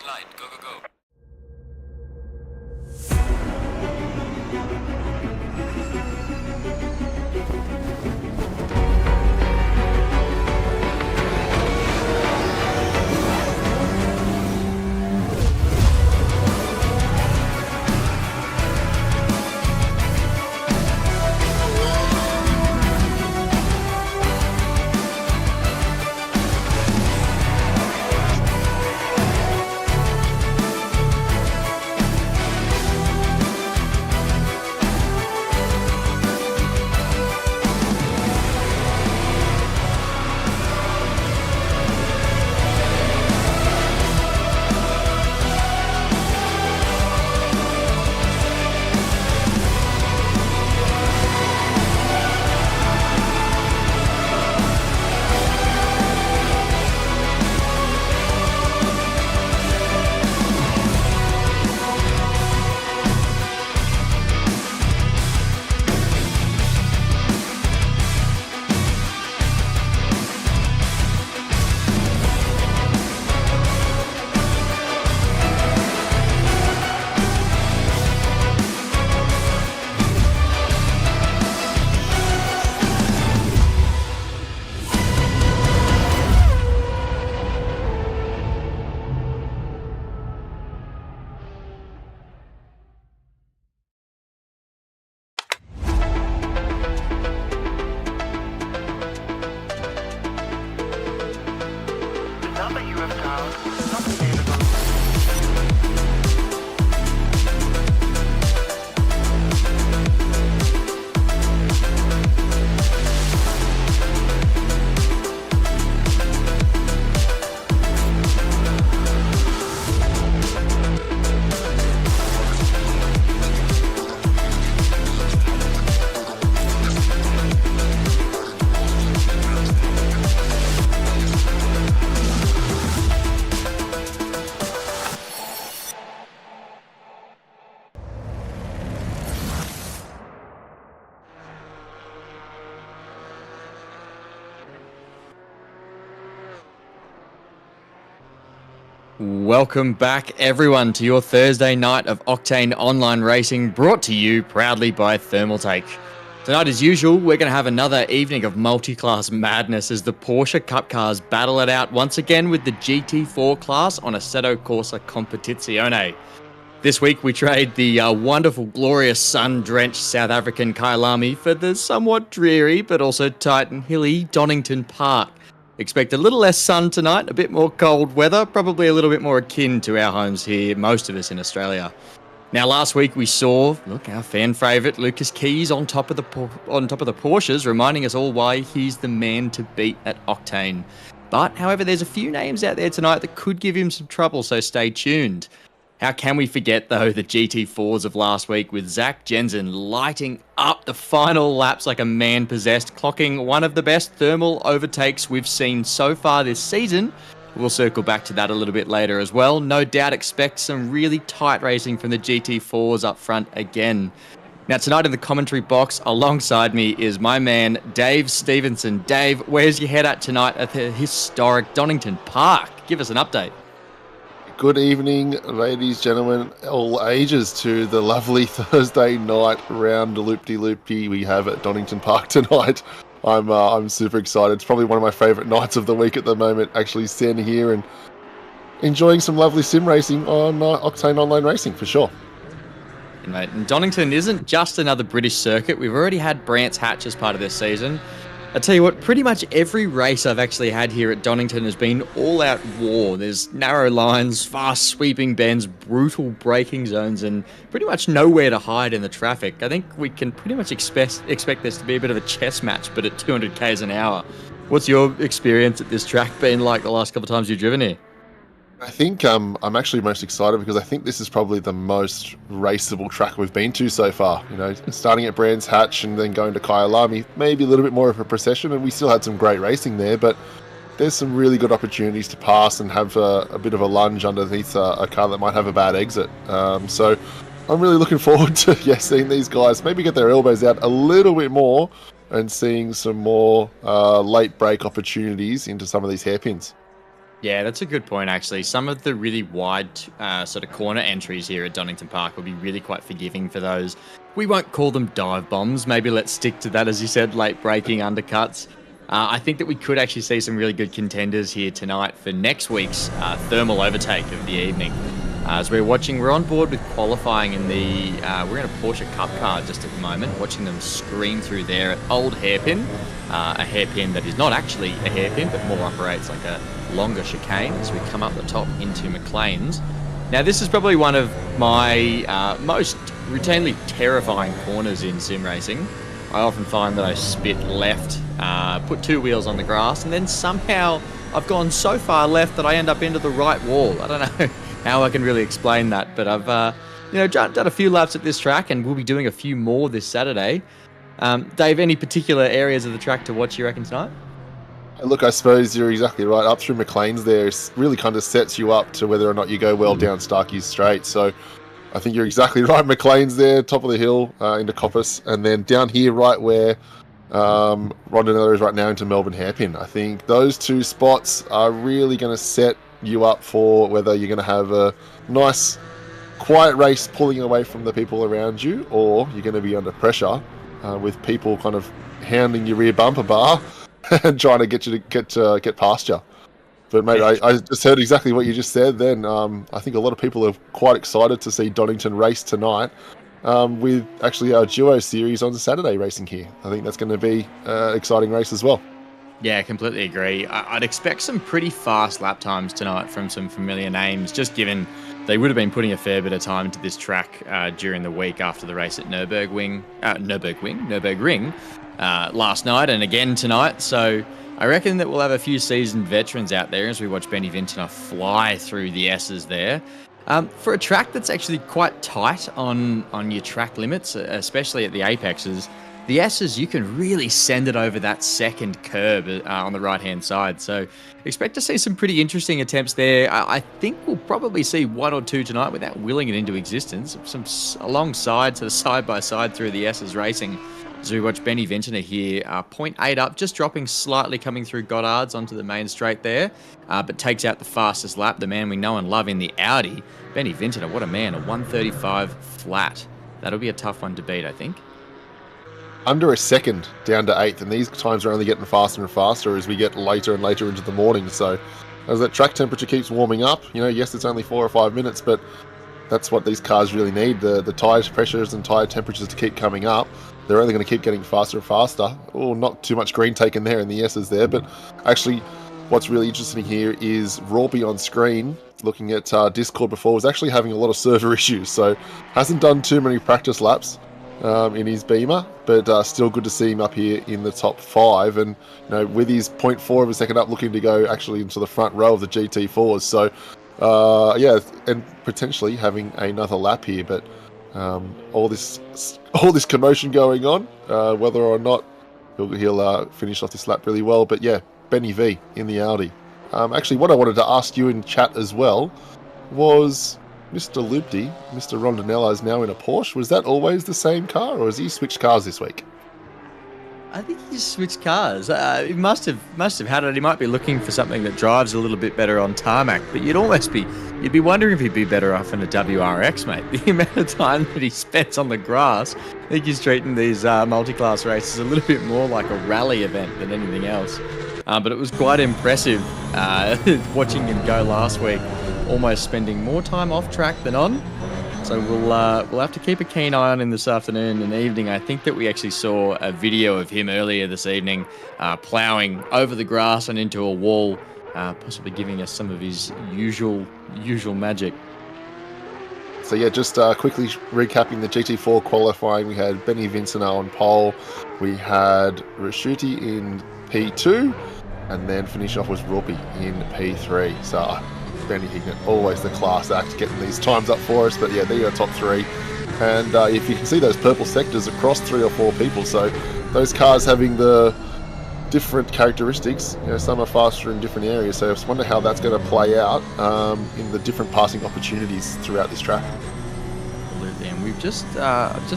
light. Go, go, go. Welcome back, everyone, to your Thursday night of Octane Online Racing, brought to you proudly by Thermaltake. Tonight, as usual, we're going to have another evening of multi-class madness as the Porsche Cup cars battle it out once again with the GT4 class on Assetto Corsa Competizione. This week, we trade the wonderful, glorious, sun-drenched South African Kyalami for the somewhat dreary but also tight and hilly Donington Park. Expect a little less sun tonight, a bit more cold weather, probably a little bit more akin to our homes here, most of us in Australia. Now, last week we saw, look, our fan favourite Lucas Keys on top of the Porsches, reminding us all why he's the man to beat at Octane. But, however, there's a few names out there tonight that could give him some trouble, so stay tuned. How can we forget, though, the GT4s of last week with Zach Jensen lighting up the final laps like a man possessed, clocking one of the best thermal overtakes we've seen so far this season. We'll circle back to that a little bit later as well. No doubt expect some really tight racing from the GT4s up front again. Now, tonight in the commentary box alongside me is my man, Dave Stevenson. Dave, where's your head at tonight at the historic Donington Park? Give us an update. Good evening, ladies, gentlemen, all ages, to the lovely Thursday night round loop-de-loopy we have at Donington Park tonight. I'm super excited. It's probably one of my favourite nights of the week at the moment, actually standing here and enjoying some lovely sim racing on Octane Online Racing, for sure. Mate, and Donington isn't just another British circuit. We've already had Brands Hatch as part of this season. I tell you what, pretty much every race I've actually had here at Donington has been all-out war. There's narrow lines, fast sweeping bends, brutal braking zones, and pretty much nowhere to hide in the traffic. I think we can pretty much expect this to be a bit of a chess match, but at 200 k's an hour. What's your experience at this track been like the last couple of times you've driven here? I think I'm actually most excited because I think this is probably the most raceable track we've been to so far. You know, starting at Brands Hatch and then going to Kyalami, maybe a little bit more of a procession, and we still had some great racing there, but there's some really good opportunities to pass and have a bit of a lunge underneath a car that might have a bad exit. So I'm really looking forward to seeing these guys maybe get their elbows out a little bit more and seeing some more late break opportunities into some of these hairpins. Yeah, that's a good point, actually. Some of the really wide sort of corner entries here at Donington Park will be really quite forgiving for those. We won't call them dive bombs. Maybe let's stick to that, as you said, late braking undercuts. I think that we could actually see some really good contenders here tonight for next week's thermal overtake of the evening. As we're watching, we're on board with qualifying in the, we're in a Porsche Cup car just at the moment, watching them scream through there at Old Hairpin, a hairpin that is not actually a hairpin, but more operates like a longer chicane as we come up the top into McLean's. Now, this is probably one of my most routinely terrifying corners in sim racing. I often find that I spit left, put two wheels on the grass, and then somehow I've gone so far left that I end up into the right wall. I don't know how I can really explain that, but I've done a few laps at this track, and we'll be doing a few more this Saturday. Dave, any particular areas of the track to watch, you reckon, tonight? Look, I suppose you're exactly right. Up through McLean's there really kind of sets you up to whether or not you go well down Starkey's Straight. So I think you're exactly right. McLean's there, top of the hill into Coppice, and then down here right where Rondinella is right now into Melbourne Hairpin. I think those two spots are really going to set you up for whether you're going to have a nice, quiet race pulling away from the people around you, or you're going to be under pressure with people kind of hounding your rear bumper bar and trying to get you to get past you. But mate, I just heard exactly what you just said. Then I think a lot of people are quite excited to see Donington race tonight with actually our duo series on Saturday racing here. I think that's going to be an exciting race as well. Yeah, completely agree. I'd expect some pretty fast lap times tonight from some familiar names, just given they would have been putting a fair bit of time into this track during the week after the race at Nurburgring last night and again tonight. So I reckon that we'll have a few seasoned veterans out there as we watch Benny Vintner fly through the S's there. For a track that's actually quite tight on your track limits, especially at the apexes, the S's, you can really send it over that second curb on the right-hand side. So expect to see some pretty interesting attempts there. I think we'll probably see one or two tonight without willing it into existence. Some alongside to the side-by-side through the S's racing. As we watch Benny Vintner here, 0.8 up, just dropping slightly coming through Goddard's onto the main straight there, but takes out the fastest lap, the man we know and love in the Audi. Benny Vintner, what a man, a 135 flat. That'll be a tough one to beat, I think. Under a second down to 8th, and these times are only getting faster and faster as we get later and later into the morning. So as that track temperature keeps warming up, yes, it's only 4 or 5 minutes, but that's what these cars really need. The tyre pressures and tyre temperatures to keep coming up. They're only going to keep getting faster and faster. Oh, not too much green taken there in the S's there, but actually what's really interesting here is Rorby on screen, looking at Discord before, was actually having a lot of server issues, so hasn't done too many practice laps in his Beamer, but still good to see him up here in the top 5, and with his 0.4 of a second up, looking to go actually into the front row of the GT4s. So and potentially having another lap here, but all this commotion going on, whether or not he'll finish off this lap really well. But yeah, Benny V in the Audi. Actually, what I wanted to ask you in chat as well was, Mr. Lubdi, Mr. Rondinella is now in a Porsche. Was that always the same car, or has he switched cars this week? I think he just switched cars. He must have had it. He might be looking for something that drives a little bit better on tarmac, but you'd be wondering if he'd be better off in a WRX, mate. The amount of time that he spends on the grass, I think he's treating these multi-class races a little bit more like a rally event than anything else. But it was quite impressive watching him go last week, almost spending more time off track than on. So we'll have to keep a keen eye on him this afternoon and evening. I think that we actually saw a video of him earlier this evening ploughing over the grass and into a wall, possibly giving us some of his usual magic. So yeah, just quickly recapping the GT4 qualifying, we had Benny Vintner on pole, we had Rashuti in P2, and then finish off was Rorby in P3. So Benny Hignett, always the class act, getting these times up for us. But yeah, they're your top 3. And if you can see those purple sectors across 3 or 4 people, so those cars having the different characteristics, some are faster in different areas. So I just wonder how that's going to play out in the different passing opportunities throughout this track. Absolutely, and we've just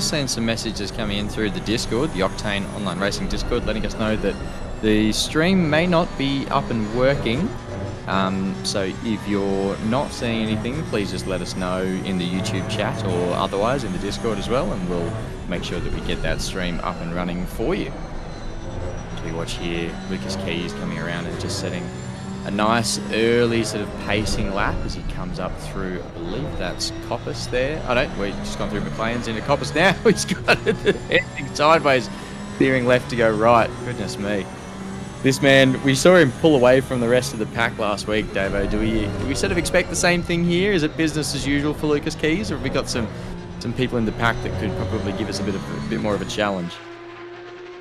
seen some messages coming in through the Discord, the Octane Online Racing Discord, letting us know that the stream may not be up and working. So if you're not seeing anything, please just let us know in the YouTube chat or otherwise in the Discord as well, and we'll make sure that we get that stream up and running for you. So we watch here Lucas Keys coming around and just setting a nice early sort of pacing lap as he comes up through, I believe that's Coppice there. Oh no, we've just gone through McLean's into Coppice now. He's got it heading sideways, steering left to go right. Goodness me. This man, we saw him pull away from the rest of the pack last week, Davo. Do we sort of expect the same thing here? Is it business as usual for Lucas Keys, or have we got some people in the pack that could probably give us a bit more of a challenge?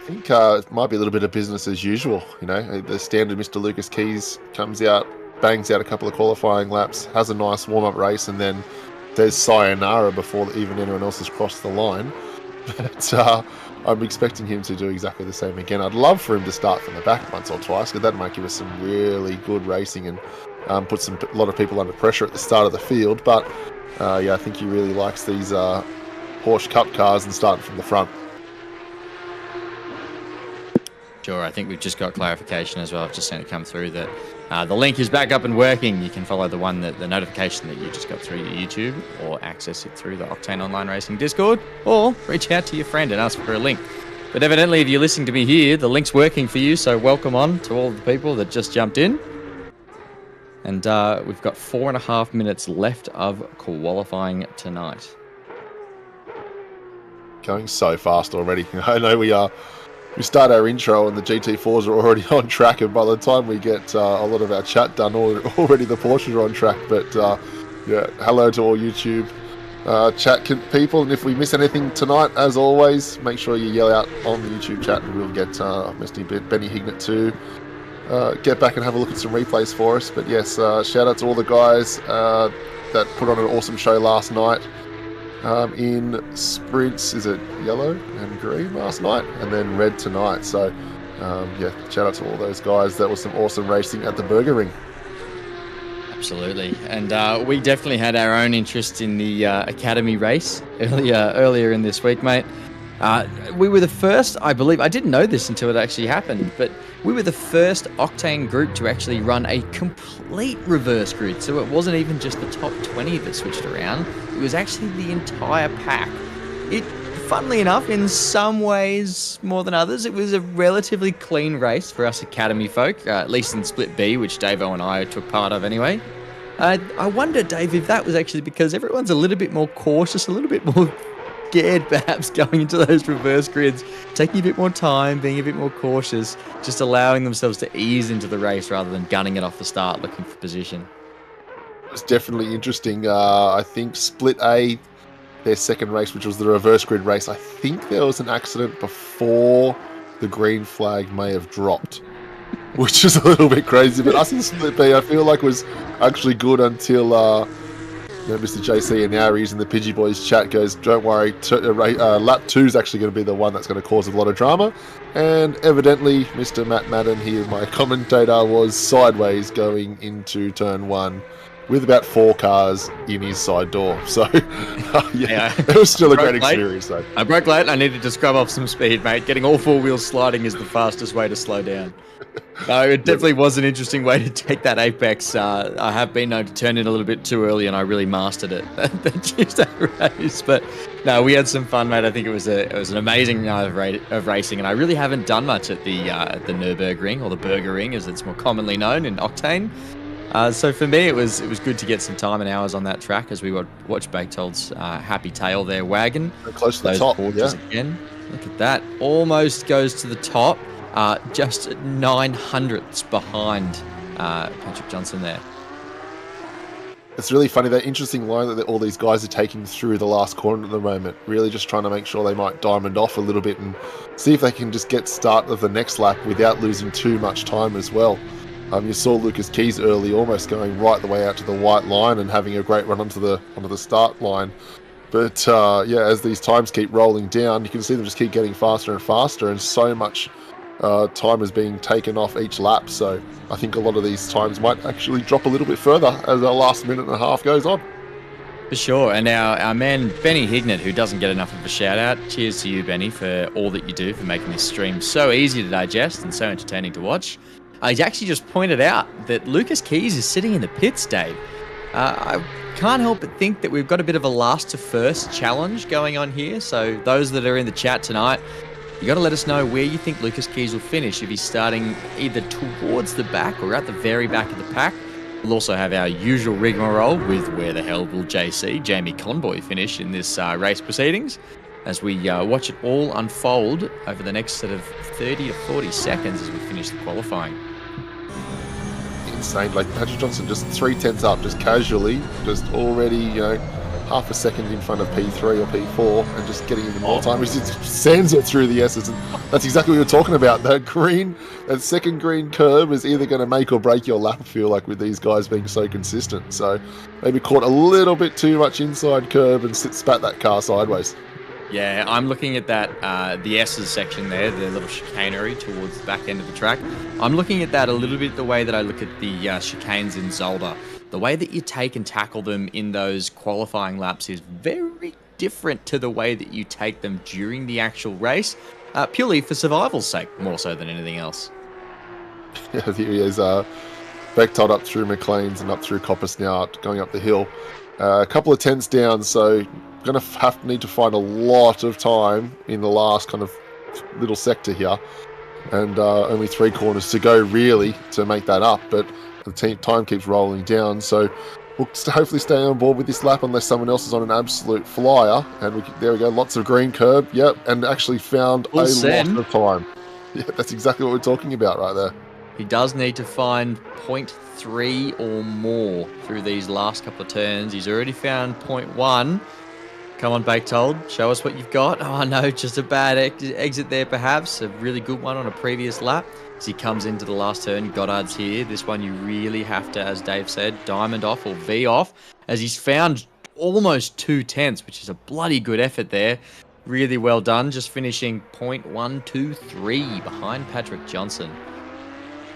I think it might be a little bit of business as usual. You know, the standard Mr. Lucas Keys comes out, bangs out a couple of qualifying laps, has a nice warm-up race, and then there's sayonara before even anyone else has crossed the line. But I'm expecting him to do exactly the same again. I'd love for him to start from the back once or twice, because that might give us some really good racing and put a lot of people under pressure at the start of the field. But yeah, I think he really likes these Porsche Cup cars and starting from the front. Sure, I think we've just got clarification as well. I've just seen it come through that the link is back up and working. You can follow the notification that you just got through your YouTube, or access it through the Octane Online Racing Discord, or reach out to your friend and ask for a link. But evidently, if you're listening to me here, the link's working for you, so welcome on to all the people that just jumped in. And we've got 4.5 minutes left of qualifying tonight. Going so fast already. I know we start our intro and the GT4s are already on track, and by the time we get a lot of our chat done, already the Porsches are on track. But yeah, hello to all YouTube chat people, and if we miss anything tonight, as always, make sure you yell out on the YouTube chat, and we'll get Mr. Benny Hignett to get back and have a look at some replays for us. But yes, shout out to all the guys that put on an awesome show last night. In sprints, is it yellow and green last night, and then red tonight? So yeah, shout out to all those guys. That was some awesome racing at the Nurburgring. Absolutely, and we definitely had our own interest in the Academy race earlier in this week, mate. We were the first, I believe, I didn't know this until it actually happened, but we were the first Octane group to actually run a complete reverse grid. So it wasn't even just the top 20 that switched around. It was actually the entire pack. It, funnily enough, in some ways more than others, it was a relatively clean race for us Academy folk, at least in Split B, which Davo and I took part of anyway. I wonder, Dave, if that was actually because everyone's a little bit more cautious, a little bit more scared perhaps going into those reverse grids, taking a bit more time, being a bit more cautious, just allowing themselves to ease into the race rather than gunning it off the start looking for position. It was definitely interesting. I think Split A, their second race, which was the reverse grid race, I think there was an accident before the green flag may have dropped, which is a little bit crazy. But us in Split B, I feel like was actually good until Mr. JC and Aries in the Pidgey Boys chat goes, don't worry, lap 2 is actually going to be the one that's going to cause a lot of drama. And evidently, Mr. Matt Madden here, my commentator, was sideways going into turn 1 with about 4 cars in his side door. So, yeah, it was still a great experience, though. I broke late and I needed to scrub off some speed, mate. Getting all 4 wheels sliding is the fastest way to slow down. No, it definitely was an interesting way to take that Apex. I have been known to turn in a little bit too early, and I really mastered it that Tuesday race. But no, we had some fun, mate. I think it was an amazing night of racing, and I really haven't done much at the Nurburgring, or the Burger Ring, as it's more commonly known in Octane. So for me, it was good to get some time and hours on that track as we watched Baketold's happy tail there wagon. Close to the top, yeah. Again. Look at that. Almost goes to the top. Just 900ths behind Patrick Johnson there. It's really funny, that interesting line that all these guys are taking through the last corner at the moment, really just trying to make sure they might diamond off a little bit and see if they can just get start of the next lap without losing too much time as well. You saw Lucas Keys early almost going right the way out to the white line and having a great run onto the start line. But yeah, as these times keep rolling down, you can see them just keep getting faster and faster, and so much time is being taken off each lap. So I think a lot of these times might actually drop a little bit further as the last minute and a half goes on. For sure. And our man Benny Hignett, who doesn't get enough of a shout out, cheers to you, Benny, for all that you do, for making this stream so easy to digest and so entertaining to watch. He's actually just pointed out that Lucas Keys is sitting in the pits, Dave. I can't help but think that we've got a bit of a last to first challenge going on here. So those that are in the chat tonight, you got to let us know where you think Lucas Keys will finish, if he's starting either towards the back or at the very back of the pack. We'll also have our usual rigmarole with where the hell will Jamie Conboy, finish in this race proceedings, as we watch it all unfold over the next sort of 30 to 40 seconds as we finish the qualifying. Insane. Like Patrick Johnson just 3/10 up, just casually, just already, half a second in front of P3 or P4 and just getting even more time. He just sends it through the S's. And that's exactly what you were talking about. That second green curb is either going to make or break your lap, I feel like, with these guys being so consistent. So maybe caught a little bit too much inside curb and spat that car sideways. Yeah, I'm looking at that, the S's section there, the little chicanery towards the back end of the track. I'm looking at that a little bit the way that I look at the chicanes in Zolder. The way that you take and tackle them in those qualifying laps is very different to the way that you take them during the actual race, purely for survival's sake, more so than anything else. Yeah, here he is, Bechtold up through McLean's and up through Coppice now, going up the hill. A couple of tenths down, so going to need to find a lot of time in the last kind of little sector here, and only 3 corners to go really to make that up, but the time keeps rolling down, so we'll hopefully stay on board with this lap unless someone else is on an absolute flyer. And there we go, lots of green curb, yep, and actually found a lot of time. Yeah, that's exactly what we're talking about right there. He does need to find 0.3 or more through these last couple of turns. He's already found 0.1. Come on, Bechtold, show us what you've got. Oh no, just a bad exit there perhaps. A really good one on a previous lap. As he comes into the last turn, Goddard's here. This one you really have to, as Dave said, diamond off or V off, as he's found almost 2/10, which is a bloody good effort there. Really well done, just finishing 0.123 behind Patrick Johnson.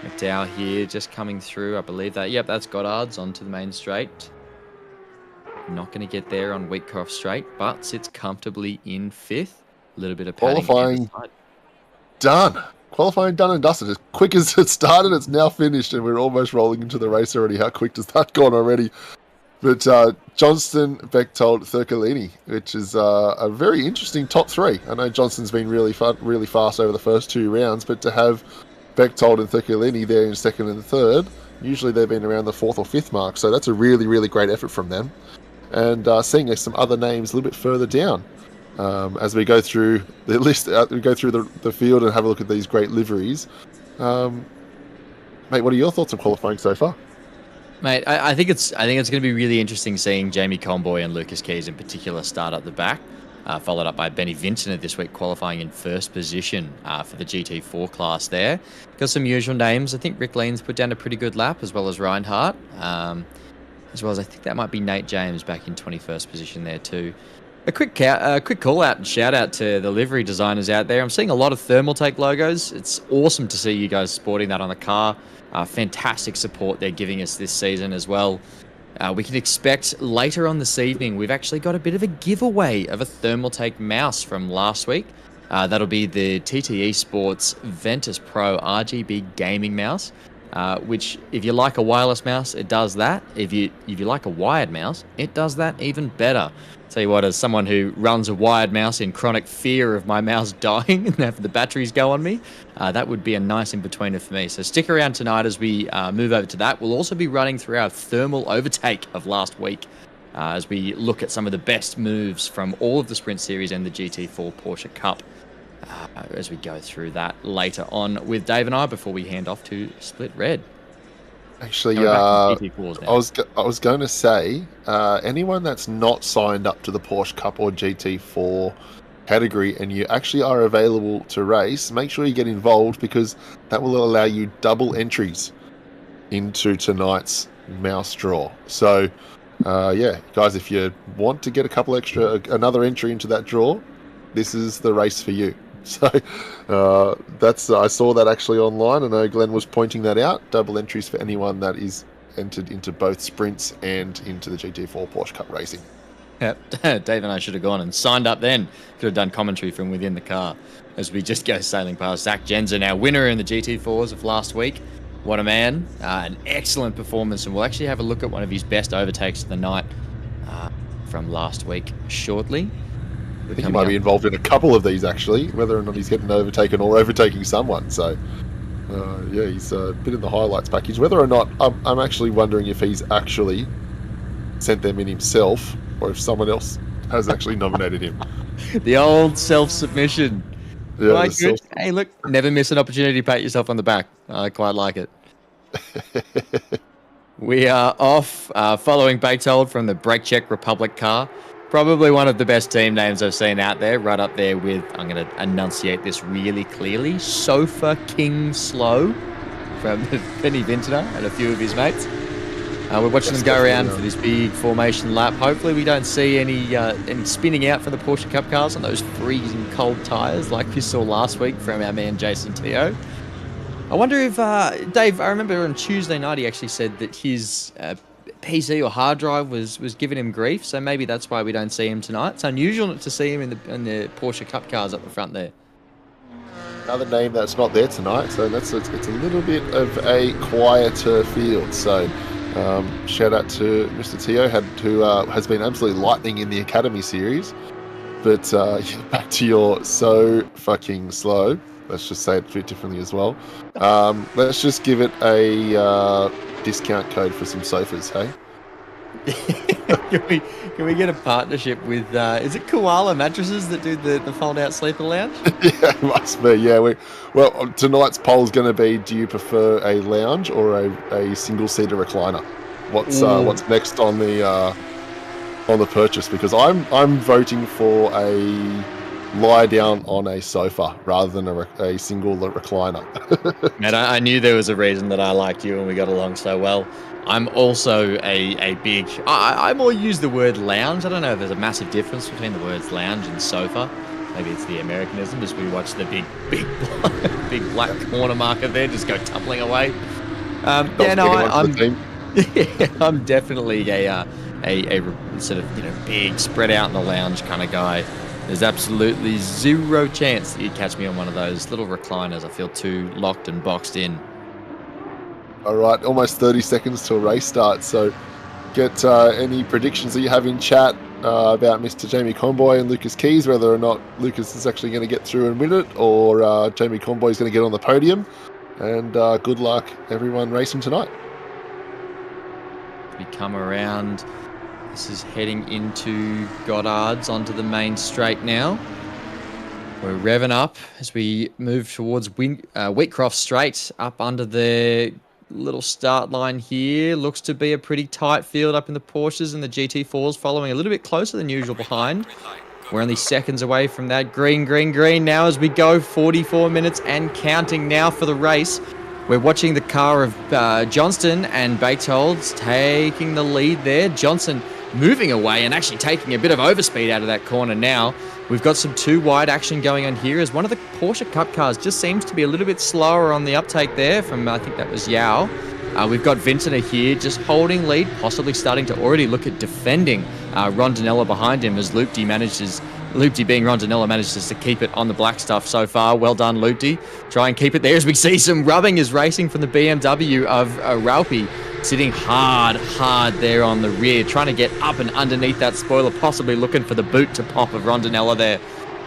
McDowell here just coming through, I believe that. Yep, that's Goddard's onto the main straight. Not going to get there on Wheatcroft Straight, but sits comfortably in 5th. A little bit of padding. Qualifying done. Qualifying done and dusted. As quick as it started, it's now finished, and we're almost rolling into the race already. How quick does that gone already? But Johnston, Bechtold, Thurcolini, which is a very interesting top 3. I know Johnston's been really fast over the first 2 rounds, but to have Bechtold and Thurcolini there in 2nd and 3rd, usually they've been around the 4th or 5th mark, so that's a really, really great effort from them. And seeing some other names a little bit further down. As we go through the list, we go through the field and have a look at these great liveries. Mate, what are your thoughts on qualifying so far? Mate, I think it's going to be really interesting seeing Jamie Conboy and Lucas Keys in particular start up the back, followed up by Benny Vincent this week qualifying in 1st position for the GT4 class there. Got some usual names. I think Rick Lean's put down a pretty good lap, as well as Reinhardt, as well as I think that might be Nate James back in 21st position there too. A quick call out and shout out to the livery designers out there. I'm seeing a lot of Thermaltake logos. It's awesome to see you guys sporting that on the car. Fantastic support they're giving us this season as well. We can expect later on this evening, we've actually got a bit of a giveaway of a Thermaltake mouse from last week. That'll be the TTE Sports Ventus Pro RGB gaming mouse. Which, if you like a wireless mouse, it does that. If you like a wired mouse, it does that even better. Tell you what, as someone who runs a wired mouse in chronic fear of my mouse dying and have the batteries go on me, that would be a nice in-betweener for me. So stick around tonight as we move over to that. We'll also be running through our thermal overtake of last week as we look at some of the best moves from all of the Sprint Series and the GT4 Porsche Cup. As we go through that later on with Dave and I before we hand off to Split Red. Actually, I was going to say, anyone that's not signed up to the Porsche Cup or GT4 category and you actually are available to race, make sure you get involved, because that will allow you double entries into tonight's mouse draw. So, yeah, guys, if you want to get another entry into that draw, this is the race for you. So I saw that actually online. I know Glenn was pointing that out. Double entries for anyone that is entered into both sprints and into the GT4 Porsche Cup racing. Yep, Dave and I should have gone and signed up then. Could have done commentary from within the car as we just go sailing past Zach Jensen, our winner in the GT4s of last week. What a man. An excellent performance, and we'll actually have a look at one of his best overtakes of the night from last week shortly. I think he might be involved in a couple of these, actually, whether or not he's getting overtaken or overtaking someone. So, yeah, he's been in the highlights package. Whether or not, I'm actually wondering if he's actually sent them in himself or if someone else has actually nominated him. The old self-submission. Yeah, Quite good. Hey, look, never miss an opportunity to pat yourself on the back. I quite like it. We are off following Batold from the Brake Czech Republic car. Probably one of the best team names I've seen out there, right up there with, I'm going to enunciate this really clearly, Sofa King Slow from Penny Vintner and a few of his mates. We're watching them go around for this big formation lap. Hopefully we don't see any spinning out for the Porsche Cup cars on those freezing cold tyres like we saw last week from our man Jason Teo. I wonder if, Dave, I remember on Tuesday night he actually said that his PC or hard drive was giving him grief, so maybe that's why we don't see him tonight. It's unusual not to see him in the Porsche Cup cars up the front there. Another name that's not there tonight, so it's a little bit of a quieter field. So shout out to Mr. Teo, who has been absolutely lightning in the Academy series. But back to your so fucking slow. Let's just say it a bit differently as well. Let's just give it a discount code for some sofas, hey? Can we get a partnership with, is it Koala Mattresses that do the fold-out sleeper lounge? Yeah, it must be, yeah. Well, tonight's poll is going to be, do you prefer a lounge or a single-seater recliner? What's next on the purchase? Because I'm voting for a lie down on a sofa rather than a single recliner. Man, I knew there was a reason that I liked you and we got along so well. I'm also a big... I more use the word lounge. I don't know if there's a massive difference between the words lounge and sofa. Maybe it's the Americanism as we watch the big black corner marker there just go tumbling away. I'm definitely a sort of big spread out in the lounge kind of guy. There's absolutely zero chance that you'd catch me on one of those little recliners. I feel too locked and boxed in. All right, almost 30 seconds till race start. So get any predictions that you have in chat about Mr. Jamie Conboy and Lucas Keys, whether or not Lucas is actually going to get through and win it, or Jamie Conboy is going to get on the podium. And good luck, everyone racing tonight. We come around. This is heading into Goddard's onto the main straight now. We're revving up as we move towards Wheatcroft Straight up under the little start line here. Looks to be a pretty tight field up in the Porsches and the GT4s following a little bit closer than usual behind. We're only seconds away from that. Green now as we go. 44 minutes and counting now for the race. We're watching the car of Johnston and Batold's taking the lead there. Johnson moving away and actually taking a bit of overspeed out of that corner now. We've got some too wide action going on here as one of the Porsche Cup cars just seems to be a little bit slower on the uptake there from, I think that was Yao. We've got Vintner here just holding lead, possibly starting to already look at defending Rondinella behind him as Loopty being Rondinella manages to keep it on the black stuff so far. Well done, Loopty. Try and keep it there as we see some rubbing is racing from the BMW of Raupi. Sitting hard there on the rear, trying to get up and underneath that spoiler, possibly looking for the boot to pop of Rondinella there.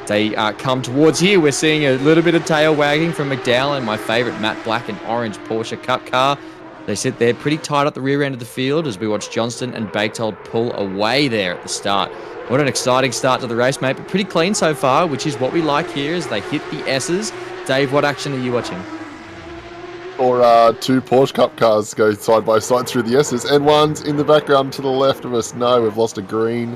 They come towards here. We're seeing a little bit of tail wagging from McDowell and my favourite matte black and orange Porsche Cup car. They sit there pretty tight at the rear end of the field as we watch Johnston and Batold pull away there at the start. What an exciting start to the race, mate, but pretty clean so far, which is what we like here as they hit the S's. Dave, what action are you watching? Or two Porsche Cup cars go side by side through the S's, and one's in the background to the left of us. No, we've lost a green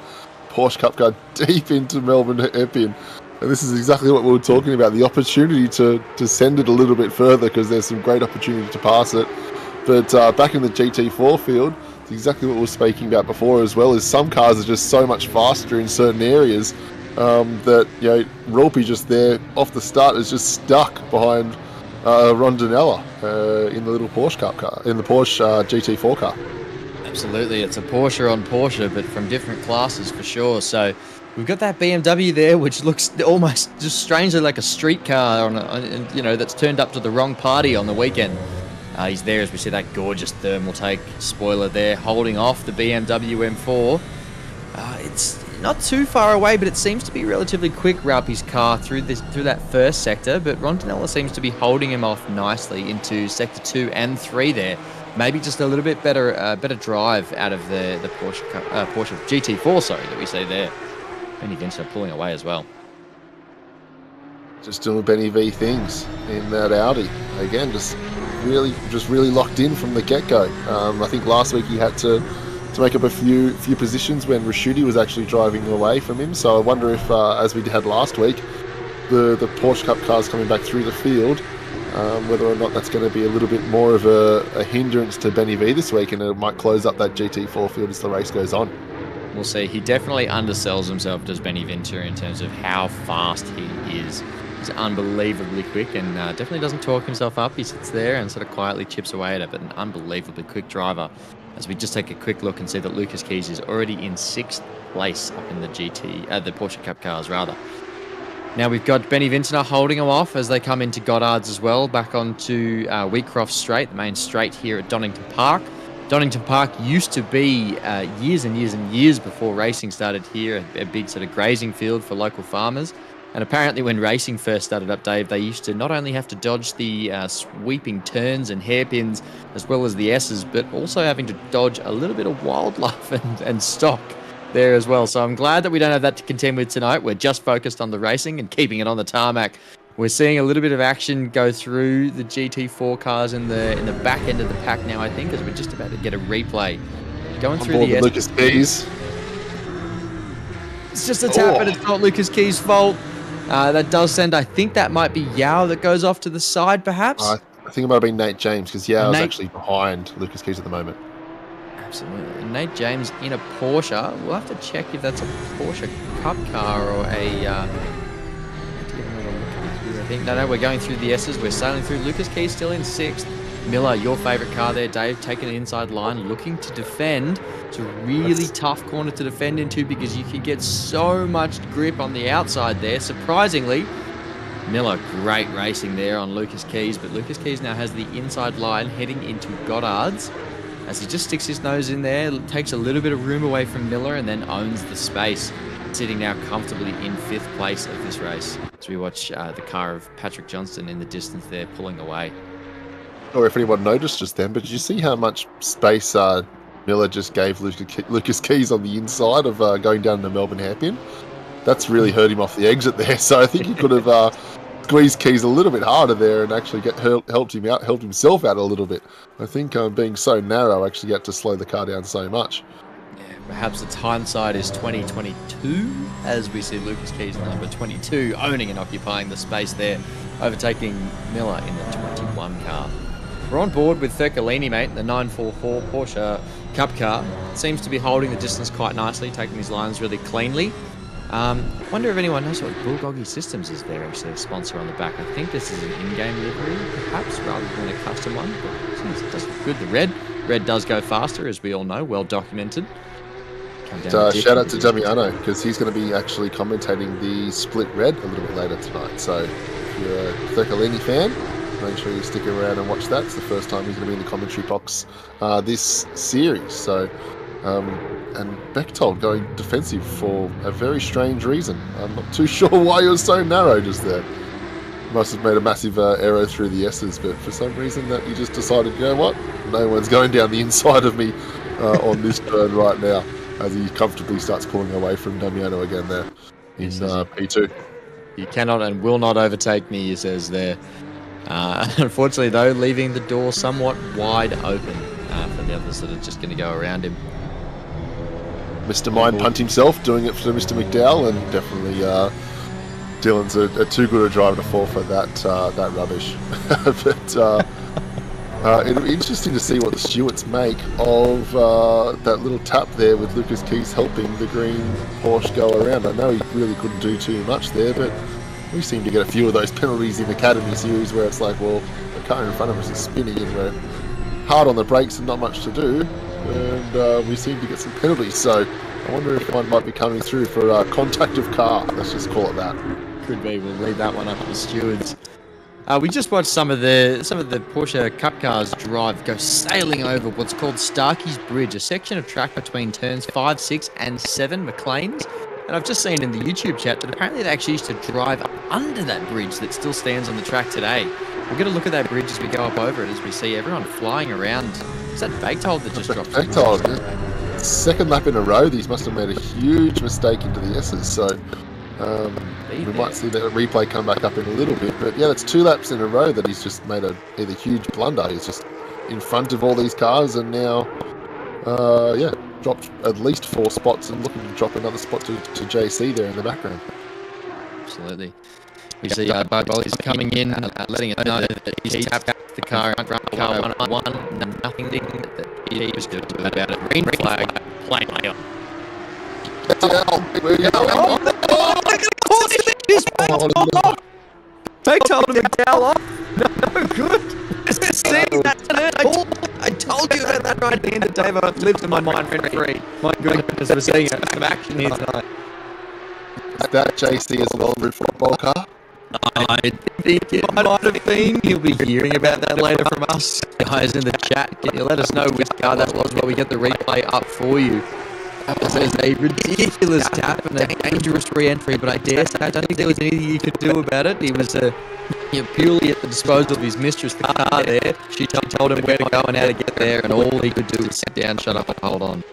Porsche Cup car deep into Melbourne hairpin. And this is exactly what we were talking about, the opportunity to send it a little bit further because there's some great opportunity to pass it. But back in the GT4 field, it's exactly what we were speaking about before as well, is some cars are just so much faster in certain areas that, Raupi just there off the start is just stuck behind Rondinella in the little Porsche Cup car, in the Porsche GT4 car. Absolutely, it's a Porsche on Porsche, but from different classes for sure. So we've got that BMW there, which looks almost just strangely like a street car that's turned up to the wrong party on the weekend. He's there as we see that gorgeous Thermaltake spoiler there, holding off the BMW M4. It's not too far away, but it seems to be relatively quick, Ralphie's car through that first sector, but Rontinella seems to be holding him off nicely into sector 2 and 3 there. Maybe just a little bit better drive out of the Porsche GT4, that we see there. Benny Vincent pulling away as well. Just doing Benny V things in that Audi. Again, just really locked in from the get-go. I think last week he had to make up a few positions when Raschuti was actually driving away from him. So I wonder if, as we had last week, the Porsche Cup cars coming back through the field, whether or not that's going to be a little bit more of a hindrance to Benny V this week, and it might close up that GT4 field as the race goes on. We'll see. He definitely undersells himself, does Benny Ventura, in terms of how fast he is. He's unbelievably quick and definitely doesn't talk himself up. He sits there and sort of quietly chips away at it, but an unbelievably quick driver. As we just take a quick look and see that Lucas Keys is already in 6th place up in the the Porsche Cup cars, rather. Now we've got Benny Vincent holding him off as they come into Goddard's as well, back onto Wheatcroft Straight, the main straight here at Donington Park. Donington Park used to be years and years and years before racing started here, a big sort of grazing field for local farmers. And apparently when racing first started up, Dave, they used to not only have to dodge the sweeping turns and hairpins as well as the S's, but also having to dodge a little bit of wildlife and stock there as well. So I'm glad that we don't have that to contend with tonight. We're just focused on the racing and keeping it on the tarmac. We're seeing a little bit of action go through the GT4 cars in the back end of the pack now, I think, as we're just about to get a replay. Going through the Lucas Keys. It's just a tap, but it's not Lucas Keys' fault. That does send, I think that might be Yao that goes off to the side, perhaps? I think it might have been Nate James, because Yao's actually behind Lucas Keys at the moment. Absolutely. Nate James in a Porsche. We'll have to check if that's a Porsche Cup car or a... I think, no, we're going through the S's. We're sailing through. Lucas Keys still in 6th. Miller, your favourite car there, Dave, taking an inside line, looking to defend. It's a really tough corner to defend into because you can get so much grip on the outside there. Surprisingly, Miller, great racing there on Lucas Keys, but Lucas Keys now has the inside line heading into Goddard's as he just sticks his nose in there, takes a little bit of room away from Miller and then owns the space, sitting now comfortably in 5th place of this race as we watch the car of Patrick Johnston in the distance there pulling away. Or if anyone noticed just then, but did you see how much space Miller just gave Lucas Keys on the inside of going down the Melbourne hairpin? That's really hurt him off the exit there. So I think he could have squeezed Keys a little bit harder there and actually helped himself out a little bit. I think being so narrow actually got to slow the car down so much. Yeah, perhaps its hindsight is 2022 as we see Lucas Keys number 22 owning and occupying the space there, overtaking Miller in the 21 car. We're on board with Thircolini, mate, the 944 Porsche Cup car. Seems to be holding the distance quite nicely, taking his lines really cleanly. Wonder if anyone knows what Bulgogi Systems is there, actually, a sponsor on the back. I think this is an in-game livery, perhaps, rather than a custom one. But it does look good. The red does go faster, as we all know, well documented. Shout out to Damiano, because he's going to be actually commentating the split red a little bit later tonight. So if you're a Thircolini fan, make sure you stick around and watch that. It's the first time he's going to be in the commentary box this series. So, and Bechtold going defensive for a very strange reason. I'm not too sure why he was so narrow just there. Must have made a massive arrow through the S's, but for some reason that he just decided, you know what, no one's going down the inside of me on this turn right now, as he comfortably starts pulling away from Damiano again there in P2. He cannot and will not overtake me, he says there. Unfortunately, though, leaving the door somewhat wide open for the others that are just going to go around him. Mr. Mind Punt himself doing it for Mr. McDowell, and definitely Dylan's a too good a driver to fall for that rubbish. But it'll be interesting to see what the stewards make of that little tap there with Lucas Keys helping the green Porsche go around. I know he really couldn't do too much there, but we seem to get a few of those penalties in Academy Series where it's like, well, the car in front of us is spinning and we're hard on the brakes and not much to do, and we seem to get some penalties. So I wonder if one might be coming through for contact of car. Let's just call it that. Could be. We'll leave that one up to the stewards. We just watched some of the Porsche Cup cars go sailing over what's called Starkey's Bridge, a section of track between turns 5, 6, and 7 McLean's. And I've just seen in the YouTube chat that apparently they actually used to drive under that bridge that still stands on the track today. We'll get a look at that bridge as we go up over it, as we see everyone flying around. Is that Baketold that just dropped? Baketold, yeah. Second lap in a row, these must have made a huge mistake into the S's, so we might see that replay come back up in a little bit. But yeah, that's 2 laps in a row that he's just made either huge blunder. He's just in front of all these cars, and now, dropped at least 4 spots and looking to drop another spot to JC there in the background. Absolutely. We see Bolly's coming in, letting it know that he's tapped the car in front of car 101. Nothing that he was going to do about it. Green flag, play on. Baketold and McDowell off. No good. I told you about that right at the end of the day, but it lives in my mind rent free. My goodness, we're seeing some action here tonight. Is that JC as well, the football car? I think it might have been. You'll be hearing about that later from us. Guys in the chat, can you let us know which car that was while we get the replay up for you? That was a ridiculous tap and a dangerous re-entry, but I dare say I don't think there was anything you could do about it. He was purely at the disposal of his mistress, the car there. She told him where to go and how to get there, and all he could do was sit down, shut up, and hold on.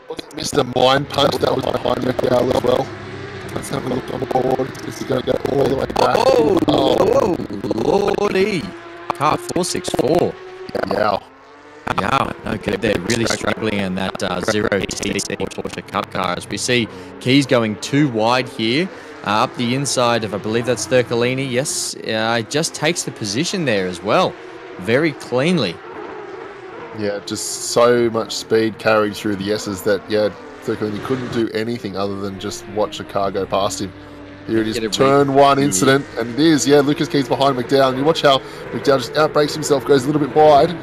Was it Mr. Mind Punch that was behind McDowell as well? Let's have a look on the board. This is going to go all the way back. Oh, lordy. Car 464. Yeah. Yeah, no good. They're really struggling in that 0TC Porsche Cup car. As we see Keys going too wide here. Up the inside of, I believe that's Thurkalini. Yes, just takes the position there as well. Very cleanly. Yeah, just so much speed carried through the S's that, Thurkalini couldn't do anything other than just watch a car go past him. Here it is, turn 1 incident, and it is, Lucas Keys behind McDowell. And you watch how McDowell just outbrakes himself, goes a little bit wide,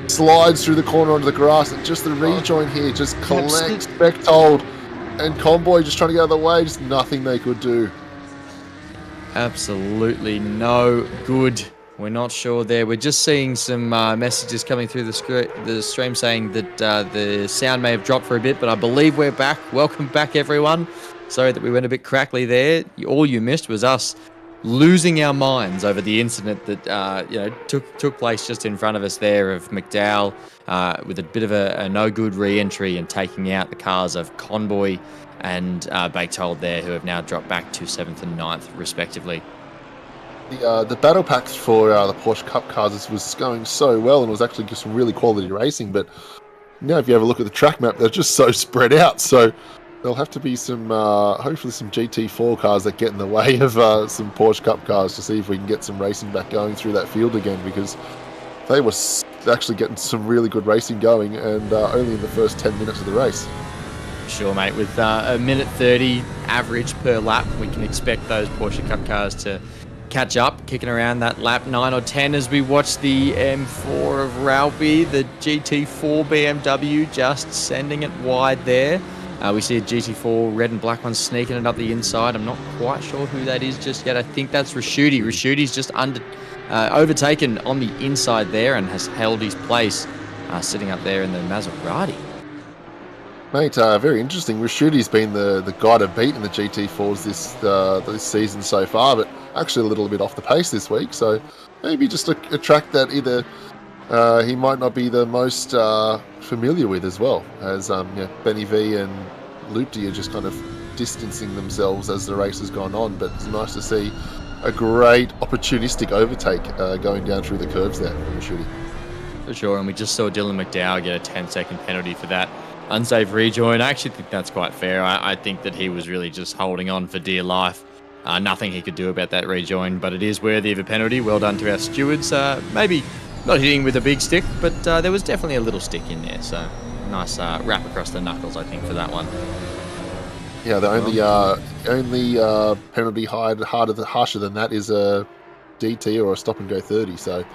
slides through the corner onto the grass, and just the rejoin here just collects Baketold and Convoy just trying to get out of the way. Just nothing they could do. Absolutely no good. We're not sure there. We're just seeing some messages coming through the stream saying that the sound may have dropped for a bit, but I believe we're back. Welcome back, everyone. Sorry that we went a bit crackly there. All you missed was us losing our minds over the incident that took place just in front of us there of McDowell with a bit of a no good re-entry and taking out the cars of Convoy and Baketold there, who have now dropped back to 7th and 9th respectively. The battle packs for the Porsche Cup cars was going so well, and it was actually just some really quality racing. But now, if you have a look at the track map, they're just so spread out. So there'll have to be some, hopefully, some GT4 cars that get in the way of some Porsche Cup cars to see if we can get some racing back going through that field again, because they were actually getting some really good racing going, and only in the first 10 minutes of the race. Sure, mate. With a minute 30 average per lap, we can expect those Porsche Cup cars to catch up, kicking around that lap 9 or 10 as we watch the M4 of Ralphie, the GT4 BMW just sending it wide there. We see a GT4 red and black one sneaking it up the inside. I'm not quite sure who that is just yet. I think that's Rashuti. Rashuti's just overtaken on the inside there and has held his place, sitting up there in the Maserati. Mate, very interesting. Rashuti's been the guy to beat in the GT4s this season so far, but actually a little bit off the pace this week. So maybe just a track that either he might not be the most familiar with as well, as Benny V and Loopty are just kind of distancing themselves as the race has gone on. But it's nice to see a great opportunistic overtake going down through the curves there from Rashuti. For sure, and we just saw Dylan McDowell get a 10-second penalty for that unsafe rejoin. I actually think that's quite fair. I think that he was really just holding on for dear life. Nothing he could do about that rejoin, but it is worthy of a penalty. Well done to our stewards. Maybe not hitting with a big stick, but there was definitely a little stick in there. So nice wrap across the knuckles, I think, for that one. Yeah, the only penalty harsher than that is a DT or a stop and go 30. So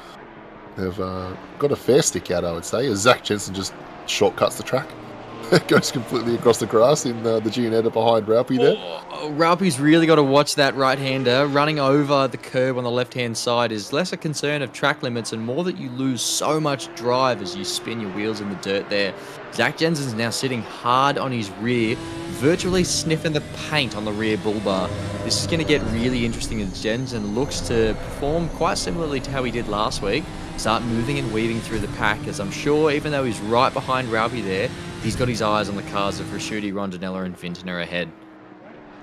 they've got a fair stick out, I would say, as Zach Jensen just shortcuts the track. Goes completely across the grass in the Gianetta behind Raupi there. Raupi's really got to watch that right-hander. Running over the curb on the left-hand side is less a concern of track limits and more that you lose so much drive as you spin your wheels in the dirt there. Zach Jensen's now sitting hard on his rear, virtually sniffing the paint on the rear bull bar. This is going to get really interesting as Jensen looks to perform quite similarly to how he did last week. Start moving and weaving through the pack, as I'm sure, even though he's right behind Raupi there, he's got his eyes on the cars of Raschuti, Rondinella and Vintner ahead.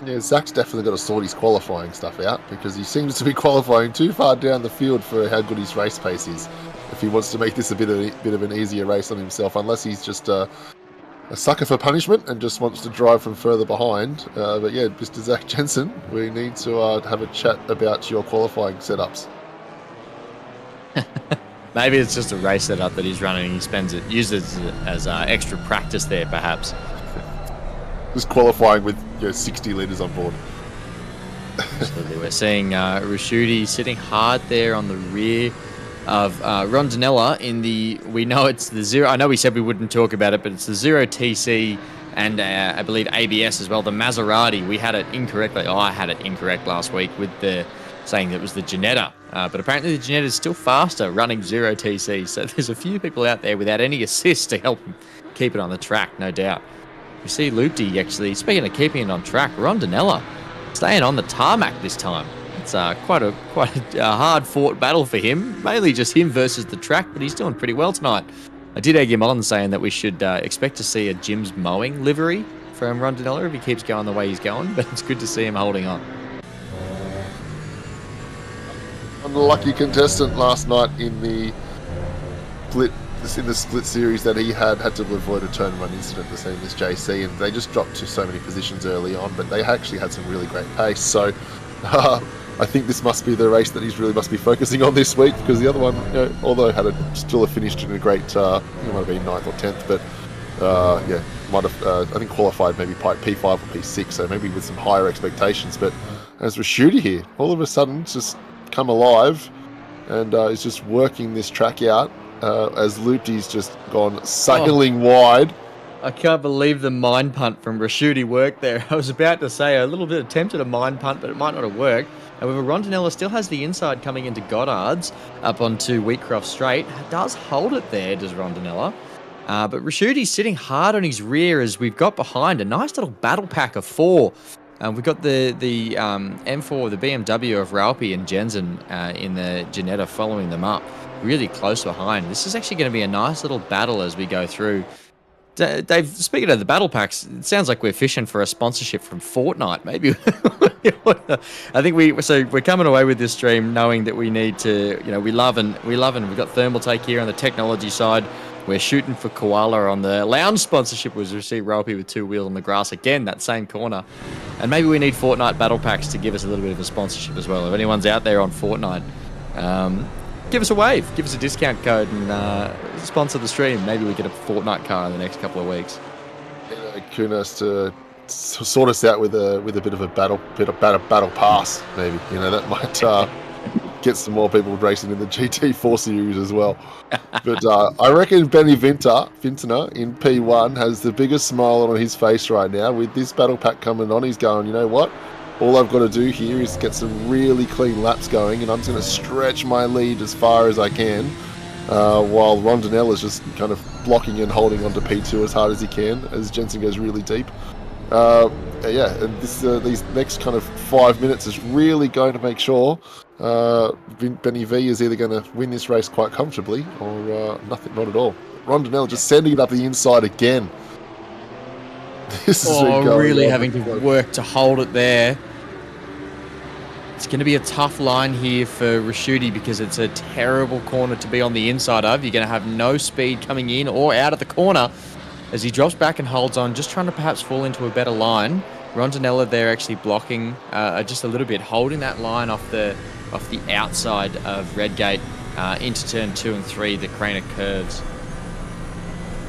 Yeah, Zach's definitely got to sort his qualifying stuff out because he seems to be qualifying too far down the field for how good his race pace is. If he wants to make this a bit of an easier race on himself, unless he's just a sucker for punishment and just wants to drive from further behind. But yeah, Mr. Zach Jensen, we need to have a chat about your qualifying setups. Maybe it's just a race setup that he's running and he uses it as extra practice there, perhaps. Just qualifying with 60 litres on board. Absolutely. We're seeing Raschuti sitting hard there on the rear of Rondinella in the, we know it's the zero, I know we said we wouldn't talk about it, but it's the 0 TC and I believe ABS as well, the Maserati. We had it incorrectly. I had it incorrect last week with the saying that it was the Ginetta. But apparently the Ginetta is still faster running 0 TC. So there's a few people out there without any assist to help him keep it on the track, no doubt. We see Lupti actually, speaking of keeping it on track, Rondinella staying on the tarmac this time. It's quite a hard-fought battle for him, mainly just him versus the track, but he's doing pretty well tonight. I did egg him on saying that we should expect to see a Jim's mowing livery from Rondinella if he keeps going the way he's going, but it's good to see him holding on. Unlucky contestant last night in the split series that he had to avoid a turn run incident, the same as JC, and they just dropped to so many positions early on, but they actually had some really great pace. So I think this must be the race that he really must be focusing on this week, because the other one, although had still finished in a great, it might have been 9th or 10th, but might have I think qualified maybe P5 or P6, so maybe with some higher expectations. But as Raschuti here, all of a sudden it's just come alive and is just working this track out as Lupti's just gone sailing wide. I can't believe the mind punt from Raschuti worked there. I was about to say a little bit attempted a mind punt, but it might not have worked. However, Rondinella still has the inside coming into Goddard's up onto Wheatcroft Straight. Does hold it there, does Rondinella. But Raschuti's sitting hard on his rear as we've got behind a nice little battle pack of 4. We've got the M4, the BMW of Raupi and Jensen in the Ginetta following them up, really close behind. This is actually going to be a nice little battle as we go through. Dave, speaking of the battle packs, it sounds like we're fishing for a sponsorship from Fortnite. Maybe I think we're coming away with this stream knowing that we need to, we love and we've got Thermaltake here on the technology side. We're shooting for Koala on the lounge sponsorship. Was received Raupi with 2 wheels on the grass again, that same corner. And maybe we need Fortnite battle packs to give us a little bit of a sponsorship as well. If anyone's out there on Fortnite, give us a wave, give us a discount code and sponsor the stream. Maybe we get a Fortnite car in the next couple of weeks. Kunos to sort us out with a bit of a battle pass, maybe. That might get some more people racing in the GT4 series as well. But I reckon Benny Vintner in P1 has the biggest smile on his face right now. With this battle pack coming on, he's going, you know what? All I've got to do here is get some really clean laps going, and I'm just going to stretch my lead as far as I can, while Rondinella is just kind of blocking and holding onto P2 as hard as he can, as Jensen goes really deep. And these next kind of 5 minutes is really going to make sure Benny V is either going to win this race quite comfortably or not at all. Rondinella just sending it up the inside again. This is really having to work to hold it there. It's going to be a tough line here for Raschuti because it's a terrible corner to be on the inside of. You're going to have no speed coming in or out of the corner as he drops back and holds on, just trying to perhaps fall into a better line. Rondinella there actually blocking just a little bit, holding that line off the outside of Redgate into turn 2 and 3, the Craner curves.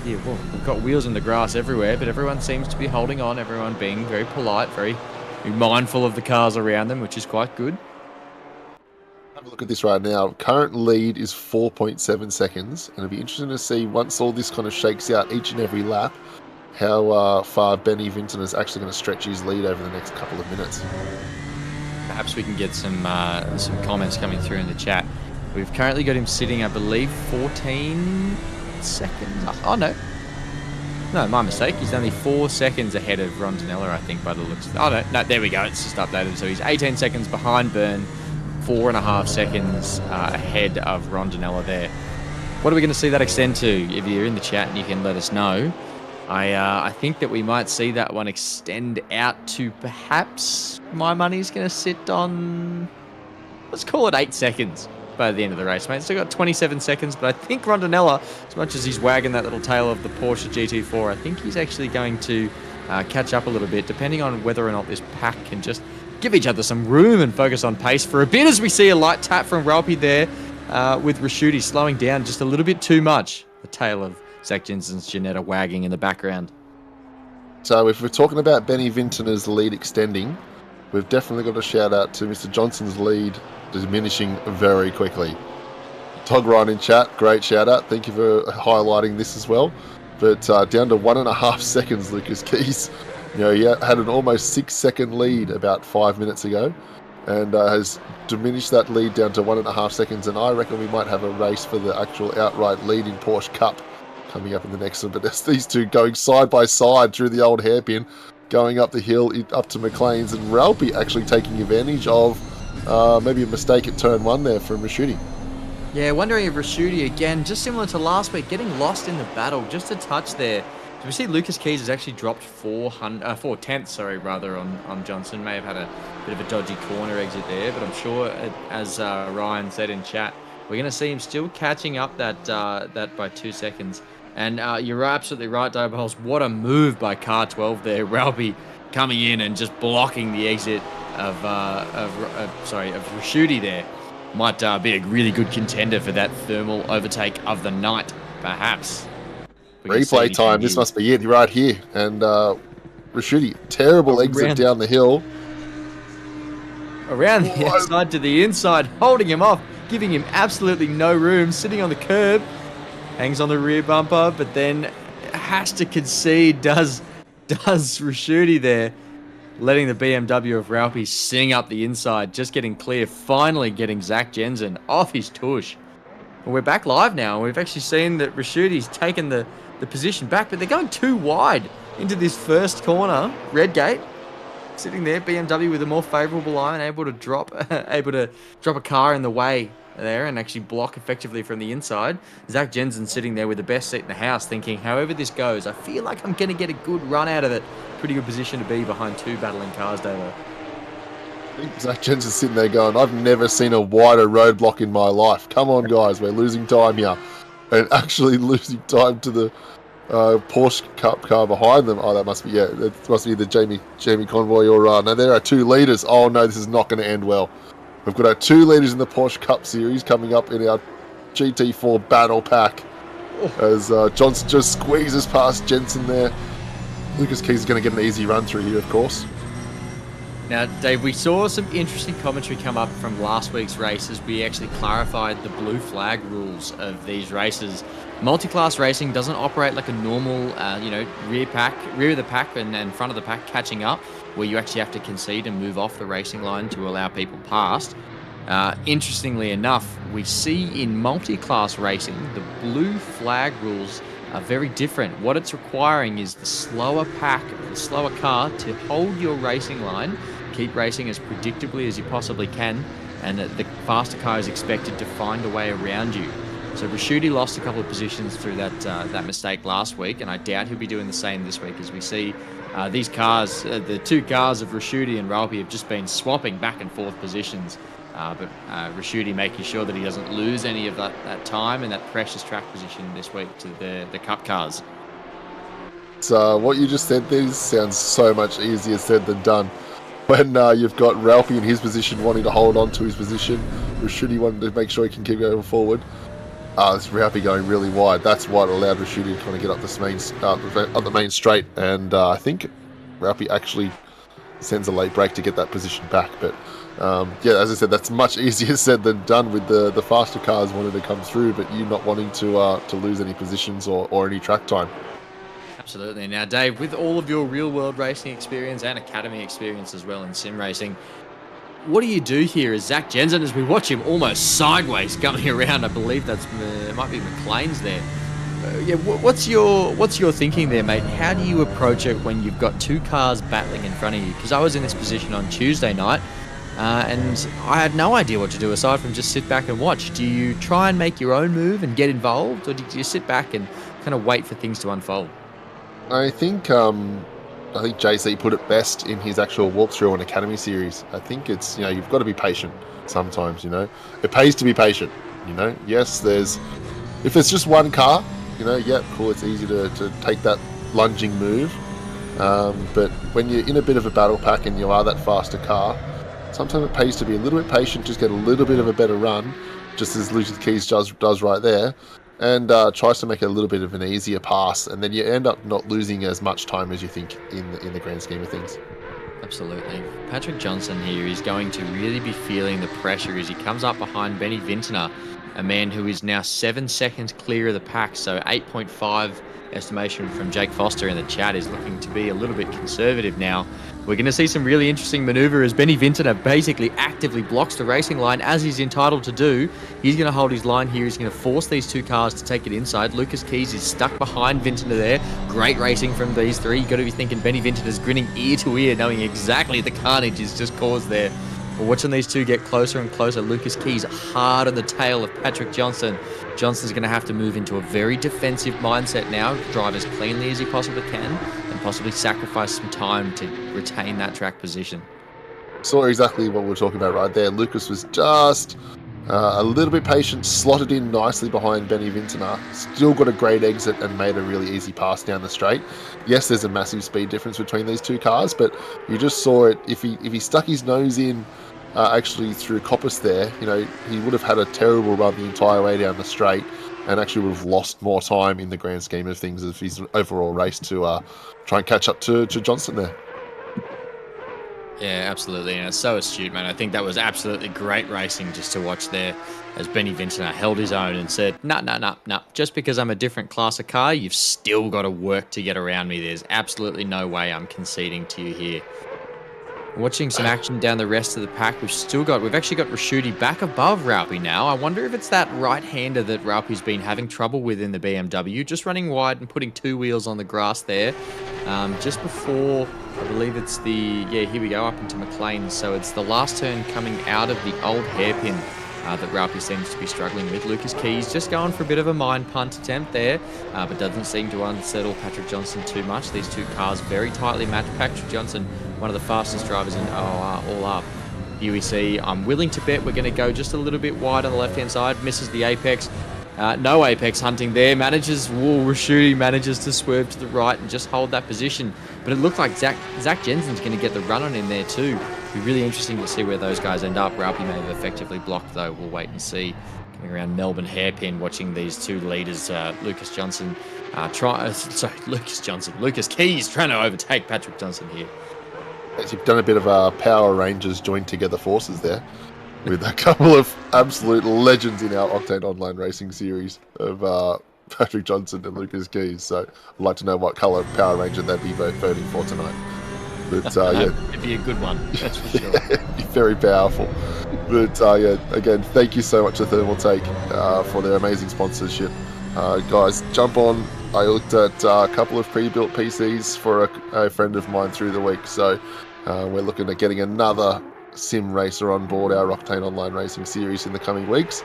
Yeah, well, we've got wheels in the grass everywhere, but everyone seems to be holding on, everyone being very polite, very mindful of the cars around them, which is quite good. Have a look at this right now. Current lead is 4.7 seconds, and it'll be interesting to see once all this kind of shakes out each and every lap, how far Benny Vinton is actually going to stretch his lead over the next couple of minutes. Perhaps we can get some comments coming through in the chat. We've currently got him sitting, I believe, 14 seconds. Oh, no. No, my mistake. He's only 4 seconds ahead of Rondinella, I think, by the looks of it. Oh, no, there we go. It's just updated. So he's 18 seconds behind Byrne, 4.5 seconds ahead of Rondinella there. What are we going to see that extend to? If you're in the chat and you can let us know. I think that we might see that one extend out to perhaps my money's going to sit on, let's call it 8 seconds by the end of the race, mate. Still got 27 seconds, but I think Rondinella, as much as he's wagging that little tail of the Porsche GT4, I think he's actually going to catch up a little bit, depending on whether or not this pack can just give each other some room and focus on pace for a bit, as we see a light tap from Ralphie there with Raschuti slowing down just a little bit too much. The tail of Zach Jensen's Janetta wagging in the background. So if we're talking about Benny Vintoner's lead extending, we've definitely got to shout out to Mr. Johnson's lead diminishing very quickly. Tog Ryan in chat, great shout out. Thank you for highlighting this as well. But down to 1.5 seconds, Lucas Keys. You know, he had an almost 6-second lead about 5 minutes ago, and has diminished that lead down to 1.5 seconds. And I reckon we might have a race for the actual outright lead in Porsche Cup coming up in the next one. But there's these two going side by side through the old hairpin, going up the hill up to McLean's, and Ralphie actually taking advantage of maybe a mistake at turn 1 there from Raschuti. Yeah, wondering if Raschuti, again, just similar to last week, getting lost in the battle, just a touch there. So we see Lucas Keys has actually dropped 4 tenths, on Johnson. May have had a bit of a dodgy corner exit there, but I'm sure, as Ryan said in chat, we're going to see him still catching up that by 2 seconds. And you're absolutely right, Dobols. What a move by Car 12 there. Ralphie coming in and just blocking the exit of Raschuti there. Might be a really good contender for that thermal overtake of the night, perhaps. Replay time. This must be it right here. And Raschuti, terrible exit down the hill. Around the outside to the inside, holding him off, giving him absolutely no room, sitting on the curb. Hangs on the rear bumper, but then has to concede, does Raschuti there, letting the BMW of Ralphie sing up the inside, just getting clear, finally getting Zach Jensen off his tush. Well, we're back live now, and we've actually seen that Raschuti's taken the position back, but they're going too wide into this first corner. Redgate sitting there, BMW with a more favourable line, able to drop a car in the way there and actually block effectively from the inside. Zach Jensen sitting there with the best seat in the house, thinking, however this goes, I feel like I'm going to get a good run out of it. Pretty good position to be behind two battling cars, Davo. I think Zach Jensen's sitting there going, I've never seen a wider roadblock in my life. Come on, guys, we're losing time here. And actually losing time to the Porsche Cup car behind them. Oh, that must be the Jamie Convoy or no, there are 2 leaders. Oh no, this is not going to end well. We've got our 2 leaders in the Porsche Cup Series coming up in our GT4 battle pack as Johnson just squeezes past Jensen there. Lucas Keys is going to get an easy run through here, of course. Now, Dave, we saw some interesting commentary come up from last week's race as we actually clarified the blue flag rules of these races. Multi-class racing doesn't operate like a normal, rear of the pack and front of the pack catching up, where you actually have to concede and move off the racing line to allow people past. Interestingly enough, we see in multi-class racing, the blue flag rules are very different. What it's requiring is the slower car to hold your racing line, keep racing as predictably as you possibly can, and the faster car is expected to find a way around you. So Raschuti lost a couple of positions through that mistake last week, and I doubt he'll be doing the same this week, as we see these cars, the 2 cars of Raschuti and Ralphie have just been swapping back and forth positions. But Raschuti making sure that he doesn't lose any of that time and that precious track position this week to the Cup cars. So what you just said there sounds so much easier said than done. When you've got Ralphie in his position wanting to hold on to his position, Raschuti wanting to make sure he can keep going forward. It's Ralphie going really wide. That's what allowed Raschuti to kind of get up the main straight. And I think Ralphie actually sends a late break to get that position back. But as I said, that's much easier said than done with the faster cars wanting to come through, but you not wanting to lose any positions or any track time. Absolutely. Now, Dave, with all of your real-world racing experience and academy experience as well in sim racing, what do you do here as Zach Jensen, as we watch him almost sideways coming around? I believe that's it might be McLean's there. Yeah, what's your thinking there, mate? How do you approach it when you've got two cars battling in front of you? Because I was in this position on Tuesday night, and I had no idea what to do aside from just sit back and watch. Do you try and make your own move and get involved, or do you sit back and kind of wait for things to unfold? I think JC put it best in his actual walkthrough on Academy series. I think it's, you've got to be patient sometimes, It pays to be patient, Yes, if it's just one car, yeah, cool, it's easy to take that lunging move. But when you're in a bit of a battle pack and you are that faster car, sometimes it pays to be a little bit patient, just get a little bit of a better run, just as Lucas Keys does right there, and tries to make it a little bit of an easier pass, and then you end up not losing as much time as you think in the grand scheme of things. Absolutely. Patrick Johnson here is going to really be feeling the pressure as he comes up behind Benny Vintner, a man who is now 7 seconds clear of the pack, so 8.5 estimation from Jake Foster in the chat is looking to be a little bit conservative now. We're going to see some really interesting maneuver as Benny Vintner basically actively blocks the racing line, as he's entitled to do. He's going to hold his line here. He's going to force these two cars to take it inside. Lucas Keys is stuck behind Vintner there. Great racing from these three. You've got to be thinking Benny Vintner's grinning ear to ear, knowing exactly the carnage he's just caused there. We're watching these two get closer and closer. Lucas Keys hard on the tail of Patrick Johnson. Johnson's going to have to move into a very defensive mindset now, drive as cleanly as he possibly can, and possibly sacrifice some time to retain that track position. Saw exactly what we were talking about right there. Lucas was just a little bit patient, slotted in nicely behind Benny Vintner. Still got a great exit and made a really easy pass down the straight. Yes, there's a massive speed difference between these two cars, but you just saw it. If he stuck his nose in actually through Coppice there, he would have had a terrible run the entire way down the straight and actually would have lost more time in the grand scheme of things of his overall race to try and catch up to Johnson there. Yeah, absolutely. And it's so astute, man. I think that was absolutely great racing just to watch there as Benny Vintner held his own and said, no. Just because I'm a different class of car, you've still got to work to get around me. There's absolutely no way I'm conceding to you here. Watching some action down the rest of the pack, we've actually got Rashuti back above Raupi now. I wonder if it's that right-hander that Raupi's been having trouble with in the BMW, just running wide and putting two wheels on the grass there. Just before, I believe it's here we go, up into McLean. So it's the last turn coming out of the old hairpin that Raupi seems to be struggling with. Lucas Keys just going for a bit of a mind punt attempt there, but doesn't seem to unsettle Patrick Johnson too much. These two cars very tightly matched. Patrick Johnson, one of the fastest drivers in OOR, all up. Here we see, I'm willing to bet we're going to go just a little bit wide on the left-hand side. Misses the apex. No apex hunting there. Rashuti manages to swerve to the right and just hold that position. But it looked like Zach Jensen's going to get the run on in there too. It'll be really interesting to see where those guys end up. Raupi may have effectively blocked though. We'll wait and see. Coming around Melbourne hairpin, watching these two leaders, Lucas Keys trying to overtake Patrick Johnson here. You've done a bit of Power Rangers joined together forces there, with a couple of absolute legends in our Octane Online Racing series of Patrick Johnson and Lucas Keys. So I'd like to know what colour Power Ranger they'd be voting for tonight. But it'd be a good one, that's for sure. It'd be very powerful. But again, thank you so much to Thermaltake for their amazing sponsorship. Guys, jump on. I looked at a couple of pre-built PCs for a friend of mine through the week, so we're looking at getting another sim racer on board our Octane Online Racing series in the coming weeks.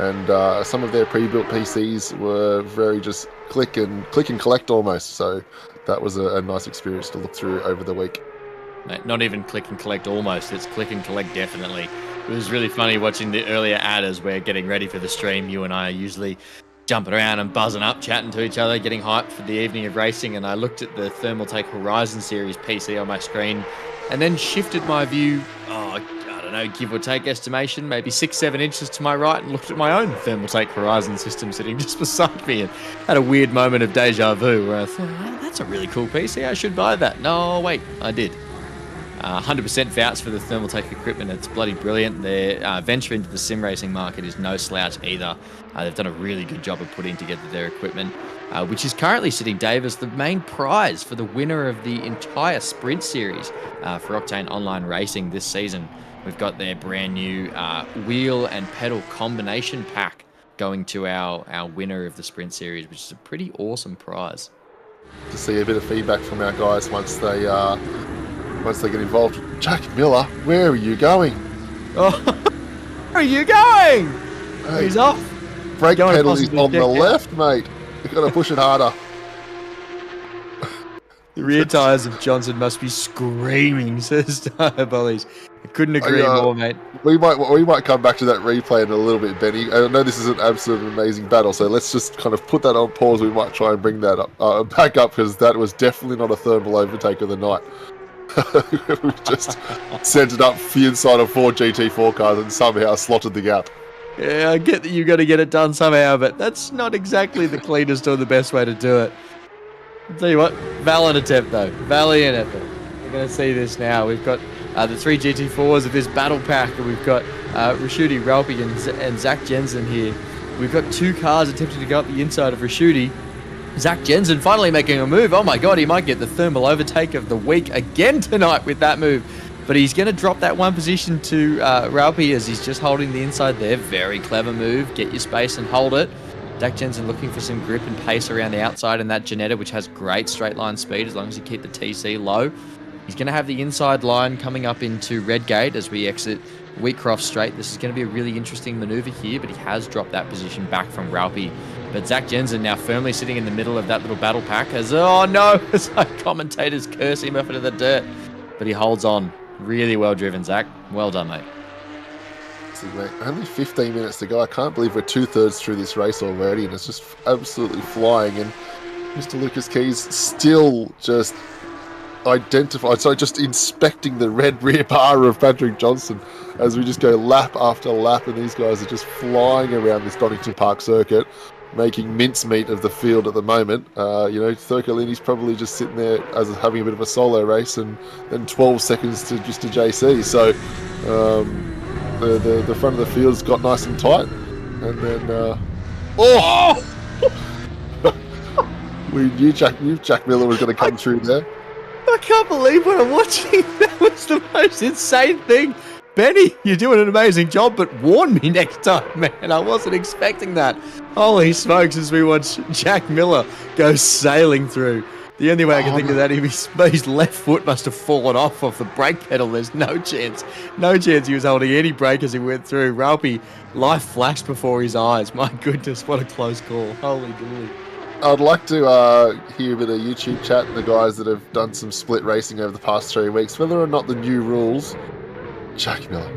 And some of their pre-built PCs were very just click and collect almost, so that was a nice experience to look through over the week. Mate, not even click and collect almost, it's click and collect definitely. It was really funny watching the earlier ad as we're getting ready for the stream. You and I are usually jumping around and buzzing up, chatting to each other, getting hyped for the evening of racing, and I looked at the Thermaltake Horizon Series PC on my screen and then shifted my view, I don't know, give or take estimation, maybe 6-7 inches to my right, and looked at my own Thermaltake Horizon system sitting just beside me and had a weird moment of deja vu where I thought, oh, that's a really cool PC, I should buy that. No, wait, I did. 100% vouch for the Thermaltake equipment. It's bloody brilliant. Their venture into the sim racing market is no slouch either. They've done a really good job of putting together their equipment, which is currently sitting, Dave, as the main prize for the winner of the entire sprint series for Octane Online Racing this season. We've got their brand new wheel and pedal combination pack going to our winner of the sprint series, which is a pretty awesome prize. To see a bit of feedback from our guys once they get involved. Jack Miller, where are you going? Oh, where are you going? Hey, he's off. Brake pedal is on the left, mate. You've got to push it harder. The rear tyres of Johnson must be screaming, says Bullies. I couldn't agree more, mate. We might come back to that replay in a little bit, Benny. I know this is an absolute amazing battle, so let's just kind of put that on pause. We might try and bring that up, back up, because that was definitely not a thermal overtake of the night. We just sent it up the inside of 4 GT4 cars and somehow slotted the gap. Yeah, I get that you got to get it done somehow, but that's not exactly the cleanest or the best way to do it. I'll tell you what, valiant attempt though. Valiant effort. We're going to see this now. We've got the 3 GT4s of this battle pack, and we've got Rashuti, Ralpy, and Zach Jensen here. We've got 2 cars attempting to go up the inside of Rashuti. Zach Jensen finally making a move. Oh my god, he might get the thermal overtake of the week again tonight with that move. But he's going to drop that one position to Ralpy as he's just holding the inside there. Very clever move. Get your space and hold it. Zach Jensen looking for some grip and pace around the outside in that Janetta, which has great straight line speed as long as you keep the TC low. He's going to have the inside line coming up into Redgate as we exit Wheatcroft Straight. This is going to be a really interesting manoeuvre here, but he has dropped that position back from Ralpy. But Zach Jensen now firmly sitting in the middle of that little battle pack as, oh no, as our commentators curse him up into the dirt. But he holds on. Really well driven, Zach. Well done, mate. See, mate, only 15 minutes to go. I can't believe we're 2/3 through this race already, and it's just absolutely flying. And Mr. Lucas Keys still just just inspecting the red rear bar of Patrick Johnson as we just go lap after lap, and these guys are just flying around this Donington Park circuit, making mincemeat of the field at the moment. Thurcolini's probably just sitting there as having a bit of a solo race, and then 12 seconds to JC. So the front of the field's got nice and tight, and then we knew Jack Miller was going to come through there. I can't believe what I'm watching. That was the most insane thing. Benny, you're doing an amazing job, but warn me next time, man. I wasn't expecting that. Holy smokes, as we watch Jack Miller go sailing through. The only way I can think of that, his left foot must have fallen off the brake pedal. There's no chance. No chance he was holding any brake as he went through. Ralpy, life flashed before his eyes. My goodness, what a close call. Holy dooly. I'd like to hear a bit of YouTube chat, the guys that have done some split racing over the past 3 weeks, whether or not the new rules. Jack Miller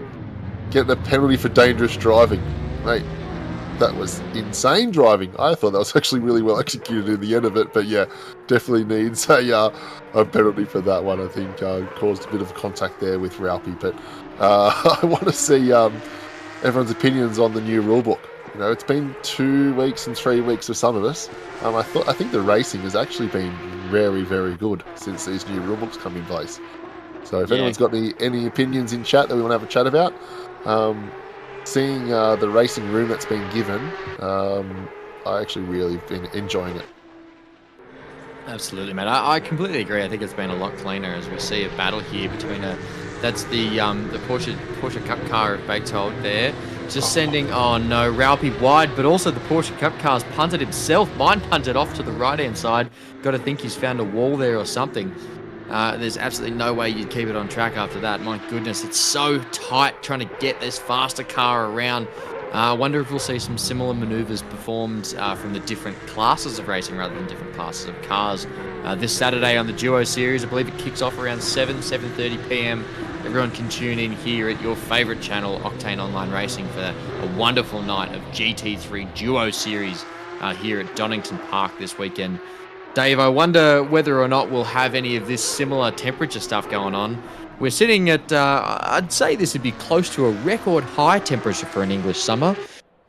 getting a penalty for dangerous driving. Mate, that was insane driving. I thought that was actually really well executed in the end of it, but yeah, definitely needs a penalty for that one. I think caused a bit of contact there with Ralpy, but I want to see everyone's opinions on the new rule book. You know, it's been 2 weeks and 3 weeks for some of us. I think the racing has actually been very, very good since these new rule books come in place. So if anyone's got any opinions in chat that we want to have a chat about, seeing the racing room that's been given, I actually really been enjoying it. Absolutely, mate. I completely agree. I think it's been a lot cleaner as we see a battle here between that's the Porsche Cup car of Baketold there. Just sending, Ralpy wide, but also the Porsche Cup car's punted himself. Mine punted off to the right-hand side. Got to think he's found a wall there or something. There's absolutely no way you'd keep it on track after that. My goodness, it's so tight trying to get this faster car around. I wonder if we'll see some similar maneuvers performed from the different classes of racing rather than different classes of cars. This Saturday on the Duo Series, I believe it kicks off around 7:30 p.m. Everyone can tune in here at your favourite channel, Octane Online Racing, for a wonderful night of GT3 Duo Series here at Donington Park this weekend. Dave, I wonder whether or not we'll have any of this similar temperature stuff going on. We're sitting at, I'd say this would be close to a record high temperature for an English summer.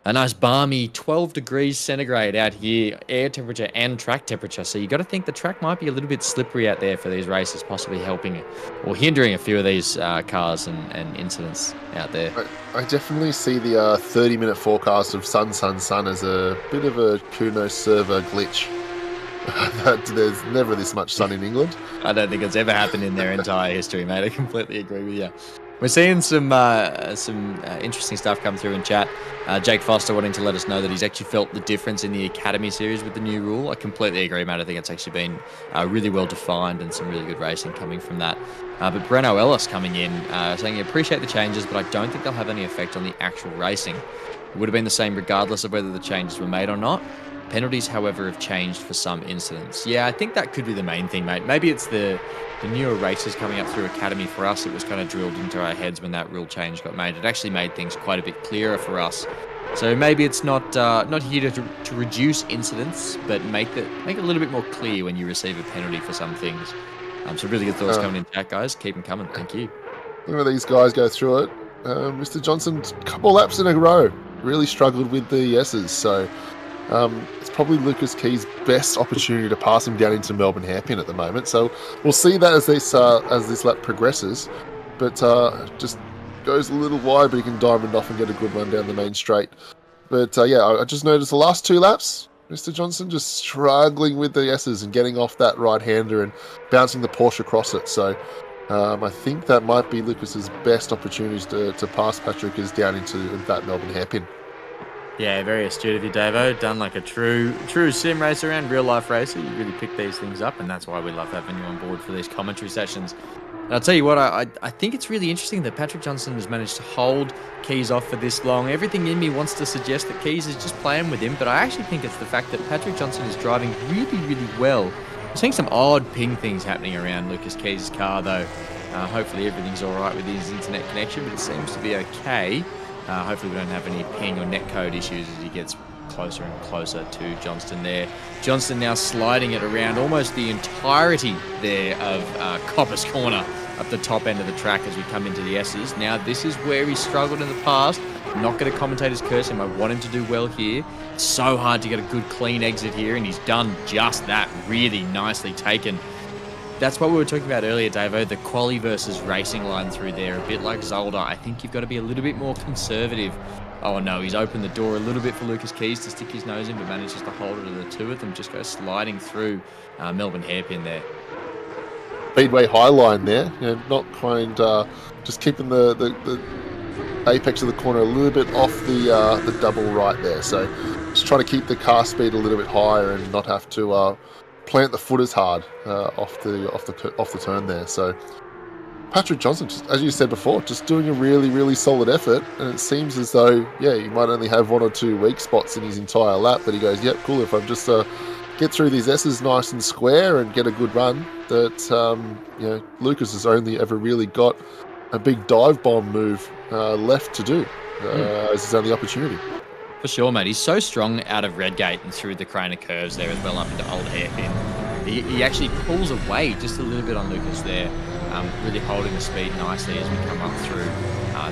A nice balmy 12 degrees centigrade out here, air temperature and track temperature. So you got to think the track might be a little bit slippery out there for these races, possibly helping or hindering a few of these cars and incidents out there. I definitely see the 30-minute forecast of sun as a bit of a Kuno server glitch. There's never this much sun in England. I don't think it's ever happened in their entire history, mate. I completely agree with you. We're seeing some interesting stuff come through in chat. Jake Foster wanting to let us know that he's actually felt the difference in the Academy series with the new rule. I completely agree, mate. I think it's actually been really well defined and some really good racing coming from that. But Breno Ellis coming in saying he appreciate the changes, but I don't think they'll have any effect on the actual racing. It would have been the same regardless of whether the changes were made or not. Penalties, however, have changed for some incidents. Yeah, I think that could be the main thing, mate. Maybe it's the newer races coming up through Academy. For us, it was kind of drilled into our heads when that rule change got made. It actually made things quite a bit clearer for us. So maybe it's not here to reduce incidents, but make it a little bit more clear when you receive a penalty for some things. So really good thoughts coming in chat, guys. Keep them coming. Thank you. Look at these guys go through it. Mr. Johnson, a couple laps in a row, really struggled with the S's. So it's probably Lucas Key's best opportunity to pass him down into Melbourne hairpin at the moment. So we'll see that as this lap progresses. But just goes a little wide, but he can diamond off and get a good run down the main straight. But yeah, I just noticed the last 2 laps, Mr. Johnson just struggling with the S's and getting off that right-hander and bouncing the Porsche across it. So I think that might be Lucas's best opportunities to pass Patrick is down into that Melbourne hairpin. Yeah, very astute of you, Davo. Done like a true sim racer and real life racer. You really pick these things up, and that's why we love having you on board for these commentary sessions. And I'll tell you what, I think it's really interesting that Patrick Johnson has managed to hold Keys off for this long. Everything in me wants to suggest that Keys is just playing with him, but I actually think it's the fact that Patrick Johnson is driving really, really well. We're seeing some odd ping things happening around Lucas Keys' car, though. Hopefully everything's all right with his internet connection, but it seems to be okay. Hopefully we don't have any ping or netcode issues as he gets closer and closer to Johnston there. Johnston now sliding it around almost the entirety there of Copper's Corner up the top end of the track as we come into the S's. Now this is where he struggled in the past. I'm not going to commentators curse him. I want him to do well here. It's so hard to get a good clean exit here, and he's done just that. Really nicely taken. That's what we were talking about earlier, Davo, the quali versus racing line through there, a bit like Zolder. I think you've got to be a little bit more conservative. Oh no, he's opened the door a little bit for Lucas Keys to stick his nose in, but manages to hold it to the two of them, just go sliding through Melbourne hairpin there. Speedway high line there, not kind, just keeping the apex of the corner a little bit off the double right there. So just trying to keep the car speed a little bit higher and not have to plant the foot as hard off the turn there. So Patrick Johnson, just, as you said before, just doing a really, really solid effort. And it seems as though, yeah, he might only have 1 or 2 weak spots in his entire lap, but he goes, yep, cool, if I just get through these S's nice and square and get a good run, that Lucas has only ever really got a big dive bomb move left to do as his only opportunity. For sure, mate. He's so strong out of Redgate and through the Craner curves there as well up into Old Hairpin. He actually pulls away just a little bit on Lucas there, really holding the speed nicely as we come up through.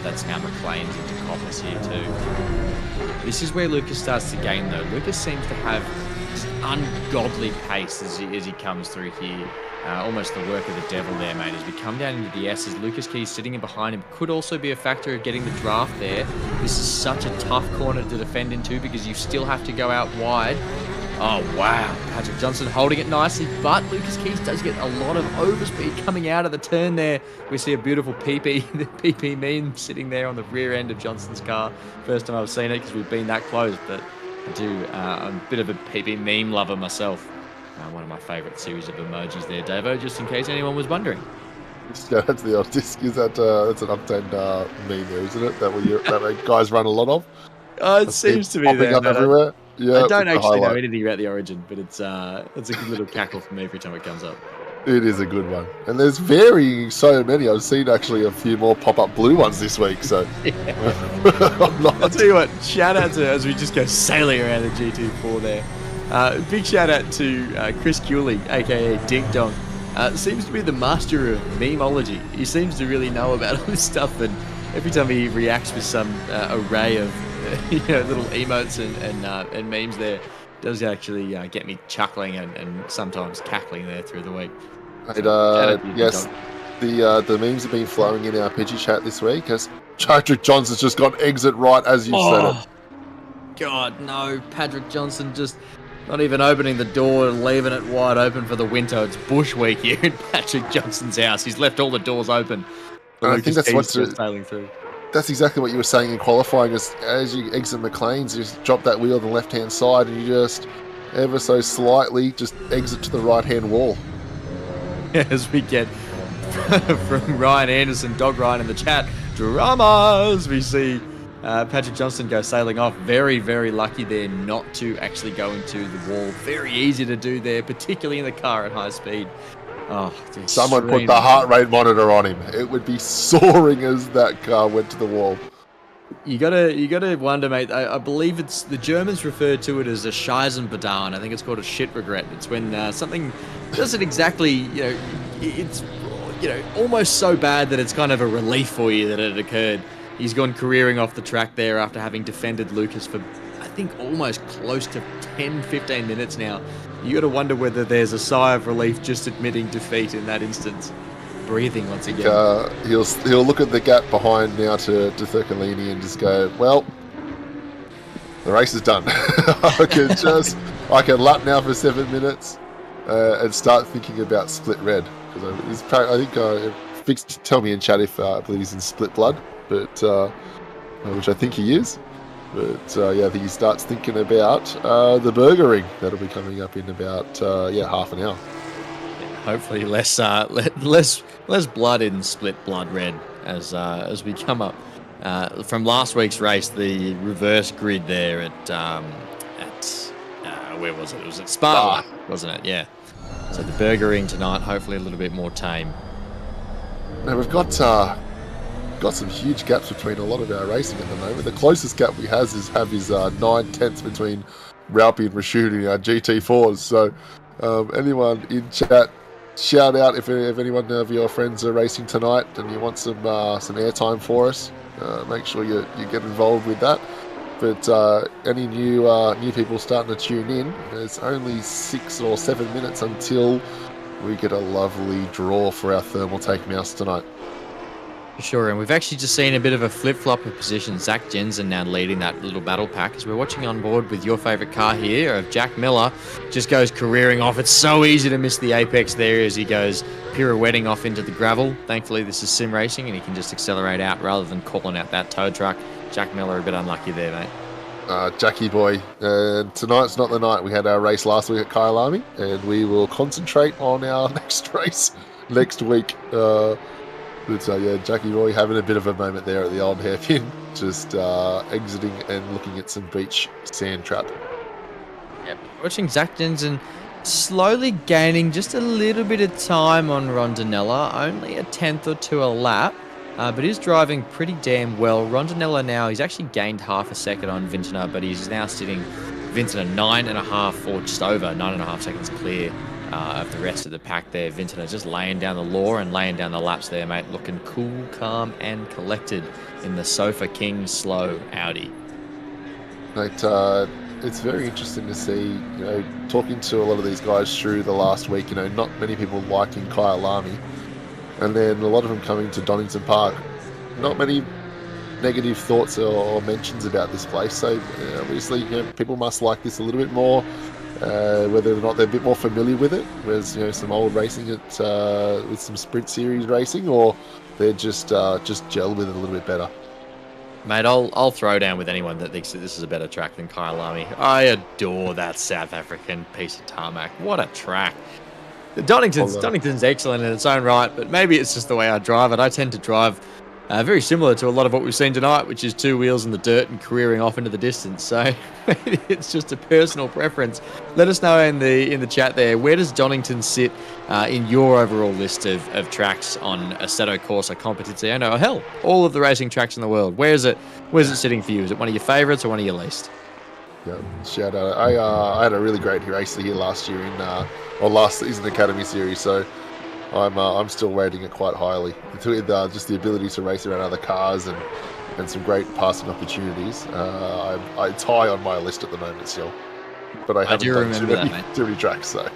That's now McLean's into Coppers here too. This is where Lucas starts to gain though. Lucas seems to have this ungodly pace as he comes through here. Almost the work of the devil there, mate. As we come down into the S's, Lucas Keys sitting in behind him could also be a factor of getting the draft there. This is such a tough corner to defend into because you still have to go out wide. Oh, wow. Patrick Johnson holding it nicely, but Lucas Keys does get a lot of overspeed coming out of the turn there. We see a beautiful PP, the PP meme sitting there on the rear end of Johnson's car. First time I've seen it because we've been that close, but I'm a bit of a PP meme lover myself. One of my favourite series of emojis there, Davo, just in case anyone was wondering. Yeah, that's the old disc. Is that's an Octane meme there, isn't it? That guys run a lot of. It seems to be popping there, up everywhere. Yeah, I don't actually know anything about the origin, but it's a good little cackle for me every time it comes up. It is a good one, and there's so many. I've seen actually a few more pop-up blue ones this week. So I'll tell you what. Shout out to as we just go sailing around the GT4 there. Big shout out to Chris Cooley, aka Dink Dong. Seems to be the master of memeology. He seems to really know about all this stuff, and every time he reacts with some array of little emotes and memes there does actually get me chuckling and sometimes cackling there through the week. Yes, the memes have been flowing in our Pidgey chat this week as Patrick Johnson's just got exit right as you said it. God, no. Patrick Johnson just not even opening the door and leaving it wide open for the winter. It's bush week here in Patrick Johnson's house. He's left all the doors open. I think that's what's just sailing through. That's exactly what you were saying in qualifying. As you exit McLean's, you just drop that wheel on the left-hand side and you just ever so slightly just exit to the right-hand wall. As we get from Ryan Anderson, Dog Ryan in the chat, dramas, we see Patrick Johnson go sailing off. Very, very lucky there not to actually go into the wall. Very easy to do there, particularly in the car at high speed. Oh, someone put the heart rate monitor on him. It would be soaring as that car went to the wall. You gotta wonder, mate. I believe it's the Germans refer to it as a Scheißenbedarren. I think it's called a shit regret. It's when something doesn't exactly, it's almost so bad that it's kind of a relief for you that it occurred. He's gone careering off the track there after having defended Lucas for, I think, almost close to 10, 15 minutes now. You got to wonder whether there's a sigh of relief just admitting defeat in that instance. Breathing once again. He'll look at the gap behind now to Thurkalini and just go, well, the race is done. I can lap now for 7 minutes and start thinking about split red. Because tell me in chat if I believe he's in split blood, but which I think he is. But I think he starts thinking about the Nurburgring that'll be coming up in about half an hour. Hopefully less blood in split blood red as we come up from last week's race. The reverse grid there at where was it? It was at Spa, wasn't it? Yeah. So the Nurburgring tonight, hopefully a little bit more tame. Now we've got some huge gaps between a lot of our racing at the moment. The closest gap we have is 9/10 between Ralphie and Rashid in our GT4s. So anyone in chat, shout out if anyone of your friends are racing tonight and you want some airtime for us. Make sure you get involved with that. But any new people starting to tune in, there's only 6 or 7 minutes until we get a lovely draw for our Thermaltake mouse tonight. Sure, and we've actually just seen a bit of a flip-flop of position. Zach Jensen now leading that little battle pack as we're watching on board with your favourite car here of Jack Miller. Just goes careering off. It's so easy to miss the apex there as he goes pirouetting off into the gravel. Thankfully, this is sim racing and he can just accelerate out rather than calling out that tow truck. Jack Miller a bit unlucky there, mate. Jackie boy, tonight's not the night. We had our race last week at Kyalami and we will concentrate on our next race next week. But Jackie Roy having a bit of a moment there at the old hairpin, just exiting and looking at some beach sand trap. Yep. Watching Zach Jensen slowly gaining just a little bit of time on Rondinella, only a 10th or 2 a lap, but he's driving pretty damn well. Rondinella now, he's actually gained half a second on Vintner, but he's now sitting Vintner 9.5 or just over 9.5 seconds clear of the rest of the pack there. Vintner just laying down the law and laying down the laps there, mate. Looking cool, calm, and collected in the Sofa King slow Audi. Mate, it's very interesting to see, talking to a lot of these guys through the last week, not many people liking Kyalami, and then a lot of them coming to Donington Park. Not many negative thoughts or mentions about this place, so obviously people must like this a little bit more. Whether or not they're a bit more familiar with it, whereas some old racing with some sprint series racing, or they're just gel with it a little bit better. Mate, I'll throw down with anyone that thinks that this is a better track than Kyalami. I adore that South African piece of tarmac. What a track! Donington's excellent in its own right, but maybe it's just the way I drive it. I tend to drive very similar to a lot of what we've seen tonight, which is 2 wheels in the dirt and careering off into the distance. So maybe it's just a personal preference. Let us know in the chat there, where does Donington sit in your overall list of tracks on Assetto Corsa Competizione? Oh, hell, all of the racing tracks in the world. Where's it sitting for you? Is it one of your favourites or one of your least? Yeah, shout out. I had a really great race here last year last season Academy Series, so I'm still rating it quite highly. With just the ability to race around other cars and and some great passing opportunities. It's high on my list at the moment still, but I haven't done too many tracks, so.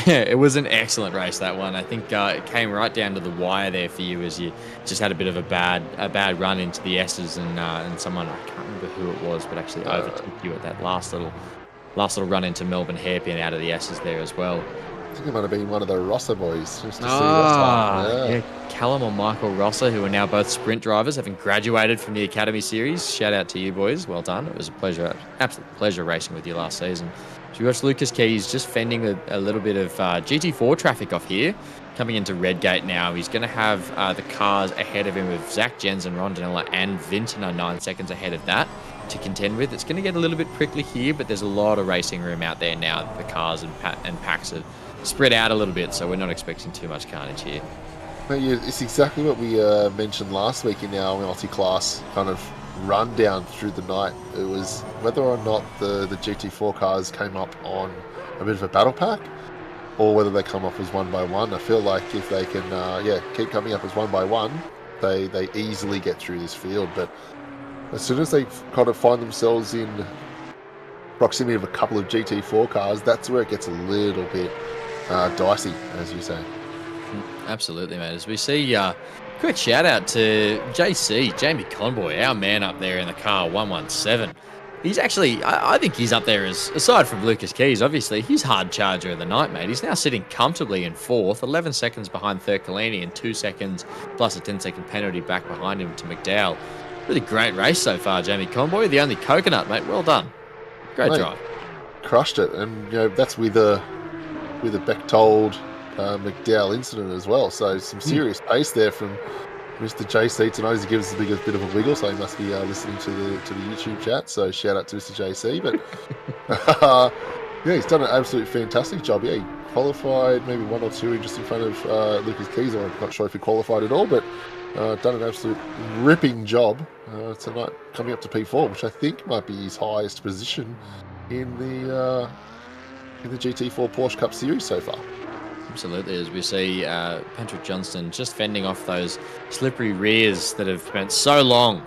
Yeah, it was an excellent race, that one. I think it came right down to the wire there for you, as you just had a bit of a bad run into the S's, and someone, I can't remember who it was, but actually overtook you at that last little run into Melbourne hairpin out of the S's there as well. I think it might have been one of the Rosser boys. Just to see Rosser. Yeah, Callum or Michael Rosser, who are now both sprint drivers, having graduated from the Academy Series. Shout out to you boys. Well done. It was a pleasure, absolute pleasure racing with you last season. So we watched Lucas Keys just fending a little bit of GT4 traffic off here. Coming into Redgate now. He's going to have the cars ahead of him with Zach Jensen, Rondinella, and Vintner 9 seconds ahead of that to contend with. It's going to get a little bit prickly here, but there's a lot of racing room out there now. The cars and packs are spread out a little bit, so we're not expecting too much carnage here. It's exactly what we mentioned last week in our multi-class kind of rundown through the night. It was whether or not the GT4 cars came up on a bit of a battle pack, or whether they come up as one by one. I feel like if they can keep coming up as one by one, they easily get through this field. But as soon as they kind of find themselves in proximity of a couple of GT4 cars, that's where it gets a little bit dicey, as you say. Absolutely, mate. As we see, quick shout out to JC, Jamie Conboy, our man up there in the car 117. He's actually, I think he's up there as, aside from Lucas Keys, obviously, he's hard charger of the night, mate. He's now sitting comfortably in 4th, 11 seconds behind Thircolini and 2 seconds plus a 10-second penalty back behind him to McDowell. Really great race so far, Jamie Conboy. The only coconut, mate. Well done. Great drive. Crushed it. And, that's with a Bechtold McDowell incident as well. So some serious pace there from Mr. JC tonight. He gives us a bit of a wiggle, so he must be listening to the YouTube chat. So shout out to Mr. JC. But he's done an absolute fantastic job. Yeah, he qualified maybe 1 or 2 just in front of Lucas Keys. I'm not sure if he qualified at all, but done an absolute ripping job tonight, coming up to P4, which I think might be his highest position in the GT4 Porsche Cup Series so far. Absolutely, as we see Patrick Johnston just fending off those slippery rears that have spent so long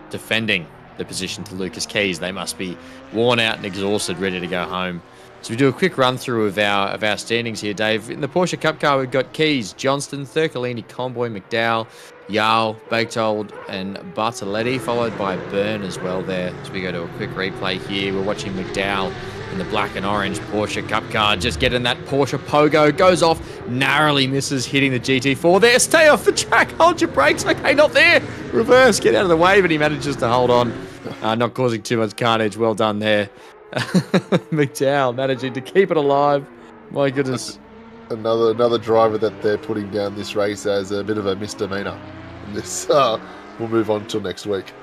defending the position to Lucas Keys. They must be worn out and exhausted, ready to go home. So we do a quick run through of our standings here, Dave. In the Porsche Cup car, we've got Keys, Johnston, Thircolini, Conboy, McDowell, Yarl, Bechtold, and Bartoletti, followed by Byrne as well there. As we go to a quick replay here, we're watching McDowell in the black and orange Porsche Cup car, just getting that Porsche Pogo, goes off, narrowly misses, hitting the GT4 there. Stay off the track, hold your brakes. Okay, not there. Reverse, get out of the way, but he manages to hold on, not causing too much carnage. Well done there. McDowell managing to keep it alive. My goodness. Another driver that they're putting down this race as a bit of a misdemeanor. This we'll move on till next week.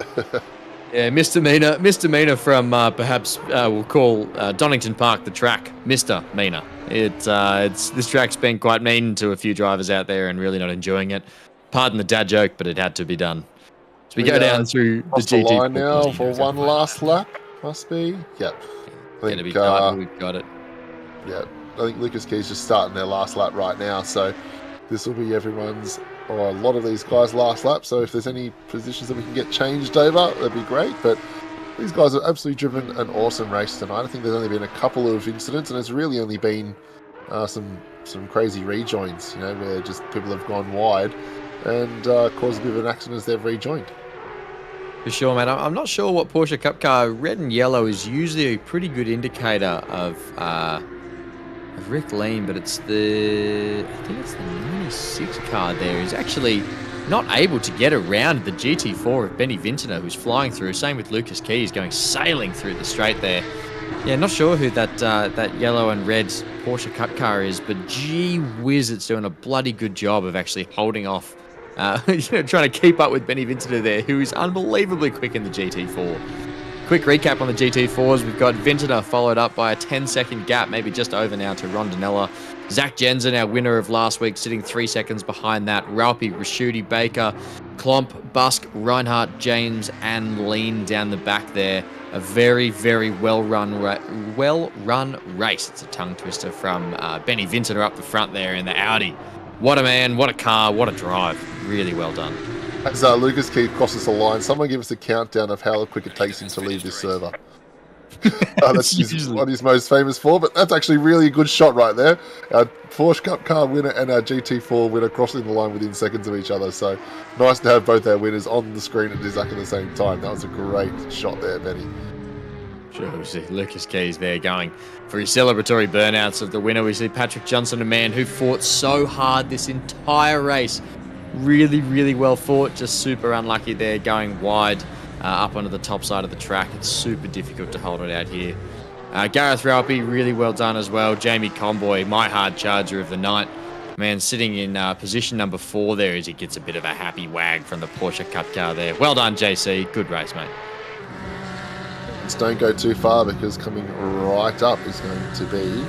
Yeah, misdemeanor from perhaps we'll call Donington Park the track misdemeanor. It's this track's been quite mean to a few drivers out there and really not enjoying it. Pardon the dad joke, but it had to be done. So we go down through the GT4 line now for one last lap. Must be. Yep. We've got it. Yeah, I think Lucas Keys just starting their last lap right now, so this will be everyone's, or a lot of these guys' last lap. So if there's any positions that we can get changed over, that'd be great. But these guys have absolutely driven an awesome race tonight. I think there's only been a couple of incidents, and it's really only been some crazy rejoins, where just people have gone wide and caused a bit of an accident as they've rejoined. For sure, mate. I'm not sure what Porsche Cup car. Red and yellow is usually a pretty good indicator of Rick Lean, but I think it's the 96 car there. He's actually not able to get around the GT4 of Benny Vintner, who's flying through. Same with Lucas Keys going sailing through the straight there. Yeah, not sure who that yellow and red Porsche Cup car is, but gee whiz, it's doing a bloody good job of actually holding off. Trying to keep up with Benny Vintner there, who is unbelievably quick in the GT4. Quick recap on the GT4s. We've got Vintner followed up by a 10-second gap, maybe just over now to Rondinella. Zach Jensen, our winner of last week, sitting 3 seconds behind that. Ralphie, Raschuti, Baker, Klomp, Busk, Reinhardt, James, and Lean down the back there. A very, very well-run race. It's a tongue twister from Benny Vintner up the front there in the Audi. What a man, what a car, what a drive. Really well done. As Lucas Keith crosses the line, someone give us a countdown of how quick it takes him to leave this server. That's what he's most famous for, but that's actually really a good shot right there. Our Porsche Cup car winner and our GT4 winner crossing the line within seconds of each other. So nice to have both our winners on the screen at exactly the same time. That was a great shot there, Benny. Sure, we see Lucas Keys there going for his celebratory burnouts of the winner. We see Patrick Johnson, a man who fought so hard this entire race. Really, really well fought. Just super unlucky there, going wide up onto the top side of the track. It's super difficult to hold it out here. Gareth Ralpy, really well done as well. Jamie Comboy, my hard charger of the night. Man, sitting in position number 4 there as he gets a bit of a happy wag from the Porsche Cup car there. Well done, JC. Good race, mate. Just don't go too far, because coming right up is going to be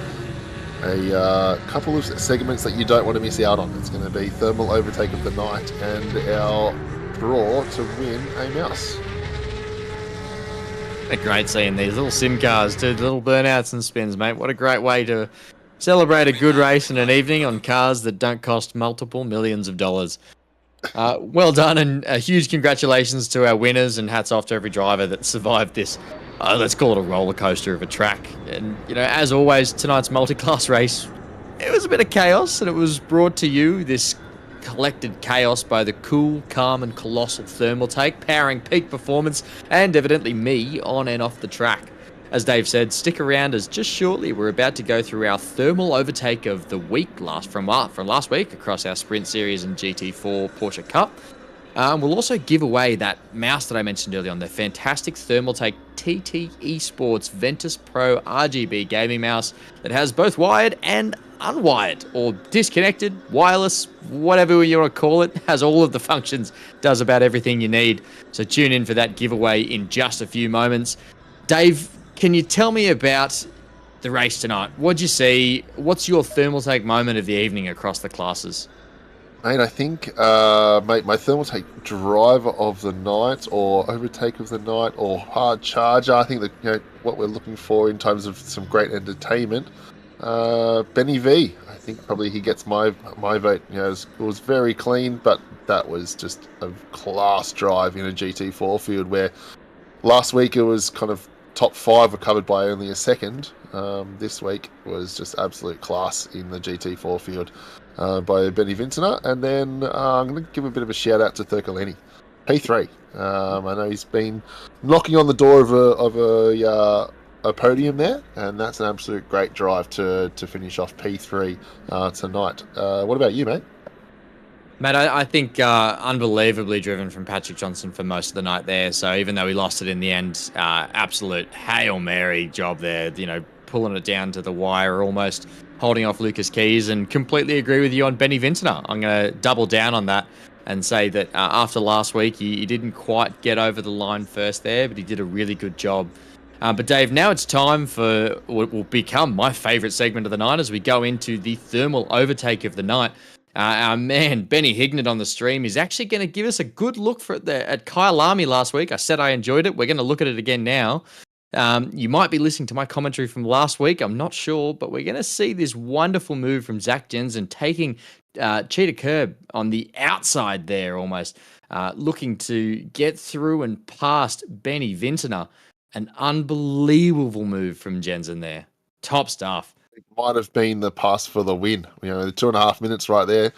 a couple of segments that you don't want to miss out on. It's going to be Thermal Overtake of the night and our draw to win a mouse. A great seeing these little sim cars do little burnouts and spins, mate. What a great way to celebrate a good race in an evening on cars that don't cost multiple millions of dollars. Well done, and a huge congratulations to our winners, and hats off to every driver that survived this. Let's call it a roller coaster of a track. And, you know, as always, tonight's multi-class race, it was a bit of chaos, and it was brought to you, this collected chaos, by the cool, calm, and colossal Thermaltake, powering peak performance, and evidently me on and off the track. As Dave said, stick around, as just shortly we're about to go through our thermal overtake of the week from last week across our Sprint Series and GT4 Porsche Cup. We'll also give away that mouse that I mentioned earlier on, the fantastic Thermaltake TT Esports Ventus Pro RGB gaming mouse that has both wired and unwired, or disconnected, wireless, whatever you want to call it. Has all of the functions, does about everything you need. So tune in for that giveaway in just a few moments. Dave, can you tell me about the race tonight? What'd you see? What's your Thermaltake moment of the evening across the classes? Mate, I think my Thermaltake driver of the night, or overtake of the night, or hard charger, I think that, you know, what we're looking for in terms of some great entertainment, Benny V. I think probably he gets my vote. You know, it was very clean, but that was just a class drive in a GT4 field, where last week it was kind of top 5 were covered by only a second. This week was just absolute class in the GT4 field by Benny Vintner. And then I'm going to give a bit of a shout out to Thurkaleni, P3. I know he's been knocking on the door of a podium there, and that's an absolute great drive to finish off P3 tonight. What about you, mate? Matt, I think unbelievably driven from Patrick Johnson for most of the night there. So even though he lost it in the end, absolute Hail Mary job there, you know, pulling it down to the wire, almost holding off Lucas Keys, and completely agree with you on Benny Vintner. I'm going to double down on that and say that after last week, he didn't quite get over the line first there, but he did a really good job. But Dave, now it's time for what will become my favourite segment of the night as we go into the thermal overtake of the night. Our man, Benny Hignett on the stream, is actually going to give us a good look at Kyalami last week. I said I enjoyed it. We're going to look at it again now. You might be listening to my commentary from last week. I'm not sure, but we're going to see this wonderful move from Zach Jensen taking Cheetah Curb on the outside there almost, looking to get through and past Benny Vintner. An unbelievable move from Jensen there. Top stuff. It might have been the pass for the win. You know, the 2.5 minutes right there.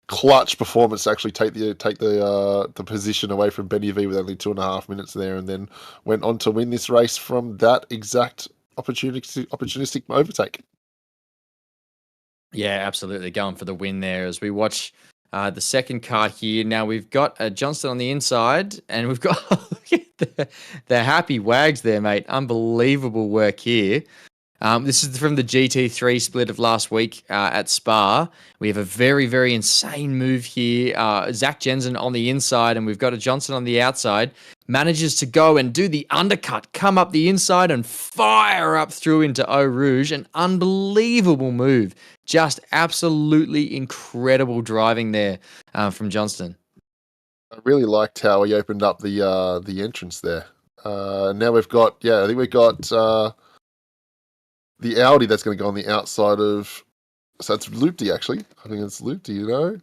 Clutch performance to actually take the position away from Benny V with only 2.5 minutes there, and then went on to win this race from that exact opportunistic overtake. Yeah, absolutely. Going for the win there as we watch the second car here. Now we've got Johnston on the inside, and we've got look at the happy wags there, mate. Unbelievable work here. This is from the GT3 split of last week at Spa. We have a very, very insane move here. Zach Jensen on the inside, and we've got a Johnson on the outside. Manages to go and do the undercut, come up the inside and fire up through into Eau Rouge. An unbelievable move. Just absolutely incredible driving there from Johnston. I really liked how he opened up the entrance there. Now we've got, I think we've got... the Audi that's going to go on the outside of... So it's Loopty, actually. I think it's Loopty, you know?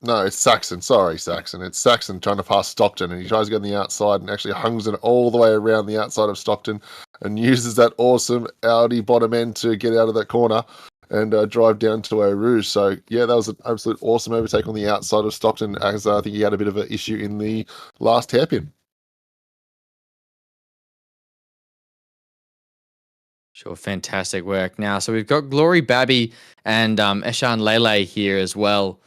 No, it's Saxon. Sorry, Saxon. It's Saxon trying to pass Stockton, and he tries to get on the outside and actually hungs it all the way around the outside of Stockton and uses that awesome Audi bottom end to get out of that corner and drive down to Eau Rouge. So, yeah, that was an absolute awesome overtake on the outside of Stockton, as I think he had a bit of an issue in the last hairpin. Sure, fantastic work. Now, so we've got Glory Babby and Eshan Lele here as well,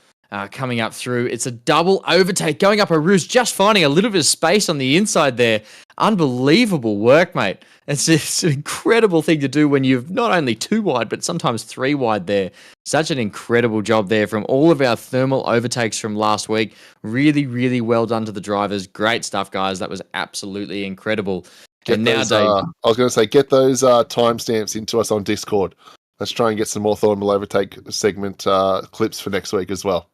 coming up through. It's a double overtake going up a roost, just finding a little bit of space on the inside there. Unbelievable work, mate. It's an incredible thing to do when you've not only 2 wide, but sometimes 3 wide there. Such an incredible job there from all of our thermal overtakes from last week. Really, really well done to the drivers. Great stuff, guys. That was absolutely incredible. Get And now, those, Dave. I was going to say, get those timestamps into us on Discord. Let's try and get some more thermal overtake segment clips for next week as well.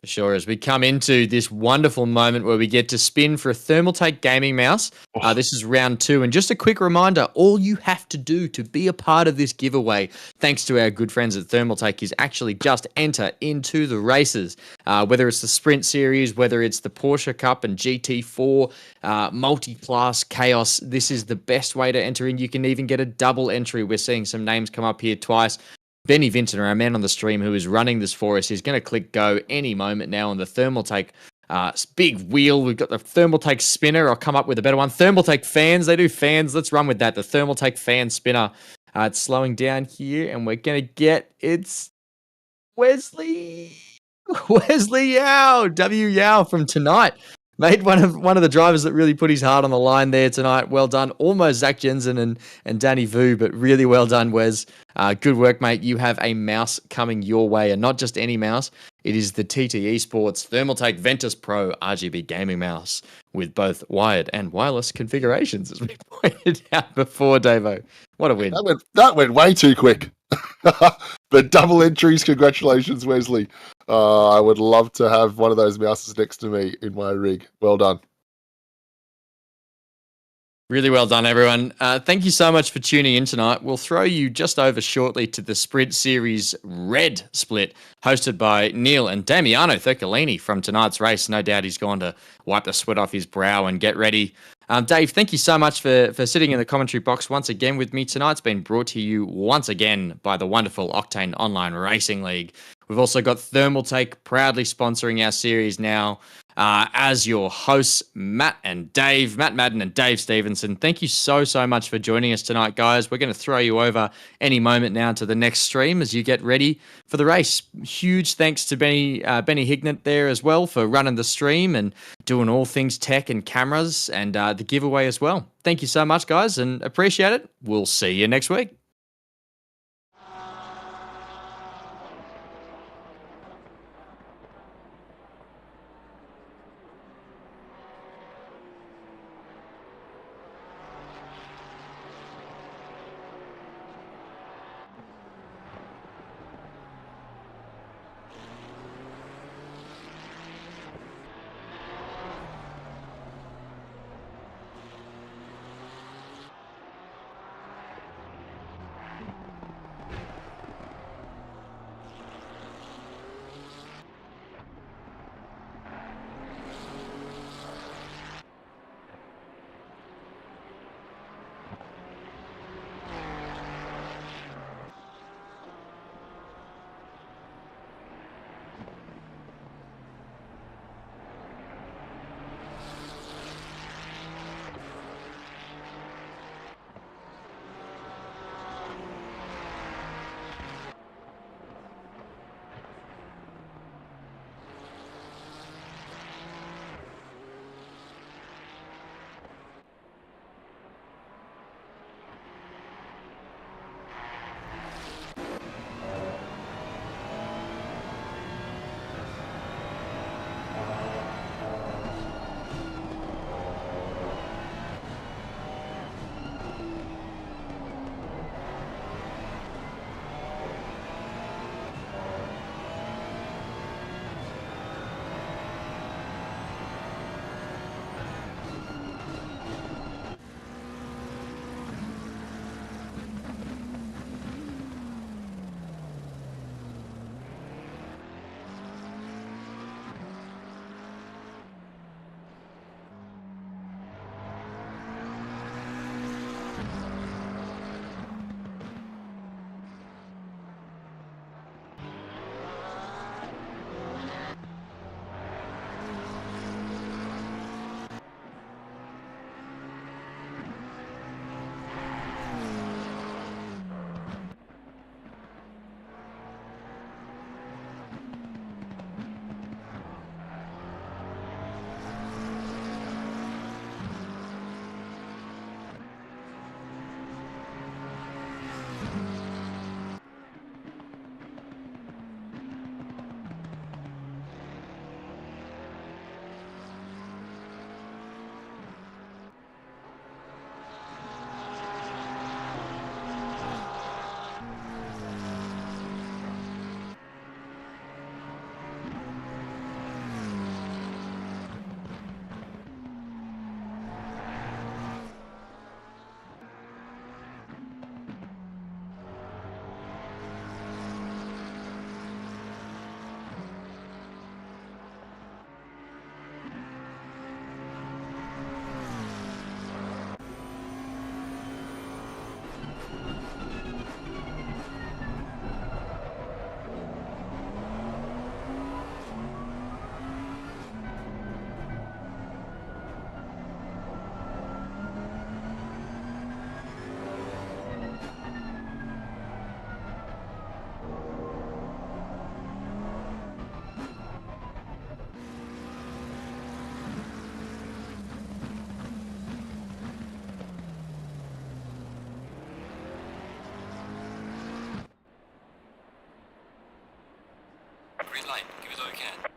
For sure, as we come into this wonderful moment where we get to spin for a Thermaltake gaming mouse. This is round 2. And just a quick reminder, all you have to do to be a part of this giveaway, thanks to our good friends at Thermaltake, is actually just enter into the races. Whether it's the Sprint Series, whether it's the Porsche Cup and GT4, multi-class chaos, this is the best way to enter in. You can even get a double entry. We're seeing some names come up here twice. Benny Vinton, our man on the stream who is running this for us, is going to click go any moment now on the Thermaltake big wheel. We've got the Thermaltake spinner. I'll come up with a better one. Thermaltake fans. They do fans. Let's run with that. The Thermaltake fan spinner. It's slowing down here, and we're going to get it's Wesley Yao, W Yao from tonight. Mate, one of the drivers that really put his heart on the line there tonight. Well done. Almost Zach Jensen and Danny Vu, but really well done, Wes. Good work, mate. You have a mouse coming your way, and not just any mouse. It is the TTE Sports Thermaltake Ventus Pro RGB gaming mouse with both wired and wireless configurations, as we pointed out before, Davo. What a win. That went way too quick. But double entries, congratulations, Wesley. I would love to have one of those mouses next to me in my rig. Well done. Really well done, everyone. Thank you so much for tuning in tonight. We'll throw you just over shortly to the Sprint Series Red Split, hosted by Neil and Damiano Thurcolini from tonight's race. No doubt he's gone to wipe the sweat off his brow and get ready. Dave, thank you so much for sitting in the commentary box once again with me tonight. It's been brought to you once again by the wonderful Octane Online Racing League. We've also got Thermaltake proudly sponsoring our series now as your hosts, Matt Madden and Dave Stevenson. Thank you so much for joining us tonight, guys. We're going to throw you over any moment now to the next stream as you get ready for the race. Huge thanks to Benny Hignett there as well for running the stream and doing all things tech and cameras and the giveaway as well. Thank you so much, guys, and appreciate it. We'll see you next week. Green light, give it all you can.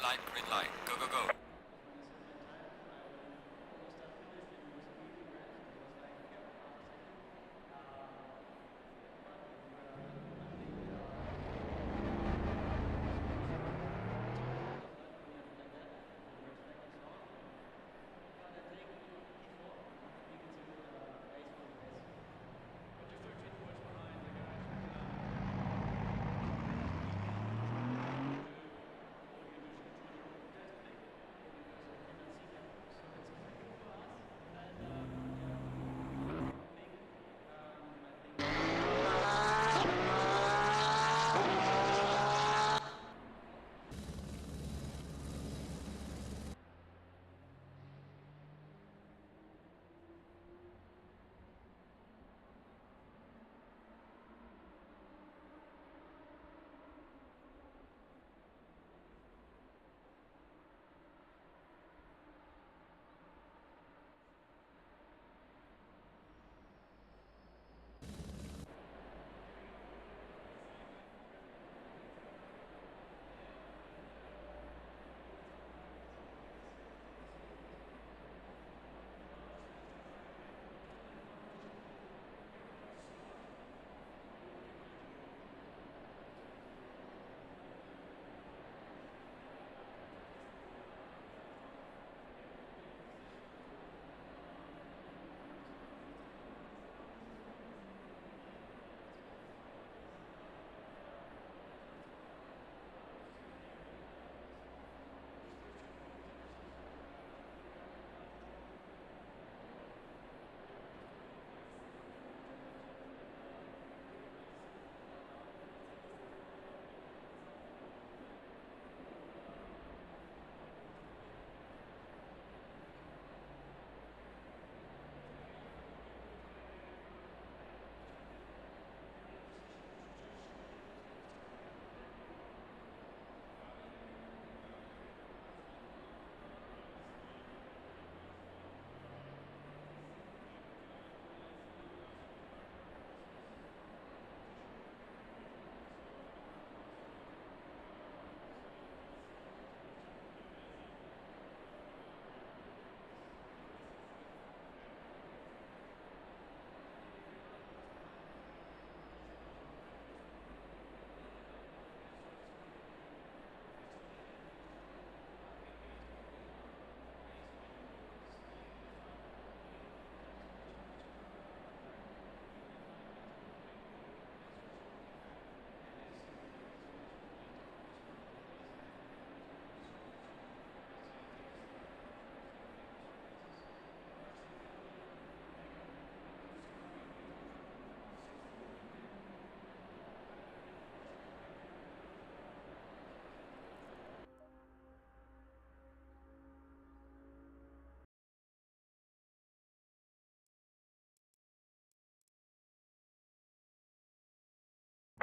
green light, go, go, go.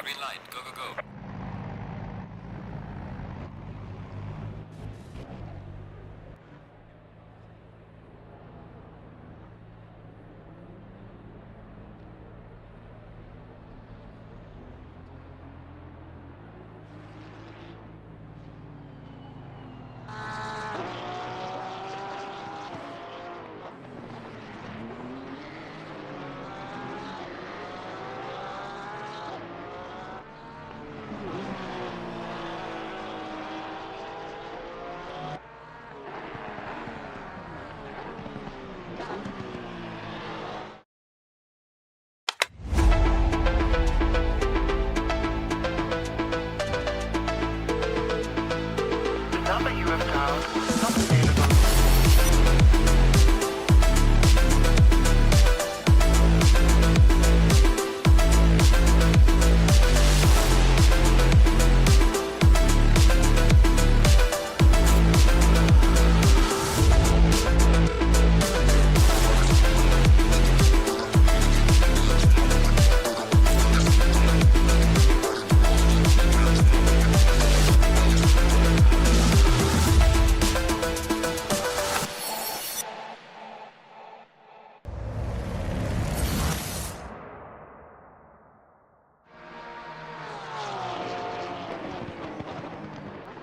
Green light, go, go, go.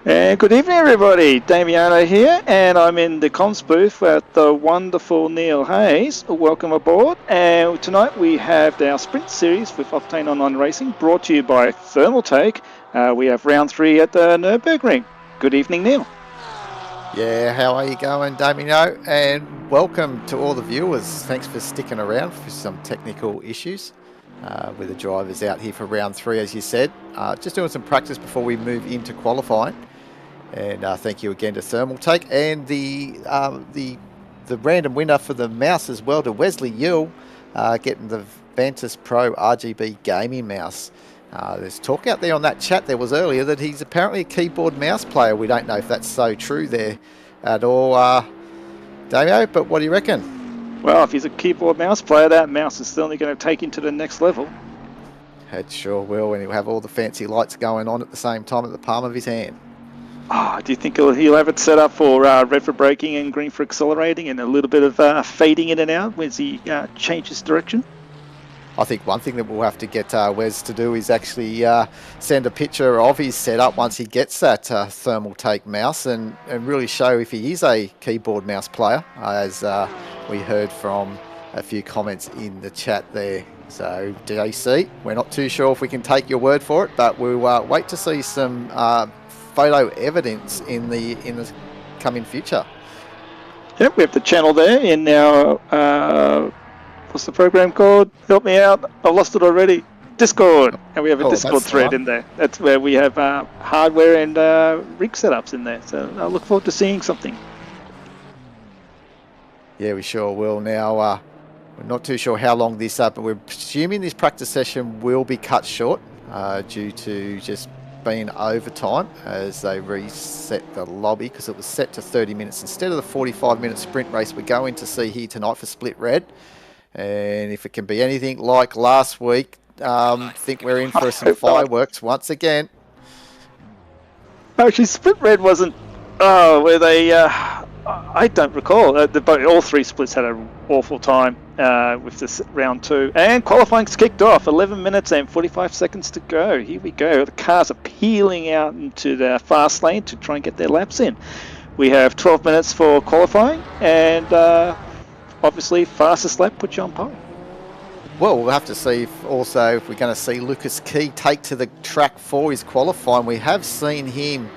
And good evening, everybody. Damiano here, and I'm in the comms booth with the wonderful Neil Hayes. Welcome aboard. And tonight we have our sprint series with Octane Online Racing, brought to you by Thermaltake. We have round 3 at the Nurburgring. Good evening, Neil. Yeah, how are you going, Damiano? And welcome to all the viewers. Thanks for sticking around for some technical issues with the drivers out here for round 3, as you said. Just doing some practice before we move into qualifying. And thank you again to Thermaltake and the random winner for the mouse as well, to Wesley Yule, getting the Vantis Pro RGB gaming mouse. There's talk out there on that chat there was earlier that he's apparently a keyboard mouse player. We don't know if that's so true there at all, Damio, but what do you reckon? Well, if he's a keyboard mouse player, that mouse is certainly going to take him to the next level. It sure will, and he'll have all the fancy lights going on at the same time at the palm of his hand. Oh, do you think he'll have it set up for red for braking and green for accelerating and a little bit of fading in and out as he changes direction? I think one thing that we'll have to get Wes to do is actually send a picture of his setup once he gets that Thermaltake mouse and really show if he is a keyboard mouse player, as we heard from a few comments in the chat there. So, JC, we're not too sure if we can take your word for it, but we'll wait to see some photo evidence in the coming future. Yep, we have the channel there in our what's the program called? Help me out, I've lost it already. Discord, and we have a Discord thread in there. That's where we have hardware and rig setups in there. So I look forward to seeing something. Yeah, we sure will. Now we're not too sure how long this but we're presuming this practice session will be cut short due to just being overtime as they reset the lobby, because it was set to 30 minutes instead of the 45-minute sprint race we're going to see here tonight for Split Red. And if it can be anything like last week, I think we're in for some fireworks once again. Actually, Split Red wasn't where they I don't recall. All 3 splits had an awful time with this round 2. And qualifying's kicked off. 11 minutes and 45 seconds to go. Here we go. The cars are peeling out into the fast lane to try and get their laps in. We have 12 minutes for qualifying, and obviously fastest lap puts you on pole. Well, we'll have to see if we're going to see Lucas Key take to the track for his qualifying. We have seen him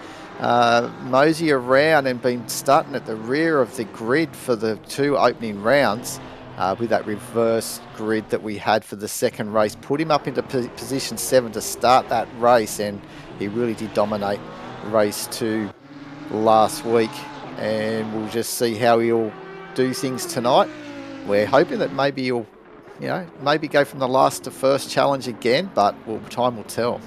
mosey around and been starting at the rear of the grid for the 2 opening rounds with that reverse grid that we had for the second race. Put him up into position 7 to start that race, and he really did dominate race 2 last week, and we'll just see how he'll do things tonight. We're hoping that maybe he'll maybe go from the last to first challenge again, but time will tell.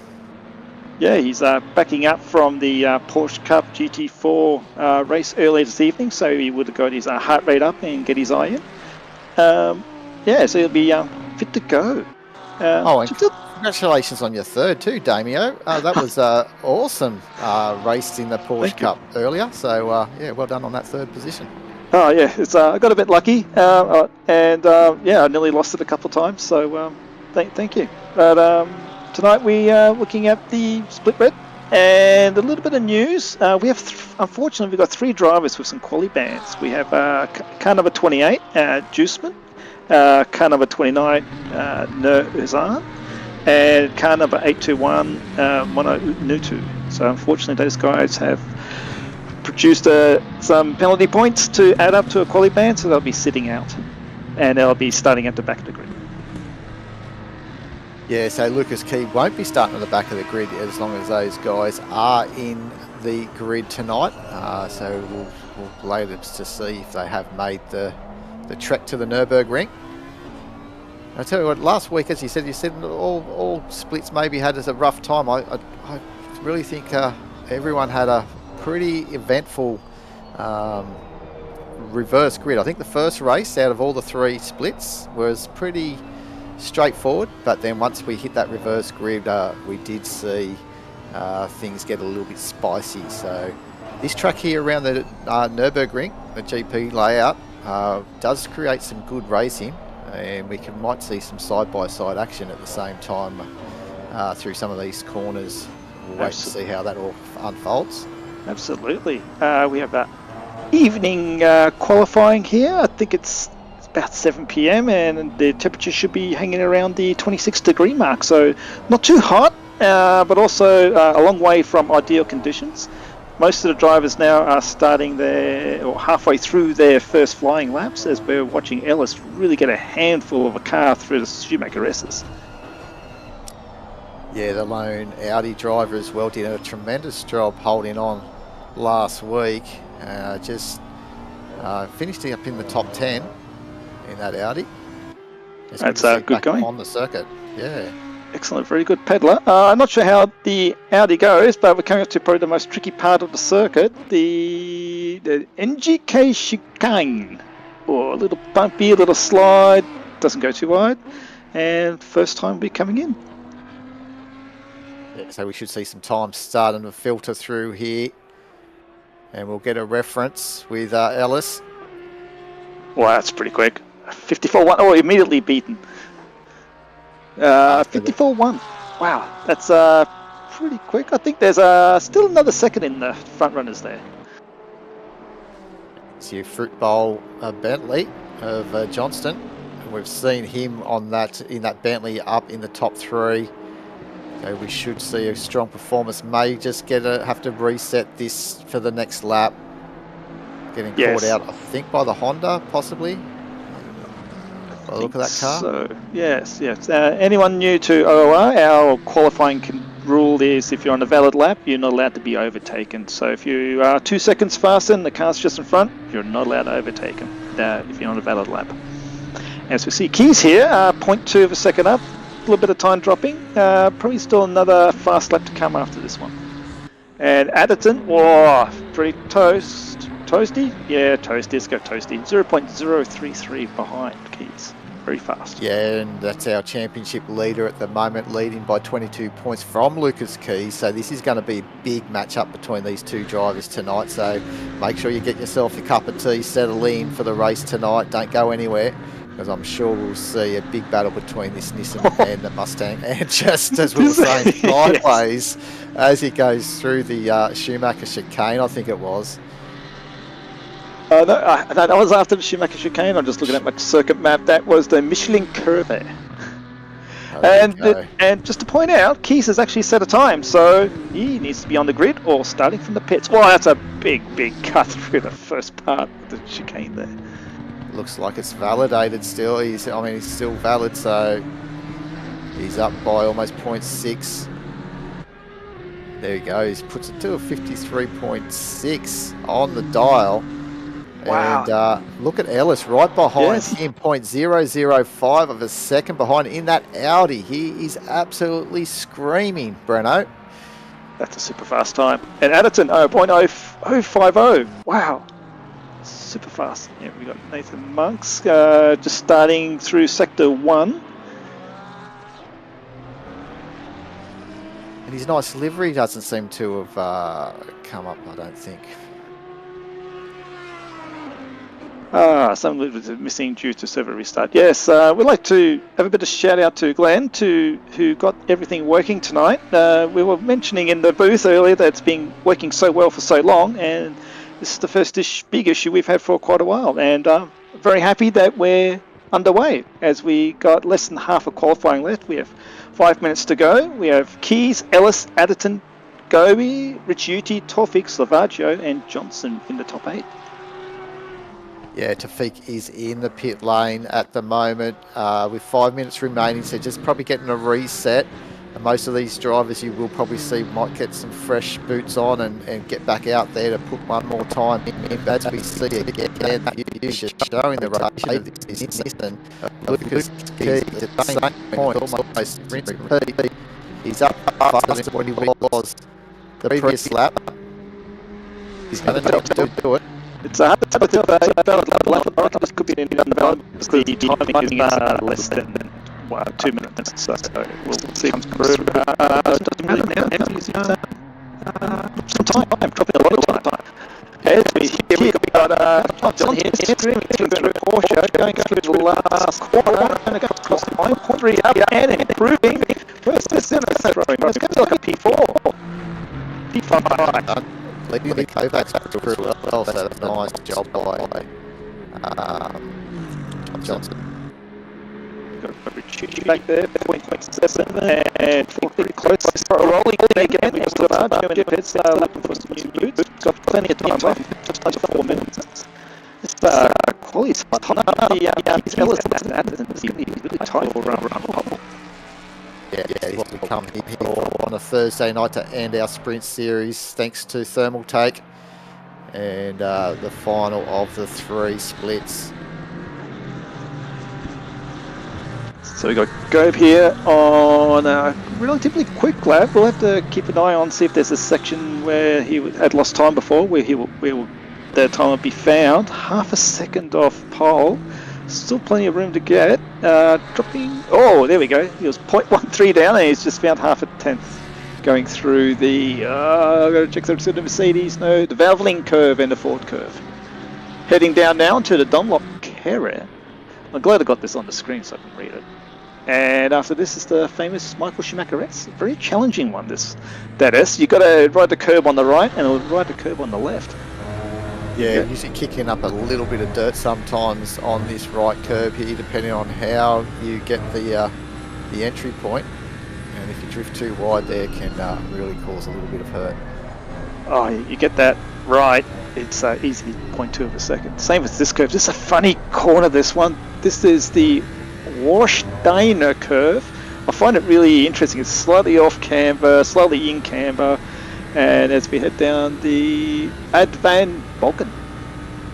Yeah, he's backing up from the Porsche Cup GT4 race earlier this evening, so he would have got his heart rate up and get his eye in. Yeah, so he'll be fit to go. Congratulations on your third too, Damio. That was awesome race in the Porsche Cup earlier, so yeah, well done on that third position. Oh yeah, I got a bit lucky, and yeah, I nearly lost it a couple of times, so thank you. But tonight we are looking at the Split Red, and a little bit of news. We have, unfortunately, we've got 3 drivers with some quali bans. We have car number 28, Juiceman, car number 29, Nurburgring, and car number 821, Mono Nutu. So unfortunately, those guys have produced some penalty points to add up to a quali ban, so they'll be sitting out, and they'll be starting at the back of the grid. Yeah, so Lucas Key won't be starting at the back of the grid as long as those guys are in the grid tonight. So we'll later to see if they have made the trek to the Nurburgring. I tell you what, last week, as you said all splits maybe had as a rough time. I really think everyone had a pretty eventful reverse grid. I think the first race out of all the 3 splits was pretty straightforward, but then once we hit that reverse grid, we did see things get a little bit spicy. So this track here around the Nurburgring, the GP layout, does create some good racing, and we might see some side-by-side action at the same time through some of these corners. We'll wait to see how that all unfolds. Absolutely. We have evening qualifying here. I think it's about 7 p.m. and the temperature should be hanging around the 26-degree mark. So not too hot, but also a long way from ideal conditions. Most of the drivers now are starting or halfway through their first flying laps, as we're watching Ellis really get a handful of a car through the Schumacher S's. Yeah, the lone Audi driver as well did a tremendous job holding on last week. Just finished up in the top 10 in that Audi. That's good going on the circuit. Yeah. Excellent, very good peddler. I'm not sure how the Audi goes, but we're coming up to probably the most tricky part of the circuit, the NGK chicane. Or a little bumpy, a little slide, doesn't go too wide, and first time we're coming in. Yeah, so we should see some time starting to filter through here, and we'll get a reference with Ellis. Wow, that's pretty quick. 54-1, oh, immediately beaten. 54-1. Wow, that's pretty quick. I think there's still another second in the front runners there. It's your fruit bowl Bentley of Johnston, and we've seen him on in that Bentley up in the top 3. So we should see a strong performance. May just have to reset this for the next lap. Getting caught out, I think, by the Honda, possibly. By the look of that car. So, yes. Anyone new to OOR, our qualifying rule is if you're on a valid lap, you're not allowed to be overtaken. So if you are 2 seconds faster and the car's just in front, you're not allowed to overtake them if you're on a valid lap. As we see, Keys here, 0.2 of a second up. A little bit of time dropping. Probably still another fast lap to come after this one. And Adderton, whoa, pretty toasty? Yeah, toasty. Let's go toasty. 0.033 behind Keys. Very fast. Yeah, and that's our championship leader at the moment, leading by 22 points from Lucas Keys. So this is going to be a big match-up between these two drivers tonight. So make sure you get yourself a cup of tea, settle in for the race tonight. Don't go anywhere, because I'm sure we'll see a big battle between this Nissan and the Mustang. And just as we were saying, sideways as he goes through the Schumacher chicane, I think it was. No, that was after the Schumacher chicane. I'm just looking at my circuit map. That was the Michelin Curve. And just to point out, Keys has actually set a time, so he needs to be on the grid or starting from the pits. Well, that's a big cut through the first part of the chicane there. Looks like it's validated still. He's still valid, so he's up by almost 0.6. There he goes. Puts it to a 53.6 on the dial. Wow. And look at Ellis right behind him, 0.005 of a second behind in that Audi. He is absolutely screaming, Breno. That's a super fast time. And Adderton, 0.050. Wow. Super fast. Yeah, we got Nathan Monks just starting through sector 1. And his nice livery doesn't seem to have come up, I don't think. Some was missing due to server restart. Yes, we'd like to have a bit of shout out to Glenn, who got everything working tonight. We were mentioning in the booth earlier that it's been working so well for so long, and this is the first big issue we've had for quite a while. And very happy that we're underway, as we got less than half of qualifying left. We have 5 minutes to go. We have Keys, Ellis, Adderton, Gobi, Ricciuti, Tawfik, Slavaggio, and Johnson in the top 8. Yeah, Tawfik is in the pit lane at the moment with 5 minutes remaining, so just probably getting a reset. And most of these drivers you will probably see might get some fresh boots on and get back out there to put one more time in. As we see again, just showing the rotation of this instant. Lucas Keys at the same point, almost repeat. He's up faster than what he was the previous lap. He's going to do it. It's hard to tell that this could be an invalid because the timing is less than 2 minutes. So we'll see comes through. Some time, dropping a lot of time. As we here we got John here screaming through Porsche, going through the last corner, and across the line, corner up and improving. Where's this in? It's going to be like a P4. P5. leading the Kovacs pretty well, so that's a nice job by Johnson. Back there, 0.7, and pretty close. Rolling again, we still are. German pits looking for some new boots. Got plenty of time left, just under 4 minutes. It's quality time. His Ellis is really tight around Powell. Yeah, he's come here on a Thursday night to end our sprint series, thanks to Thermaltake, and the final of the 3 splits. So we got Gobe here on a relatively quick lap. We'll have to keep an eye on, see if there's a section where he had lost time before, where the time will be found. Half a second off pole. Still plenty of room to get. Dropping. Oh, there we go. He was 0.13 down, and he's just found half a tenth going through the. I've got to check the Mercedes. No, the Valvoline curve and the Ford curve. Heading down now to the Dunlop Carrera. I'm glad I got this on the screen so I can read it. And after this is the famous Michael Schumacher S. Very challenging one, that is. You've got to ride the curb on the right and ride the curb on the left. Yeah, usually kicking up a little bit of dirt sometimes on this right curb here, depending on how you get the entry point. And if you drift too wide there, can really cause a little bit of hurt. Oh, you get that right. It's easy 0.2 of a second. Same with this curve. This is a funny corner, this one. This is the Warsteiner curve. I find it really interesting. It's slightly off camber, slightly in camber, and as we head down the Ad Van Balken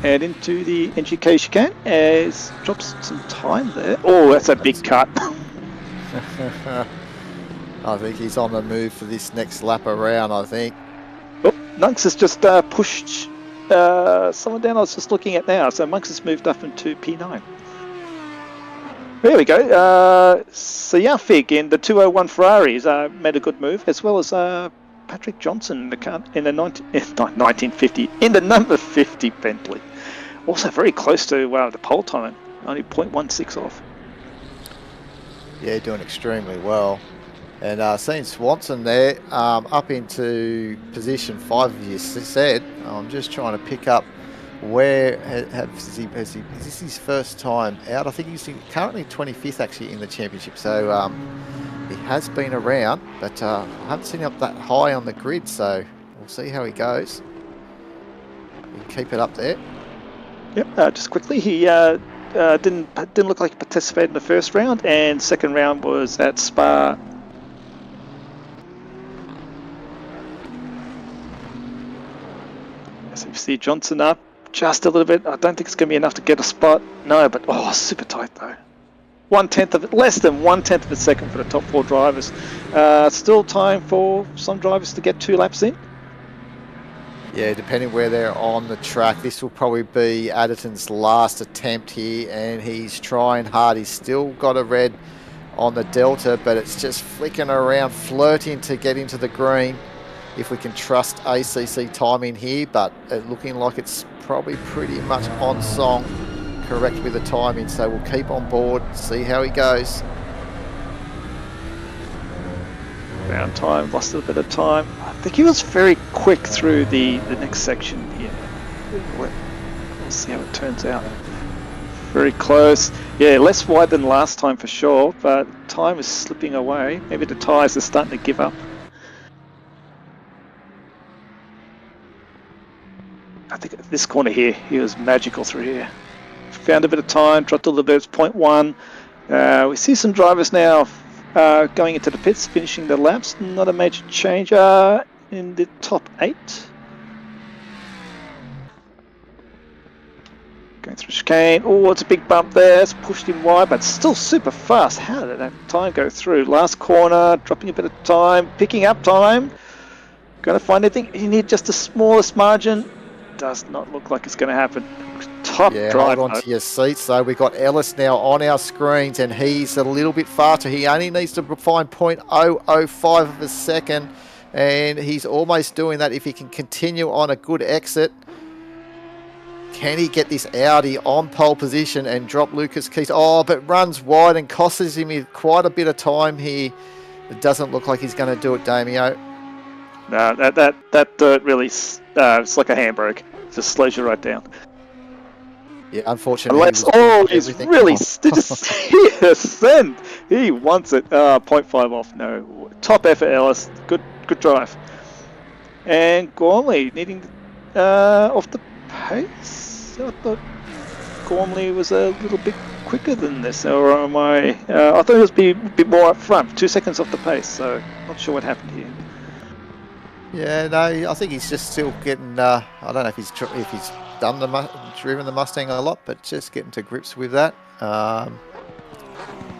and into the NGK chicane, as drops some time there. Oh, that's a big cut. I think he's on the move for this next lap around, I think. Oh, Monks has just pushed someone down I was just looking at now. So Monks has moved up into P9. There we go. Fig in the 201 Ferraris made a good move, as well as Patrick Johnson in the 1950 in the number 50 Bentley. Also very close to the pole time, only 0.16 off. Yeah, doing extremely well. And seeing Swanson there up into position 5, as you said. I'm just trying to pick up where is this his first time out? I think he's currently 25th actually in the championship. So he has been around, but I haven't seen him up that high on the grid. So we'll see how he goes. You can keep it up there. Yep. Just quickly, he didn't look like he participated in the first round, and second round was at Spa. So you see Johnson up just a little bit. I don't think it's going to be enough to get a spot. No, but super tight though. 1/10 of it, less than 1/10 of a second for the top 4 drivers. Still time for some drivers to get 2 laps in. Yeah, depending where they're on the track, this will probably be Adderton's last attempt here, and he's trying hard. He's still got a red on the Delta, but it's just flicking around, flirting to get into the green. If we can trust ACC timing here, but looking like it's probably pretty much on song, correct with the timing. So we'll keep on board, see how he goes. Round time, lost a little bit of time. I think he was very quick through the next section here. We'll see how it turns out. Very close. Yeah, less wide than last time for sure, but time is slipping away. Maybe the tyres are starting to give up. I think this corner here, he was magical through here. Found a bit of time, dropped a little bit, it's 0.1. We see some drivers now going into the pits, finishing the laps. Not a major change in the top 8. Going through chicane. Oh, it's a big bump there. It's pushed him wide, but still super fast. How did that time go through? Last corner, dropping a bit of time, picking up time. Going to find anything. You need just the smallest margin. Does not look like it's going to happen. Top drive. Hold on to your seats though. We've got Ellis now on our screens, and he's a little bit faster. He only needs to find 0.005 of a second, and he's almost doing that if he can continue on a good exit. Can he get this Audi on pole position and drop Lucas Keys? Oh, but runs wide and costs him quite a bit of time here. It doesn't look like he's going to do it, Damio. No, that dirt really, it's like a handbrake. Just slows you right down. Yeah, unfortunately, Unless, he's really, did you see the send? He wants it. 0.5 off. No, top effort, Ellis. Good drive. And Gormley needing off the pace. I thought Gormley was a little bit quicker than this, or am I? I thought it was a bit more up front. 2 seconds off the pace. So not sure what happened here. Yeah, no, I think he's just still getting. I don't know if he's driven the Mustang a lot, but just getting to grips with that.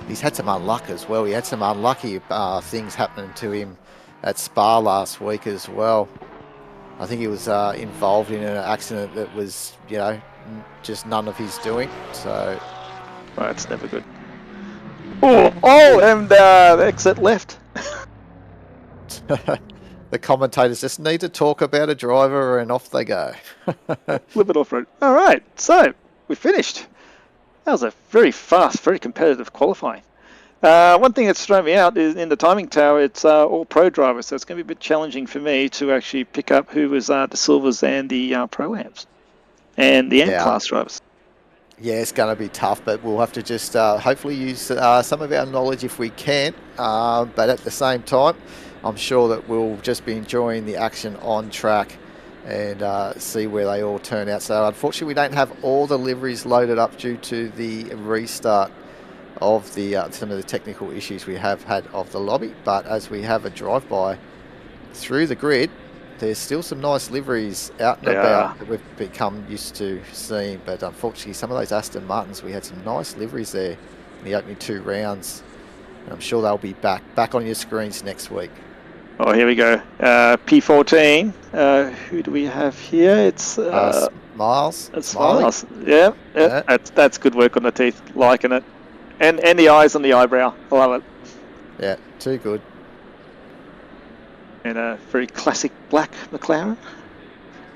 He's had some unluck as well. He had some unlucky things happening to him at Spa last week as well. I think he was involved in an accident that was, just none of his doing. So that's never good. And the exit left. The commentators just need to talk about a driver and off they go. A little bit off-road. All right, so we finished. That was a very fast, very competitive qualifying. One thing that's thrown me out is in the timing tower, it's all pro drivers, so it's going to be a bit challenging for me to actually pick up who was the Silvers and the Pro-Ams and the M-Class drivers. Yeah, it's going to be tough, but we'll have to just hopefully use some of our knowledge if we can. But at the same time, I'm sure that we'll just be enjoying the action on track and see where they all turn out. So unfortunately, we don't have all the liveries loaded up due to the restart of the some of the technical issues we have had of the lobby. But as we have a drive-by through the grid, there's still some nice liveries out and about that we've become used to seeing. But unfortunately, some of those Aston Martins, we had some nice liveries there in the opening 2 rounds. And I'm sure they'll be back on your screens next week. Oh, here we go. P14. Who do we have here? It's Miles. It's Miles. Yeah. That's good work on the teeth. Liking it. And the eyes on the eyebrow. I love it. Yeah, too good. And a very classic black McLaren.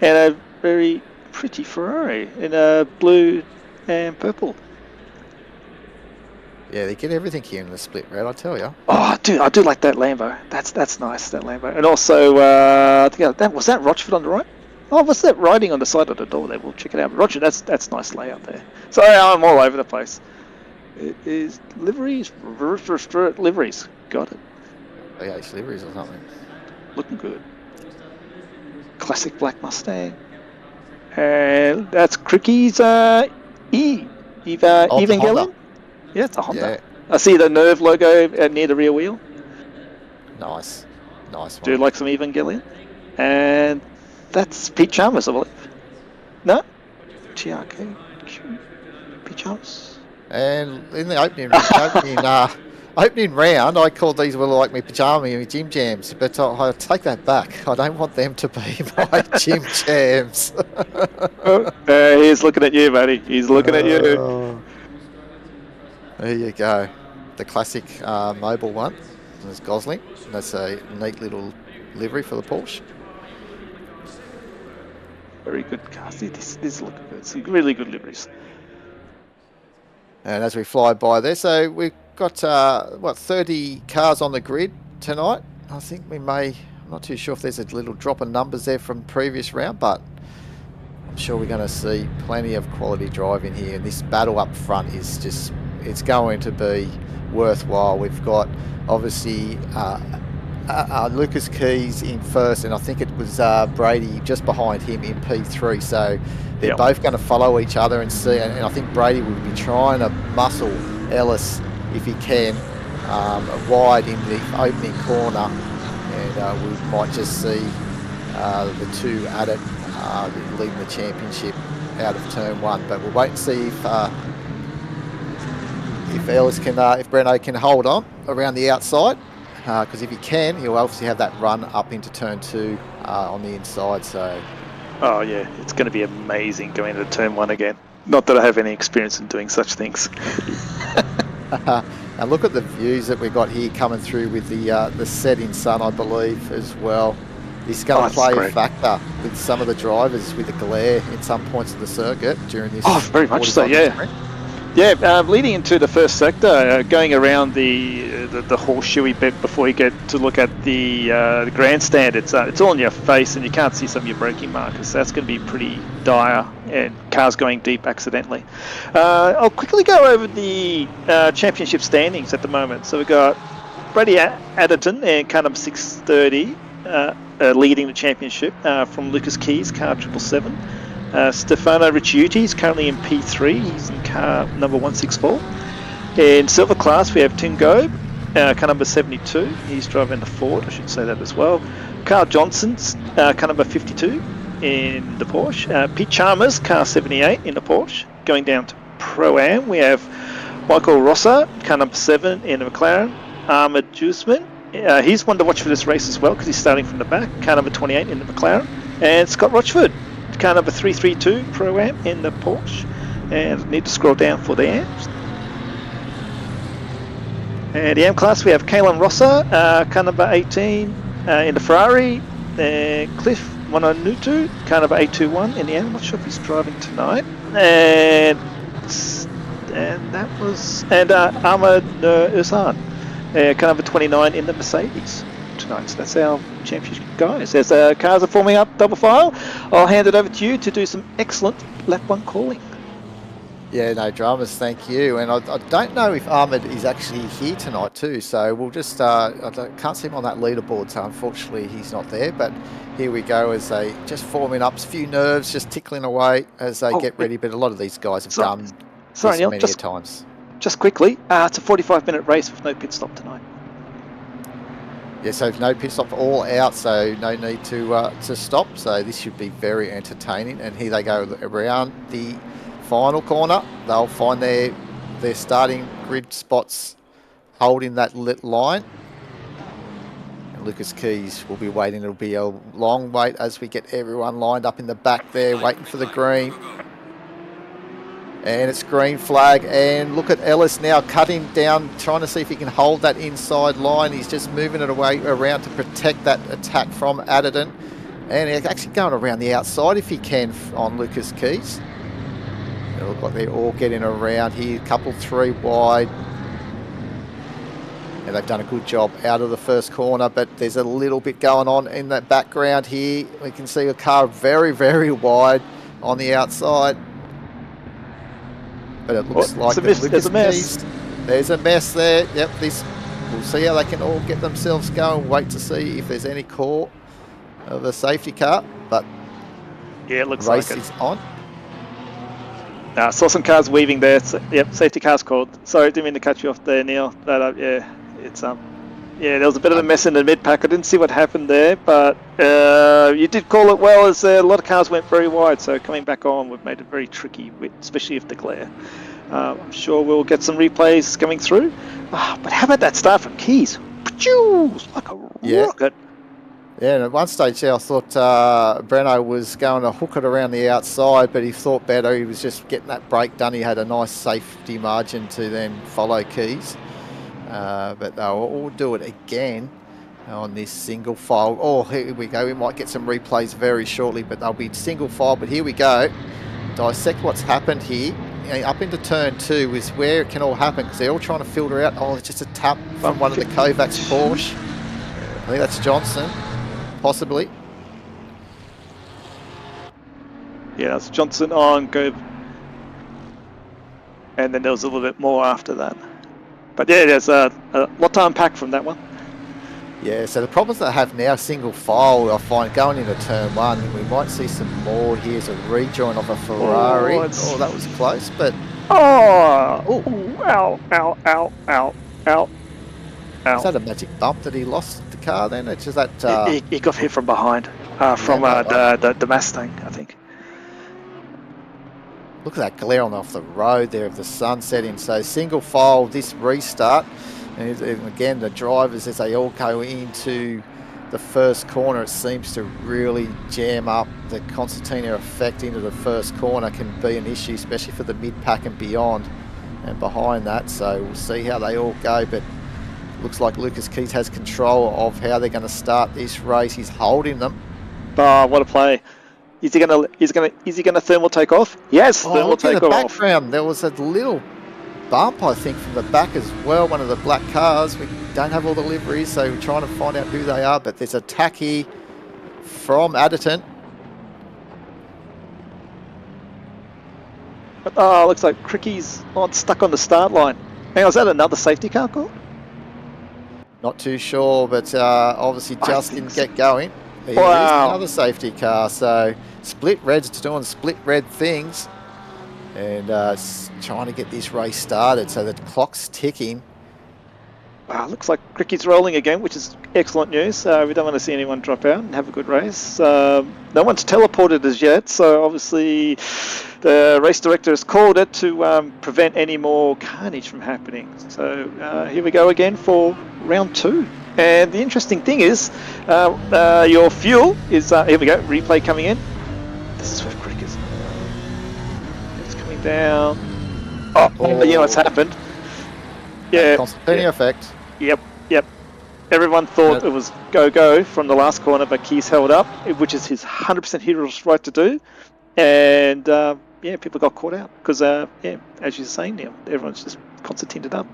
And a very pretty Ferrari in a blue and purple. Yeah, they get everything here in the split red, I tell you. Oh, dude, I do like that Lambo. That's nice, that Lambo. And also, I think was that Rochford on the right? Oh, what's that writing on the side of the door there? We'll check it out. Roger, that's nice layout there. Sorry, I'm all over the place. It is liveries. Liveries. Got it. Oh, yeah, it's liveries or something. Looking good. Classic black Mustang. And that's Cricky's Evangelion. Yeah, it's a Honda. Yeah. I see the Nerve logo near the rear wheel. Nice one. Do you like some Evangelion? And that's Pete Chalmers, I believe. No? TRK. Pete Chalmers. And in the opening round, I called these were like my pajama and my gym jams, but I'll take that back. I don't want them to be my gym jams. He's looking at you, buddy. He's looking at you. There you go. The classic mobile one. There's Gosling. That's a neat little livery for the Porsche. Very good car. See, this is looking good. Some really good liveries. And as we fly by there, so we've got 30 cars on the grid tonight. I think we may. I'm not too sure if there's a little drop in numbers there from previous round, but I'm sure we're going to see plenty of quality driving here. And this battle up front is just. It's going to be worthwhile. We've got obviously Lucas Keys in first, and I think it was Brady just behind him in P3. So they're both going to follow each other and see. And I think Brady will be trying to muscle Ellis if he can wide in the opening corner, and we might just see the two at it leading the championship out of turn 1. But we'll wait and see if Ellis can, if Breno can hold on around the outside, because if he can, he'll obviously have that run up into turn 2 on the inside. So, oh yeah, it's going to be amazing going into turn 1 again. Not that I have any experience in doing such things. And look at the views that we got here coming through with the setting sun, I believe, as well. This is going to play a factor with some of the drivers with the glare in some points of the circuit during this. Oh, very much so, yeah. Yeah, leading into the first sector, going around the horseshoey bit before you get to look at the grandstand, it's all in your face and you can't see some of your braking markers. So that's going to be pretty dire, and cars going deep accidentally. I'll quickly go over the championship standings at the moment. So we've got Brady Adderton in car number 630 leading the championship from Lucas Keys, car 777. Stefano Ricciuti is currently in P3. He's in car number 164. In silver class, we have Tim Gobe, car number 72. He's driving the Ford, I should say that as well. Carl Johnson's car number 52 in the Porsche. Pete Chalmers, car 78 in the Porsche. Going down to Pro-Am, we have Michael Rosser, car number 7 in the McLaren. Ahmed Jusman, he's one to watch for this race as well because he's starting from the back, car number 28 in the McLaren. And Scott Rochford, car number 332 Pro-Am in the Porsche, and need to scroll down for the AMs. And the AM class, we have Kalen Rosser, car number 18 in the Ferrari, and Cliff Mononutu, car number 821 in the AM. I'm not sure if he's driving tonight. And that was Ahmed Ursan, car number 29 in the Mercedes tonight. So that's our championship guys. As cars are forming up double file, I'll hand it over to you to do some excellent lap 1 calling. Yeah, no dramas, thank you. And I don't know if Ahmed is actually here tonight too, so we'll just, I can't see him on that leaderboard, so unfortunately he's not there, but here we go as they just forming up, a few nerves just tickling away as they get ready, but a lot of these guys have done this Neil, many times. Just quickly, it's a 45-minute race with no pit stop tonight. Yeah, so no pit stop, all out, so no need to stop. So this should be very entertaining. And here they go around the final corner. They'll find their starting grid spots holding that lit line. And Lucas Keys will be waiting. It'll be a long wait as we get everyone lined up in the back there, waiting for the green. And it's green flag, and look at Ellis now cutting down, trying to see if he can hold that inside line. He's just moving it away around to protect that attack from Adderton. And he's actually going around the outside if he can on Lucas Keys. It looks like they're all getting around here, couple 3 wide. And they've done a good job out of the first corner, but there's a little bit going on in that background here. We can see a car very, very wide on the outside. But it looks like there's a mess. There's a mess there. Yep, we'll see how they can all get themselves going. Wait to see if there's any call of the safety car. But yeah, it looks race like it. is on. I saw some cars weaving there. So, yep, safety car's called. Sorry, didn't mean to cut you off there, Neil. But yeah, it's yeah, there was a bit of a mess in the mid pack. I didn't see what happened there, but you did call it well, as a lot of cars went very wide. So coming back on, we've made it very tricky, especially with the glare. I'm sure we'll get some replays coming through. But how about that start from Keys? Like a rocket. Yeah, and at one stage there, I thought Breno was going to hook it around the outside, but he thought better. He was just getting that brake done. He had a nice safety margin to then follow Keys. But they'll all do it again on this single file. Oh, here we go. We might get some replays very shortly, but they'll be single file. But here we go. Dissect what's happened here. Up into turn 2 is where it can all happen, because they're all trying to filter out. Oh, it's just a tap from one of the Kovacs Porsche. I think that's Johnson, possibly. Yeah, that's Johnson on go. And then there was a little bit more after that. But yeah, there's a lot to unpack from that one. Yeah, so the problems that I have now, single file, I find going into turn 1, we might see some more. Here's a rejoin of a Ferrari. Oh, that was close, but... Oh! Ooh, ow, ow, ow, ow, ow, ow. Is that a magic bump that he lost the car then? It's just that... He got hit from behind, from the Mustang, I think. Look at that glare on off the road there of the sun setting. So single file, this restart. And again, the drivers, as they all go into the first corner, it seems to really jam up. The concertina effect into the first corner can be an issue, especially for the mid-pack and beyond and behind that. So we'll see how they all go. But looks like Lucas Keys has control of how they're going to start this race. He's holding them. Oh, what a play. Is he gonna thermal take off? Yes, thermal look take in the off. background, there was a little bump, I think, from the back as well. One of the black cars. We don't have all the liveries, so we're trying to find out who they are. But there's a tacky from Adderton. Oh, looks like Cricky's stuck on the start line. Hang on, is that another safety car call? Not too sure, but obviously just didn't get going. Here's another safety car. So Split Red's doing Split Red things and trying to get this race started. So the clock's ticking. Wow, looks like Cricky's rolling again, which is excellent news. We don't want to see anyone drop out and have a good race. No one's teleported as yet, so obviously the race director has called it to prevent any more carnage from happening. So here we go again for round 2. And the interesting thing is, your fuel is, here we go, replay coming in. This is with Crickers. It's coming down. Oh, you know what's happened. Yeah. Concertina effect. Yep. Everyone thought it was go from the last corner, but Keys held up, which is his 100% hero's right to do. And people got caught out because, as you're saying, Neil, everyone's just concertinaed up.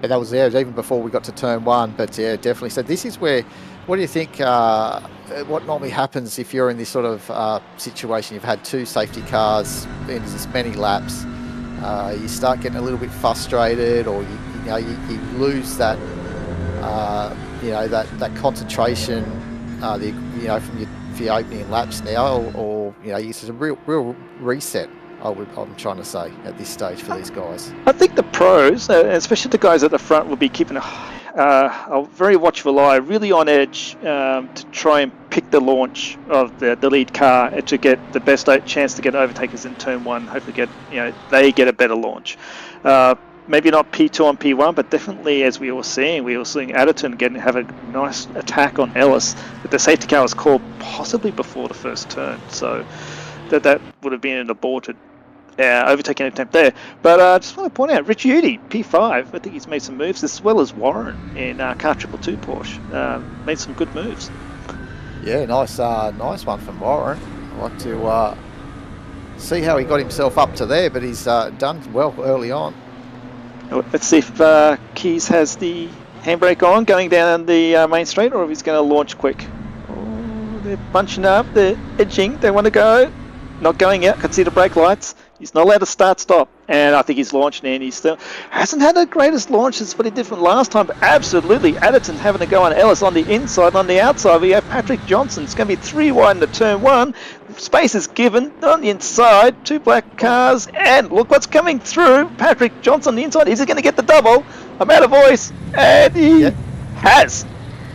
Yeah, that was there even before we got to turn 1. But yeah, definitely. So this is where, what do you think? What normally happens if you're in this sort of situation? You've had 2 safety cars in as many laps. You start getting a little bit frustrated, or you lose that that concentration from your opening laps now, or it's a real reset. I'm trying to say at this stage for these guys. I think the pros, especially the guys at the front, will be keeping a very watchful eye, really on edge, to try and pick the launch of the lead car to get the best chance to get overtakers in turn 1. Hopefully they get a better launch. Maybe not P2 on P1, but definitely, as we were seeing Adderton have a nice attack on Ellis. But the safety car was called possibly before the first turn, so that would have been an aborted overtaking attempt there. But I just want to point out, Rich Udy, P5, I think he's made some moves, as well as Warren in car 222 Porsche. Made some good moves. Yeah, nice one from Warren. I'd like to see how he got himself up to there, but he's done well early on. Let's see if Keys has the handbrake on going down the main straight, or if he's going to launch quick. Oh, they're bunching up, they're edging, they want to go. Not going out, can see the brake lights. He's not allowed to start-stop. And I think he's launched in. He still hasn't had the greatest launch as what he did from last time, but absolutely, Adderton having to go on Ellis on the inside. On the outside, we have Patrick Johnson. It's going to be 3 wide into turn 1. Space is given on the inside. 2 black cars. And look what's coming through. Patrick Johnson on the inside. Is he going to get the double? I'm out of voice. And he has.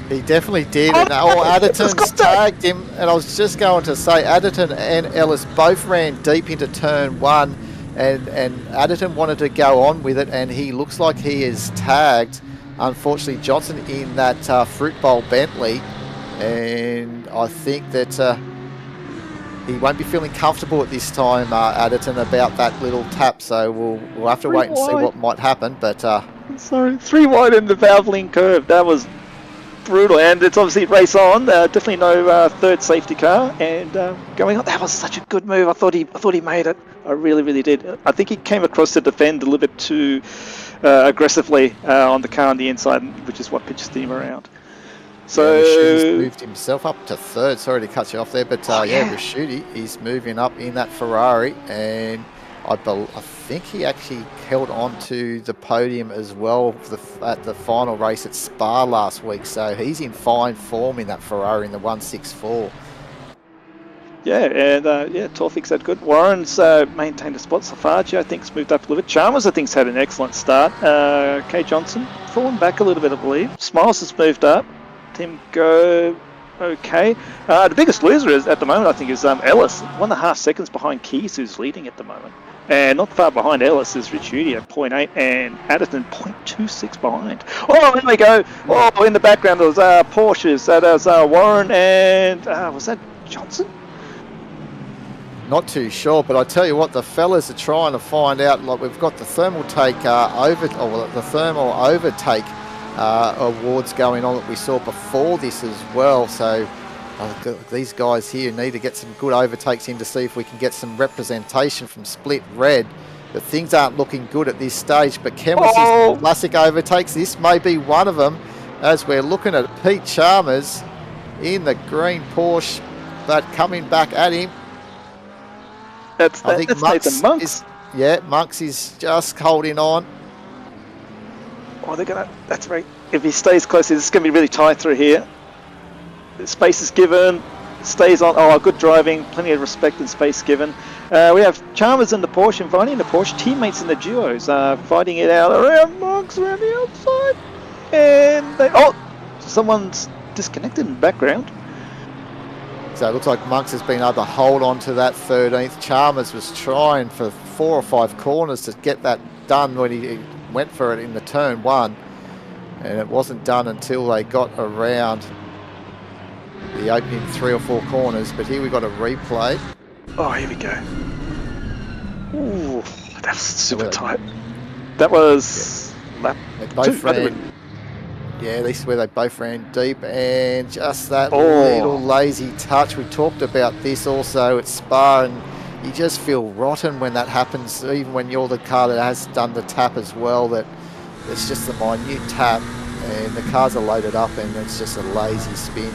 He definitely did, and Adderton's tagged him, and I was just going to say, Adderton and Ellis both ran deep into turn 1, and Adderton wanted to go on with it, and he looks like he is tagged, unfortunately, Johnson in that Fruit Bowl Bentley, and I think that he won't be feeling comfortable at this time, Adderton, about that little tap, so we'll have to wait and see what might happen, but... Sorry, 3 wide in the Valvoline curve, that was brutal, and it's obviously race on. Definitely no third safety car, and going on. That was such a good move. I thought he made it. I really did. I think he came across to defend a little bit too aggressively on the car on the inside, which is what pitched him around. So Rashudi's moved himself up to 3rd. Sorry to cut you off there, but Rashudi is moving up in that Ferrari, and I think he actually held on to the podium as well at the final race at Spa last week. So he's in fine form in that Ferrari in the 164. Yeah, and Torfik's had good. Warren's maintained a spot. Safaji, I think, has moved up a little bit. Chalmers, I think, has had an excellent start. Kay Johnson fallen back a little bit, I believe. Smiles has moved up. Tim Go, okay. The biggest loser at the moment, I think, is Ellis. 1.5 seconds behind Keys, who's leading at the moment. And not far behind Ellis is Rich Udy at 0.8 and Adderton 0.26 behind. Oh, there we go. Oh, in the background there was Porsches. That was Warren and was that Johnson? Not too sure, but I tell you what, the fellas are trying to find out. Like, we've got the Thermaltake the Thermal Overtake awards going on that we saw before this as well. So these guys here need to get some good overtakes in to see if we can get some representation from Split Red. But things aren't looking good at this stage. But Kenworth's classic overtakes. This may be one of them, as we're looking at Pete Chalmers in the green Porsche, but coming back at him. I think Monks is just holding on. Oh, they're gonna. That's right. If he stays close, it's going to be really tight through here. The space is given. Stays on. Oh, good driving. Plenty of respect and space given. We have Chalmers in the Porsche and Viney in the Porsche. Teammates in the duos fighting it out around Monks around the outside. And they. Oh, someone's disconnected in the background. So it looks like Monks has been able to hold on to that 13th. Chalmers was trying for 4 or 5 corners to get that done when he went for it in the turn 1. And it wasn't done until they got around the opening 3 or 4 corners. But here we got a replay. Oh, here we go. Ooh, that's super tight. That was lap 2. This is where they both ran deep, and just that little lazy touch. We talked about this also at Spa, and you just feel rotten when that happens, even when you're the car that has done the tap as well, that it's just a minute tap, and the cars are loaded up, and it's just a lazy spin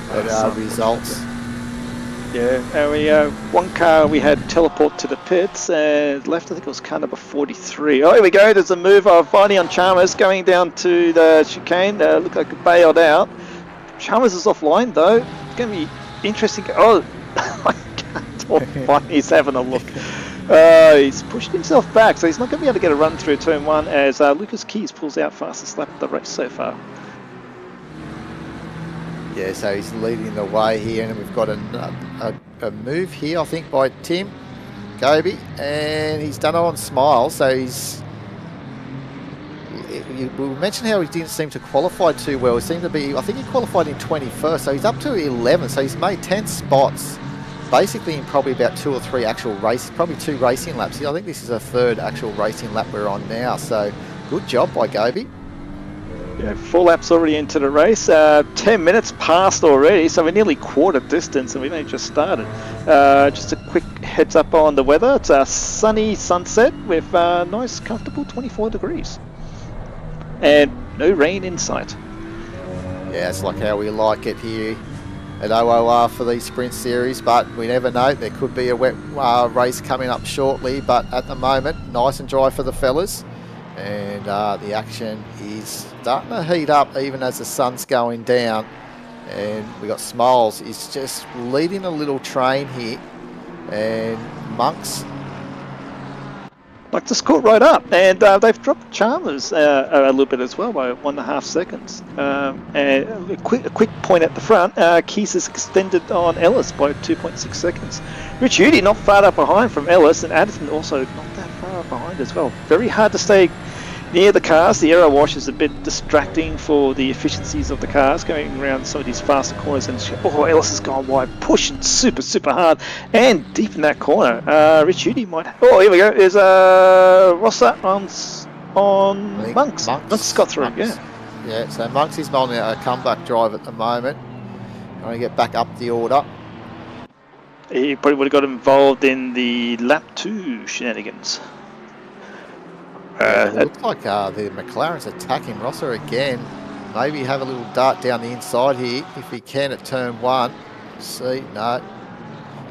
that results. Yeah, and we one car we had teleport to the pits and left. I think it was car number 43. Oh, here we go. There's a move of Viney on Chalmers going down to the chicane. Looked like it bailed out. Chalmers is offline though. It's going to be interesting. Oh, I can't talk. Viney's having a look. He's pushed himself back, so he's not going to be able to get a run through turn 1 as Lucas Keys pulls out fastest lap of the race so far. Yeah, so he's leading the way here, and we've got a move here, I think, by Tim Goby, and he's done it on Smile. So we mentioned how he didn't seem to qualify too well. He seemed to be, I think he qualified in 21st, so he's up to 11. So he's made 10 spots, basically in probably about 2 or 3 actual races, probably 2 racing laps. I think this is a 3rd actual racing lap we're on now. So good job by Goby. Yeah, 4 laps already into the race. 10 minutes passed already, so we're nearly quarter distance, and we've only just started. Just a quick heads up on the weather. It's a sunny sunset with nice, comfortable 24 degrees, and no rain in sight. Yeah, it's like how we like it here at OOR for these sprint series, but we never know. There could be a wet race coming up shortly, but at the moment, nice and dry for the fellas. And the action is starting to heat up even as the sun's going down. And we got Smiles. He's just leading a little train here. And Monks just caught right up. And they've dropped Chalmers a little bit as well by 1.5 seconds. And a quick point at the front. Keys has extended on Ellis by 2.6 seconds. Rich Hudi not far up behind from Ellis, and Addison also not that far up behind as well. Very hard to stay near the cars. The aero wash is a bit distracting for the efficiencies of the cars going around some of these faster corners. And Ellis has gone wide, pushing super hard and deep in that corner. Rich Hudi might. Oh, here we go. There's Rosser on Monks. Monks got through. Yeah. So Monks is on a comeback drive at the moment. Trying to get back up the order. He probably would have got involved in the lap 2 shenanigans. It looks like the McLaren's attacking Rosser again. Maybe have a little dart down the inside here if he can at turn 1. See, no.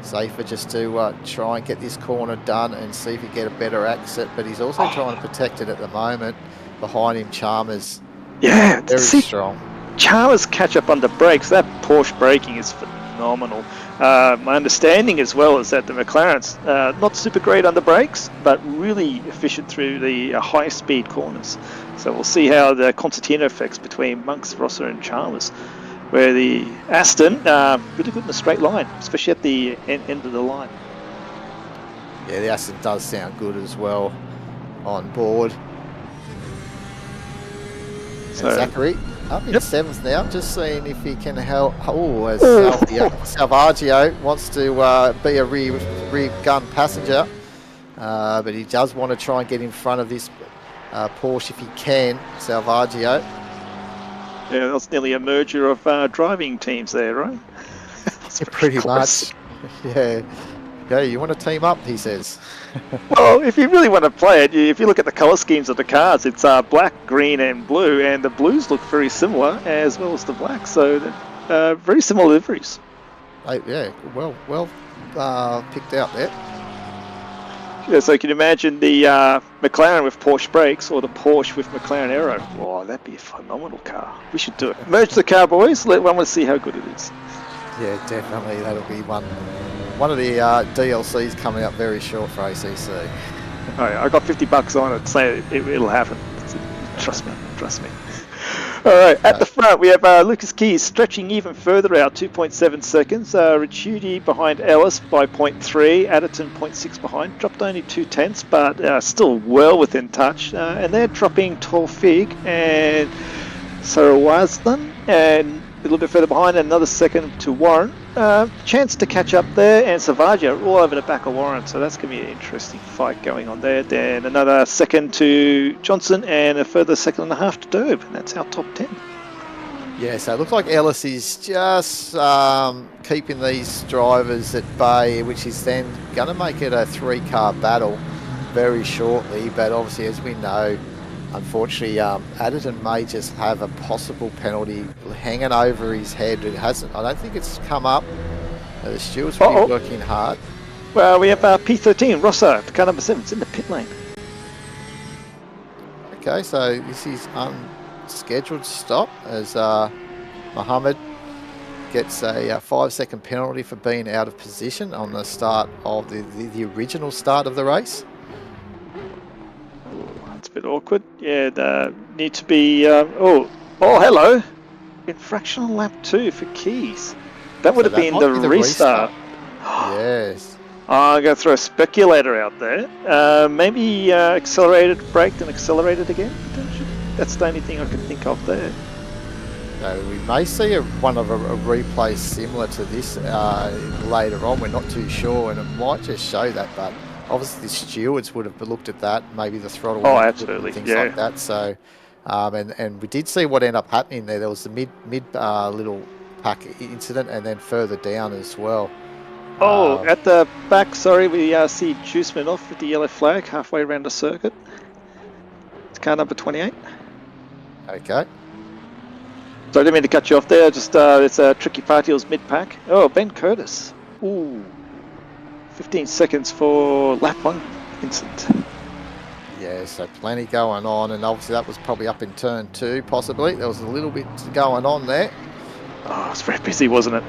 Safer just to try and get this corner done and see if he get a better exit. But he's also trying to protect it at the moment. Behind him, Chalmers. Yeah, very strong. Chalmers catch up under brakes. That Porsche braking is phenomenal. My understanding as well is that the McLaren's not super great under brakes, but really efficient through the high speed corners. So we'll see how the concertina effects between Monks, Rosser and Chalmers, where the Aston really good in a straight line, especially at the end of the line. Yeah, the Aston does sound good as well on board. So, and Zachary up in 7th now, just seeing if he can help. Oh, as Salvaggio wants to be a rear gun passenger, but he does want to try and get in front of this Porsche if he can, Salvaggio. Yeah, that was nearly a merger of driving teams there, right? Pretty much. Yeah. Yeah, you want to team up, he says. Well, if you really want to play it, if you look at the colour schemes of the cars, it's black, green, and blue, and the blues look very similar as well as the black. So, very similar liveries. Yeah, well picked out there. Yeah, so you can imagine the McLaren with Porsche brakes or the Porsche with McLaren aero. Oh, that'd be a phenomenal car. We should do it. Merge the car, boys. Let one see how good it is. Yeah, definitely. That'll be one of the DLCs coming up very short for ACC. Oh, yeah, I got $50 on it, so it'll happen. Trust me. All right, at the front we have Lucas Keys stretching even further out, 2.7 seconds. Ricciuti behind Ellis by 0.3, Adderton 0.6 behind. Dropped only 0.2, but still well within touch. And they're dropping Tolfig and Sarawazlan, and a little bit further behind, another second to Warren. Chance to catch up there, and Savagia all over the back of Warren, so that's going to be an interesting fight going on there. Then another second to Johnson, and a further second and a half to Derb, and that's our top 10. Yeah, so it looks like Ellis is just keeping these drivers at bay, which is then going to make it a 3-car battle very shortly. But obviously, as we know, unfortunately, Adderton may just have a possible penalty hanging over his head. It hasn't. I don't think it's come up. The stewards will be working hard. Well, we have P13, Rossa, car number 7. It's in the pit lane. Okay, so this is unscheduled stop as Mohammed gets a 5-second penalty for being out of position on the start of the original start of the race. It's a bit awkward. Yeah, need to be. Oh, hello. Infraction on lap 2 for Keys. That would have been the restart. Yes. I'm going to throw a speculator out there. Maybe accelerated, braked, and accelerated again. That's the only thing I can think of there. We may see a replay similar to this later on. We're not too sure, and it might just show that, but obviously the stewards would have looked at that, maybe the throttle. Oh, absolutely. Things like that. So, and we did see what ended up happening there. There was the mid little pack incident, and then further down as well. At the back, sorry, we see Juiceman off with the yellow flag halfway around the circuit. It's car number 28. Okay. So I didn't mean to cut you off there, just it's a tricky part, he was mid-pack. Oh, Ben Curtis. Ooh. 15 seconds for lap 1 incident. Yeah, so plenty going on, and obviously that was probably up in turn 2, possibly. There was a little bit going on there. Oh, it's very busy, wasn't it?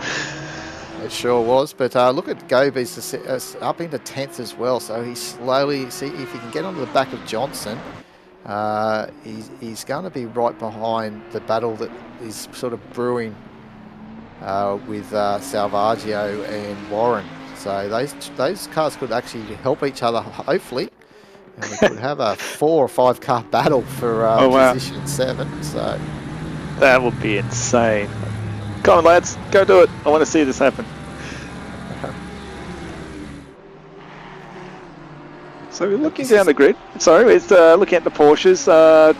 It sure was, but look at Goby's up into 10th as well, so he's slowly, see if he can get onto the back of Johnson, he's going to be right behind the battle that is sort of brewing with Salvaggio and Warren. So those cars could actually help each other, hopefully, and we could have a 4 or 5 car battle for position 7. So that would be insane. Come on, lads, go do it. I want to see this happen. So we're looking down the grid. Sorry, it's looking at the Porsches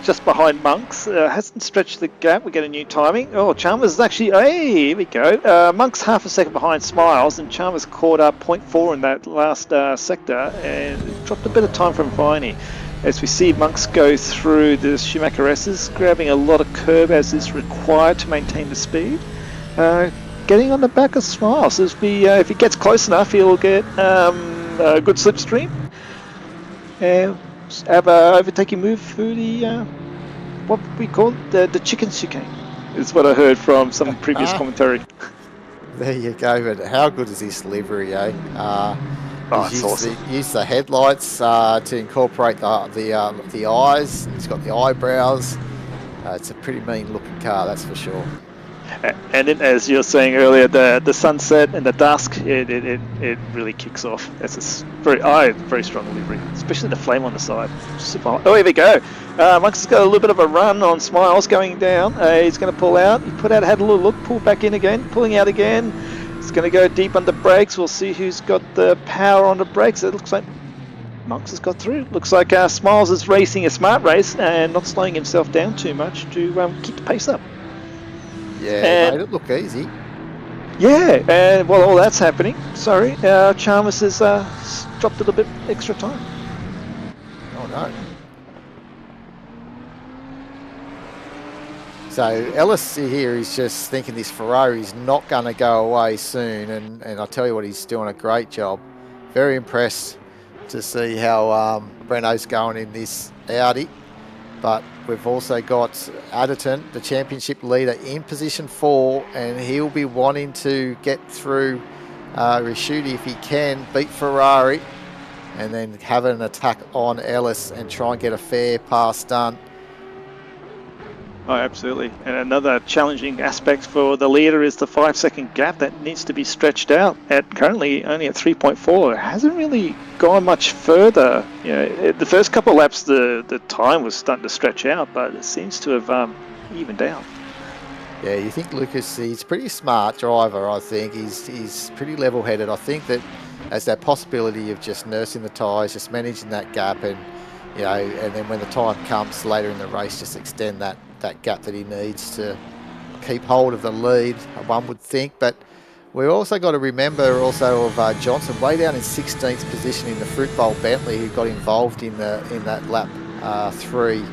just behind Monks. Hasn't stretched the gap. We get a new timing. Oh, Chalmers is actually. Hey, here we go. Monks half a second behind Smiles, and Chalmers caught up 0.4 in that last sector and dropped a bit of time from Viney. As we see Monks go through the Schumacher S's, grabbing a lot of curb as is required to maintain the speed. Getting on the back of Smiles. If he gets close enough, he'll get a good slipstream. And have a overtaking move through the what we call the chicken chicane, is what I heard from some previous commentary. There you go. But how good is this livery, eh? It's awesome. Use the headlights to incorporate the eyes. It's got the eyebrows. It's a pretty mean looking car, that's for sure. And then, as you were saying earlier, the sunset and the dusk, it really kicks off. That's a very strong livery, especially the flame on the side. Super hot. Oh, here we go. Monks has got a little bit of a run on Smiles going down. He's going to pull out. He had a little look, pull back in again, pulling out again. He's going to go deep on the brakes. We'll see who's got the power on the brakes. It looks like Monks has got through. Looks like Smiles is racing a smart race and not slowing himself down too much to keep the pace up. Yeah, made it look easy. Yeah, and while all that's happening, sorry, Chalmers has dropped a little bit extra time. Oh no. So Ellis here is just thinking this Ferrari's not going to go away soon, and I'll tell you what, he's doing a great job. Very impressed to see how Breno's going in this Audi. But we've also got Adderton, the championship leader, in position 4, and he'll be wanting to get through Risciuti if he can, beat Ferrari, and then have an attack on Ellis and try and get a fair pass done. Oh, absolutely. And another challenging aspect for the leader is the 5-second gap that needs to be stretched out. At currently only at 3.4, it hasn't really gone much further. You know, the first couple of laps, the time was starting to stretch out, but it seems to have evened out. Yeah, you think Lucas, he's a pretty smart driver, I think. He's pretty level-headed. I think that as that possibility of just nursing the tyres, just managing that gap, and you know, and then when the time comes later in the race, just extend that gap that he needs to keep hold of the lead, one would think. But we've also got to remember also of Johnson way down in 16th position in the Fruit Bowl Bentley, who got involved in that lap 3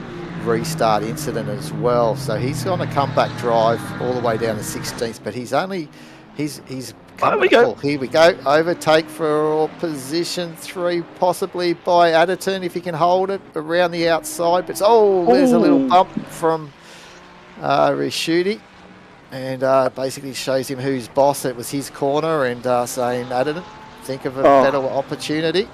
restart incident as well. So he's going to come back drive all the way down to 16th, but he's Here we go. Here we go. Overtake for position 3, possibly by Adderton if he can hold it around the outside. But there's a little bump from Risciuti, and basically shows him who's boss. It was his corner, and saying, Adderton, think of a better opportunity.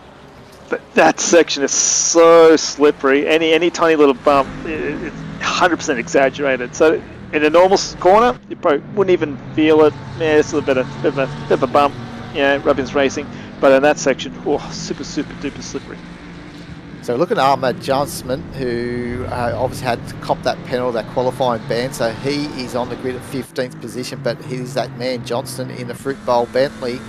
But that section is so slippery. Any tiny little bump, it's 100% exaggerated. So in a normal corner, you probably wouldn't even feel it. Yeah, it's a little bit of a bump. Yeah, Robbins Racing. But in that section, super duper slippery. So look at Ahmed Johnsman, who obviously had to cop that penalty, that qualifying ban. So he is on the grid at 15th position, but he's that man Johnston in the Fruit Bowl Bentley,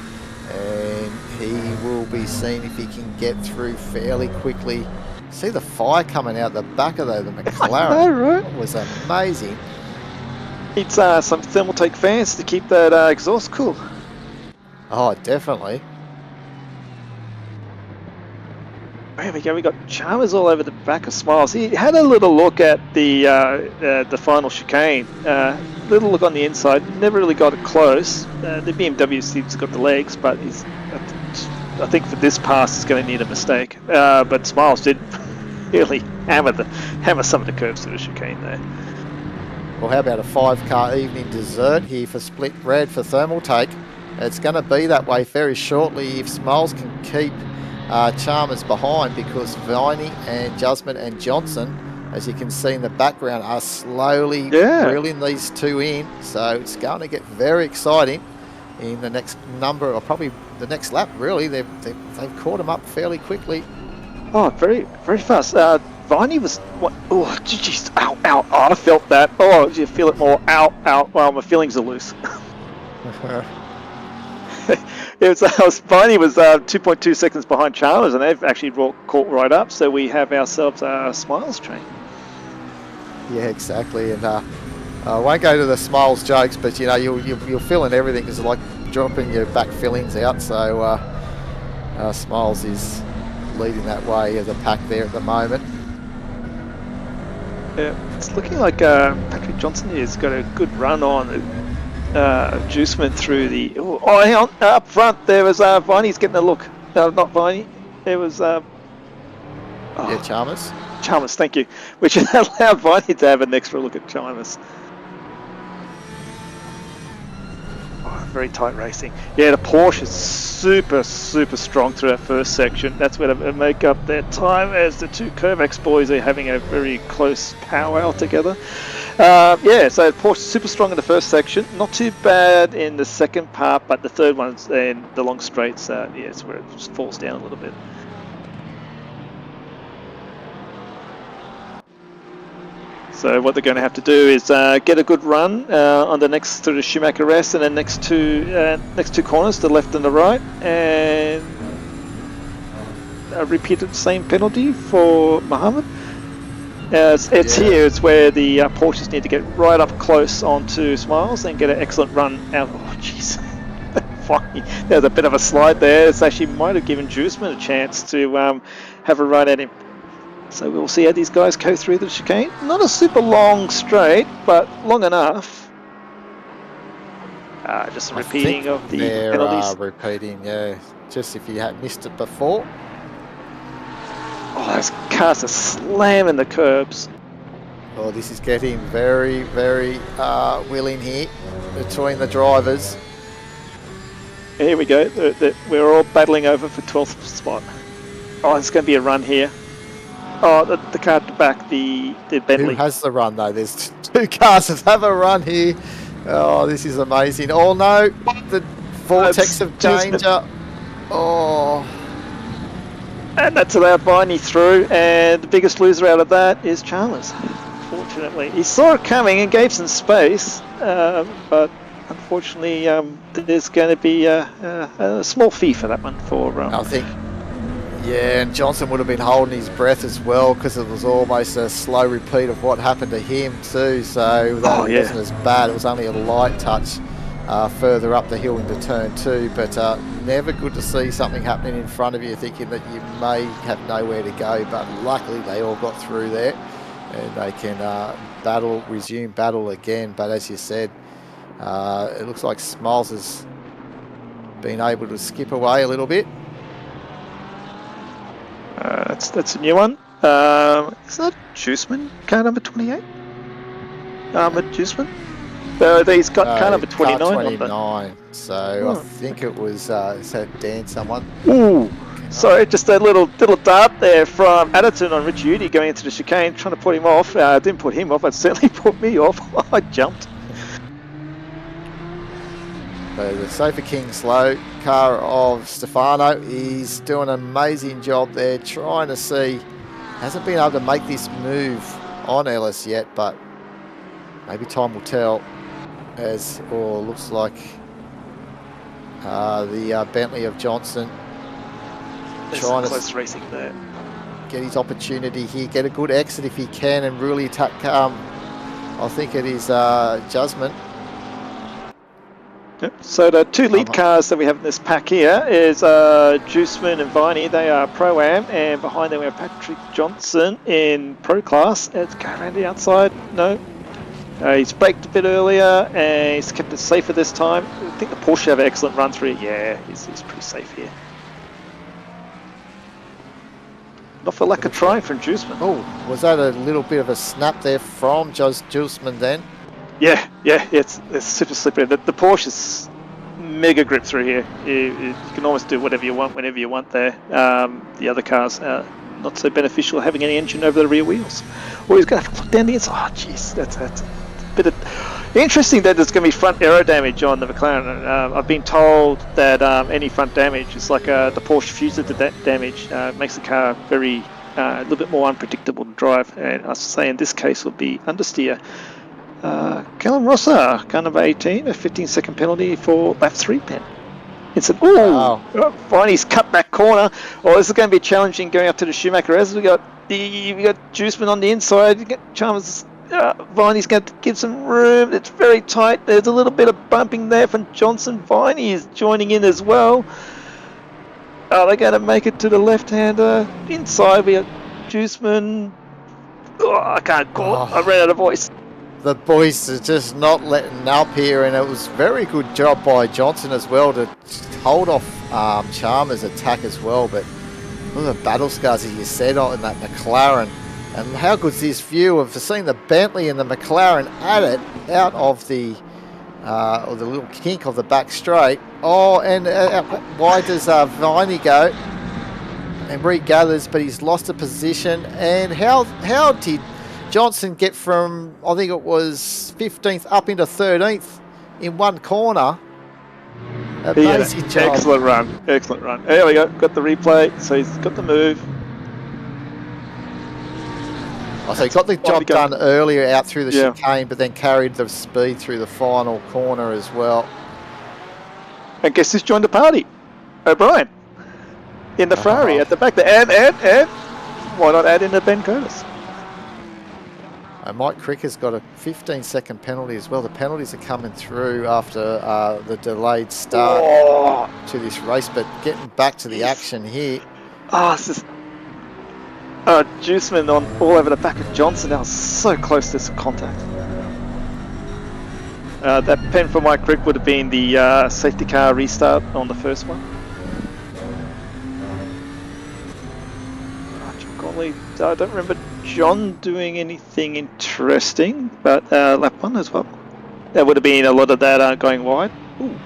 and he will be seen if he can get through fairly quickly. See the fire coming out the back of the McLaren. I know, right? It was amazing. It's some Thermaltake fans to keep that exhaust cool. Oh, definitely. There we go. We got Chalmers all over the back of Smiles. He had a little look at the final chicane. Little look on the inside. Never really got it close. The BMW seems to have got the legs, but I think for this pass, he's going to need a mistake. But Smiles did really hammer some of the curves through the chicane there. Well, how about a 5-car evening dessert here for Split Red for Thermaltake? It's going to be that way very shortly if Smiles can keep Chalmers behind, because Viney and Jusman and Johnson, as you can see in the background, are slowly reeling these two in. So it's going to get very exciting in the next number, or probably the next lap, really. They've caught them up fairly quickly. Oh, very fast. Viney was what? Oh, jeez! Ow! Oh, I felt that. Oh, did you feel it more? Ow! Well, my feelings are loose. Viney was 2.2 seconds behind Chalmers, and they've actually caught right up. So we have ourselves a Smiles train. Yeah, exactly. And I won't go to the Smiles jokes, but you know you'll fill in everything because it's like dropping your back fillings out. So Smiles is leading that way of the pack there at the moment. Yeah, it's looking like Patrick Johnson has got a good run on Juiceman through the. Oh, hang on! Up front there was Viney's getting a look. Not Viney. It was. Chalmers. Chalmers, thank you. Which allowed Viney to have an extra look at Chalmers. Oh, very tight racing. Yeah, the Porsche is super strong through that first section. That's where they make up their time, as the two Curvex boys are having a very close powwow together. So Porsche super strong in the first section, not too bad in the second part, but the third one's in the long straights. It's where it just falls down a little bit. So what they're going to have to do is get a good run on the next to the Schumacher rest, and then next two corners, the left and the right, and repeat the same penalty for Mohammed. Here. It's where the Porsches need to get right up close onto Smiles and get an excellent run out. Oh, jeez. There's a bit of a slide there. It's actually might have given Juiceman a chance to have a run at him. So we'll see how these guys go through the chicane. Not a super long straight, but long enough. Just a repeating of the penalties. Repeating, yeah. Just if you had missed it before. Oh, those cars are slamming the curbs. Oh, this is getting very, very willing here between the drivers. Here we go. We're all battling over for 12th spot. Oh, there's going to be a run here. Oh, the car at the back, the Bentley. Who has the run though? There's two cars that have a run here. Oh, this is amazing. Oh no, the vortex of danger. Oh. And that's allowed Viney through, and the biggest loser out of that is Chalmers. Unfortunately, he saw it coming and gave some space, but unfortunately, there's going to be a small fee for that one for. I think. Yeah, and Johnson would have been holding his breath as well because it was almost a slow repeat of what happened to him too. So that wasn't as bad. It was only a light touch further up the hill into turn 2, but never good to see something happening in front of you thinking that you may have nowhere to go, but luckily they all got through there and they can resume battle again. But as you said, it looks like Smiles has been able to skip away a little bit. That's a new one. Is that Juiceman, car number 28? Juiceman? He's got car number 29. Car 29. So I think it was is that Dan someone? Ooh. Sorry, just a little dart there from Adderton on Rich Udy going into the chicane, trying to put him off. Didn't put him off, it certainly put me off. I jumped. So the Sofa King slow car of Stefano is doing an amazing job there, trying to see, hasn't been able to make this move on Ellis yet, but maybe time will tell. Looks like the Bentley of Johnson trying to racing there. Get his opportunity here, get a good exit if he can, and really attack. I think it is Jasmine. Yep. So the two lead cars that we have in this pack here is Juiceman and Viney. They are Pro-Am, and behind them we have Patrick Johnson in Pro Class. Let's go around the outside. No. He's braked a bit earlier and he's kept it safer this time. I think the Porsche have an excellent run through. Yeah, he's pretty safe here. Not for lack of trying from Juiceman. Oh, was that a little bit of a snap there from Juiceman then? Yeah, it's super slippery. The Porsche is mega grip through here. You can almost do whatever you want, whenever you want there. The other cars are not so beneficial having any engine over the rear wheels. Or he's going to have to look down the inside. Oh, jeez, that's a bit of... Interesting that there's going to be front aero damage on the McLaren. I've been told that any front damage is like the Porsche fused to that damage. Makes the car very a little bit more unpredictable to drive. And I say in this case will be understeer. Callum Rosser, car number 18, a 15-second penalty for lap 3 pen. It's an Viney's cut back corner. Oh, this is going to be challenging going up to the Schumacher. As we got Juiceman on the inside, you get Chalmers. Viney's going to give some room. It's very tight. There's a little bit of bumping there from Johnson. Viney is joining in as well. Oh, they're going to make it to the left-hander. Inside we got Juiceman. Oh, I can't call it. I ran out of voice. The boys are just not letting up here, and it was very good job by Johnson as well to hold off Chalmers' attack as well. But look at the battle scars, as you said, on that McLaren. And how good's this view of seeing the Bentley and the McLaren at it out of the little kink of the back straight. Oh, and why does Viney go and regathers, but he's lost a position. And how did Johnson get from, I think it was 15th up into 13th in one corner? Amazing job. Excellent run. There we go. Got the replay. So he's got the move. Oh, so he got the job done earlier out through the chicane, but then carried the speed through the final corner as well. And guess who's joined the party? O'Brien. In the Ferrari at the back there. And why not add in a Ben Curtis? Mike Crick has got a 15-second penalty as well. The penalties are coming through after the delayed start to this race, but getting back to the action here. This is Juiceman on all over the back of Johnson. That was so close to some contact. That pen for Mike Crick would have been the safety car restart on the first one. I don't remember John doing anything interesting, but lap one as well. There would have been a lot of that going wide. Ooh.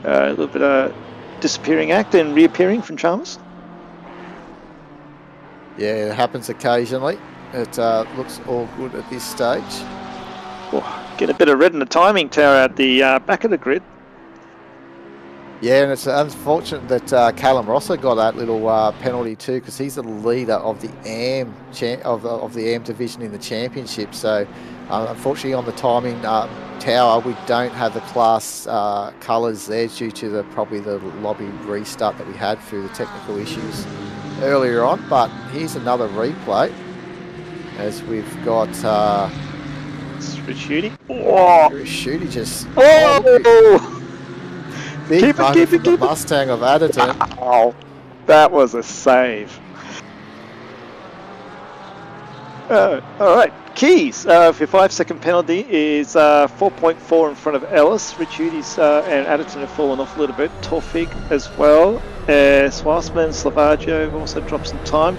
A little bit of disappearing act and reappearing from Chalmers. Yeah, it happens occasionally. It looks all good at this stage. Oh, get a bit of red in the timing tower at the back of the grid. Yeah, and it's unfortunate that Callum Rosser got that little penalty too, because he's the leader of the AM of the AM division in the championship. So, unfortunately, on the timing tower, we don't have the class colours there due to probably the lobby restart that we had through the technical issues earlier on. But here's another replay as we've got Ricciuti. Oh, Ricciuti just keep it. The Mustang of Adderton. Oh, that was a save. All right, Keys. For your 5-second penalty is 4.4 in front of Ellis. Ricciuti's and Adderton have fallen off a little bit. Torfig as well. Swassman, Slavaggio have also dropped some time.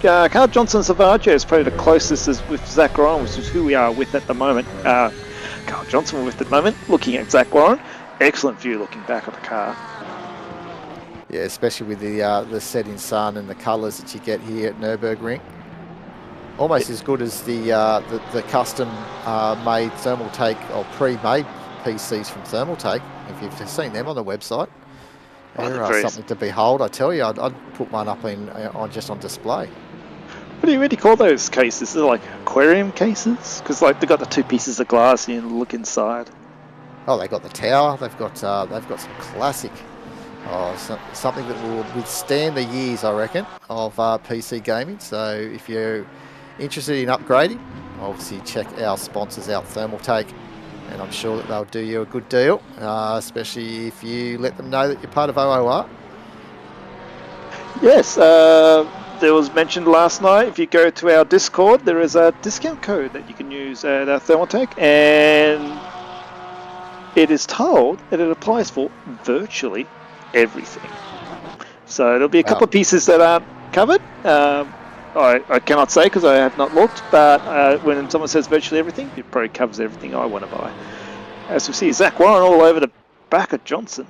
Carl Johnson Slavaggio is probably the closest with Zach Warren, which is who we are with at the moment. Carl Johnson with at the moment, looking at Zach Warren. Excellent view looking back at the car. Yeah, especially with the setting sun and the colours that you get here at Nurburgring. Almost as good as the custom made Thermaltake or pre-made PCs from Thermaltake. If you've seen them on the website, they're something to behold. I tell you, I'd put one up just on display. What do you really call those cases? They're like aquarium cases, because like they've got the two pieces of glass and you look inside. Oh, they got the tower. They've got some classic, something that will withstand the years, I reckon, of PC gaming. So if you're interested in upgrading, obviously check our sponsors out, Thermaltake, and I'm sure that they'll do you a good deal, especially if you let them know that you're part of OOR. Yes, there was mentioned last night, if you go to our Discord, there is a discount code that you can use at Thermaltake, and it is told that it applies for virtually everything. So there'll be a couple of pieces that aren't covered. I cannot say because I have not looked, but when someone says virtually everything, it probably covers everything I want to buy. As we see, Zach Warren all over the back of Johnson.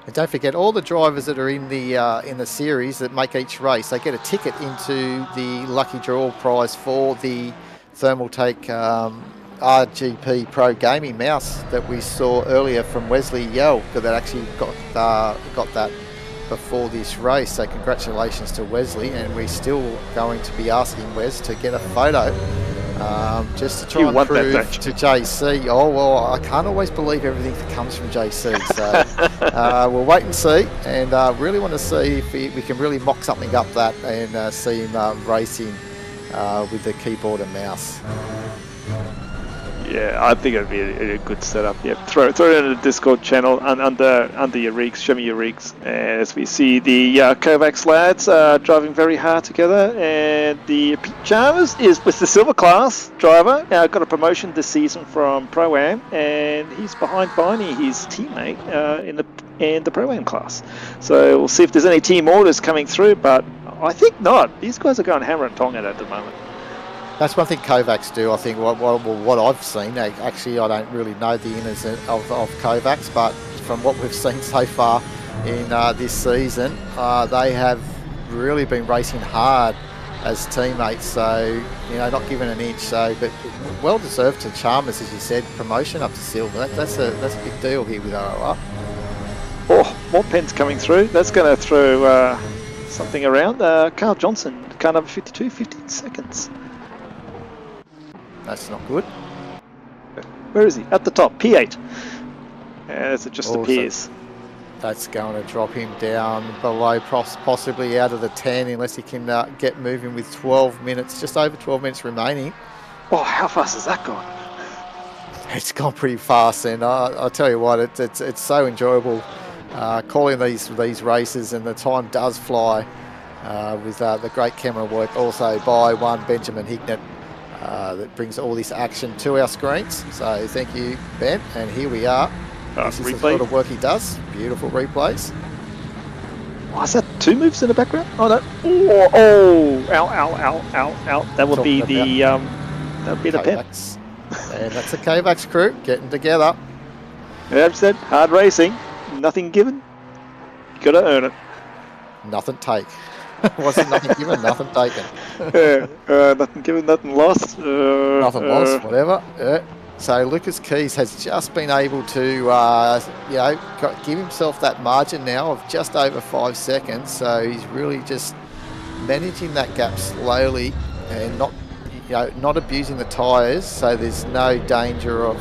And don't forget, all the drivers that are in the series that make each race, they get a ticket into the lucky draw prize for the Thermaltake RGP Pro Gaming mouse that we saw earlier from Wesley Yell, that actually got that before this race. So congratulations to Wesley, and we're still going to be asking Wes to get a photo just to try and prove to JC. Oh, well, I can't always believe everything that comes from JC, so we'll wait and see, and really want to see if we can really mock something up that and see him racing with the keyboard and mouse. Yeah, I think it'd be a good setup. Yeah, throw it in the Discord channel under your rigs. Show me your rigs. As we see the Kovacs lads driving very hard together, and the Pete Chalmers is with the silver class driver. Got a promotion this season from Pro-Am, and he's behind Barney, his teammate, in the Pro-Am class. So we'll see if there's any team orders coming through, but I think not. These guys are going hammer and tonga at the moment. That's one thing Kovacs do. I think what I've seen, actually I don't really know the inners of Kovacs, but from what we've seen so far in this season, they have really been racing hard as teammates, so not giving an inch. So, but well deserved to Chalmers, as you said, promotion up to silver. That's a big deal here with OOR. Oh, more pens coming through. That's going to throw something around. Carl Johnson, car number 52, 15 seconds. That's not good. Where is he? At the top, P8. As it just appears. that's going to drop him down below, possibly out of the 10, unless he can get moving with 12 minutes, just over 12 minutes remaining. Oh, how fast has that gone? It's gone pretty fast, and I'll tell you what, it's so enjoyable calling these races, and the time does fly with the great camera work also by one Benjamin Hignett that brings all this action to our screens. So thank you, Ben, and here we are. This is the sort of work he does. Beautiful replays. Oh, is that two moves in the background? Oh no! Oh! Ow! Ow! Ow! Ow! Ow! That would be the that would be the pen. And that's the K-Bax crew getting together. As said, hard racing, nothing given. You got to earn it. Nothing take. Wasn't nothing given, nothing taken. Nothing given, nothing lost. Nothing lost, whatever. So Lucas Keys has just been able to, give himself that margin now of just over 5 seconds. So he's really just managing that gap slowly and not abusing the tyres. So there's no danger of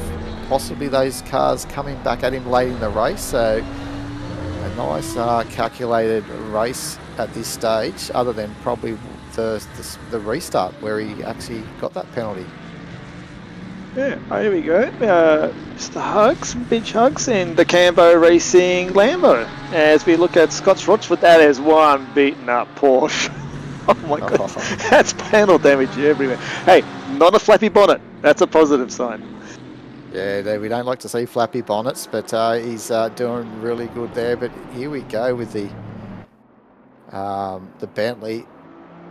possibly those cars coming back at him late in the race. So a nice calculated race at this stage, other than probably the restart where he actually got that penalty. Yeah, here we go. Mr. Hugs, Bitch Hugs, and the Cambo Racing Lambo. As we look at Scott's Rochford, that is one beaten up Porsche. Oh my god, that's panel damage everywhere. Hey, not a flappy bonnet. That's a positive sign. Yeah, we don't like to see flappy bonnets, but he's doing really good there. But here we go with the Bentley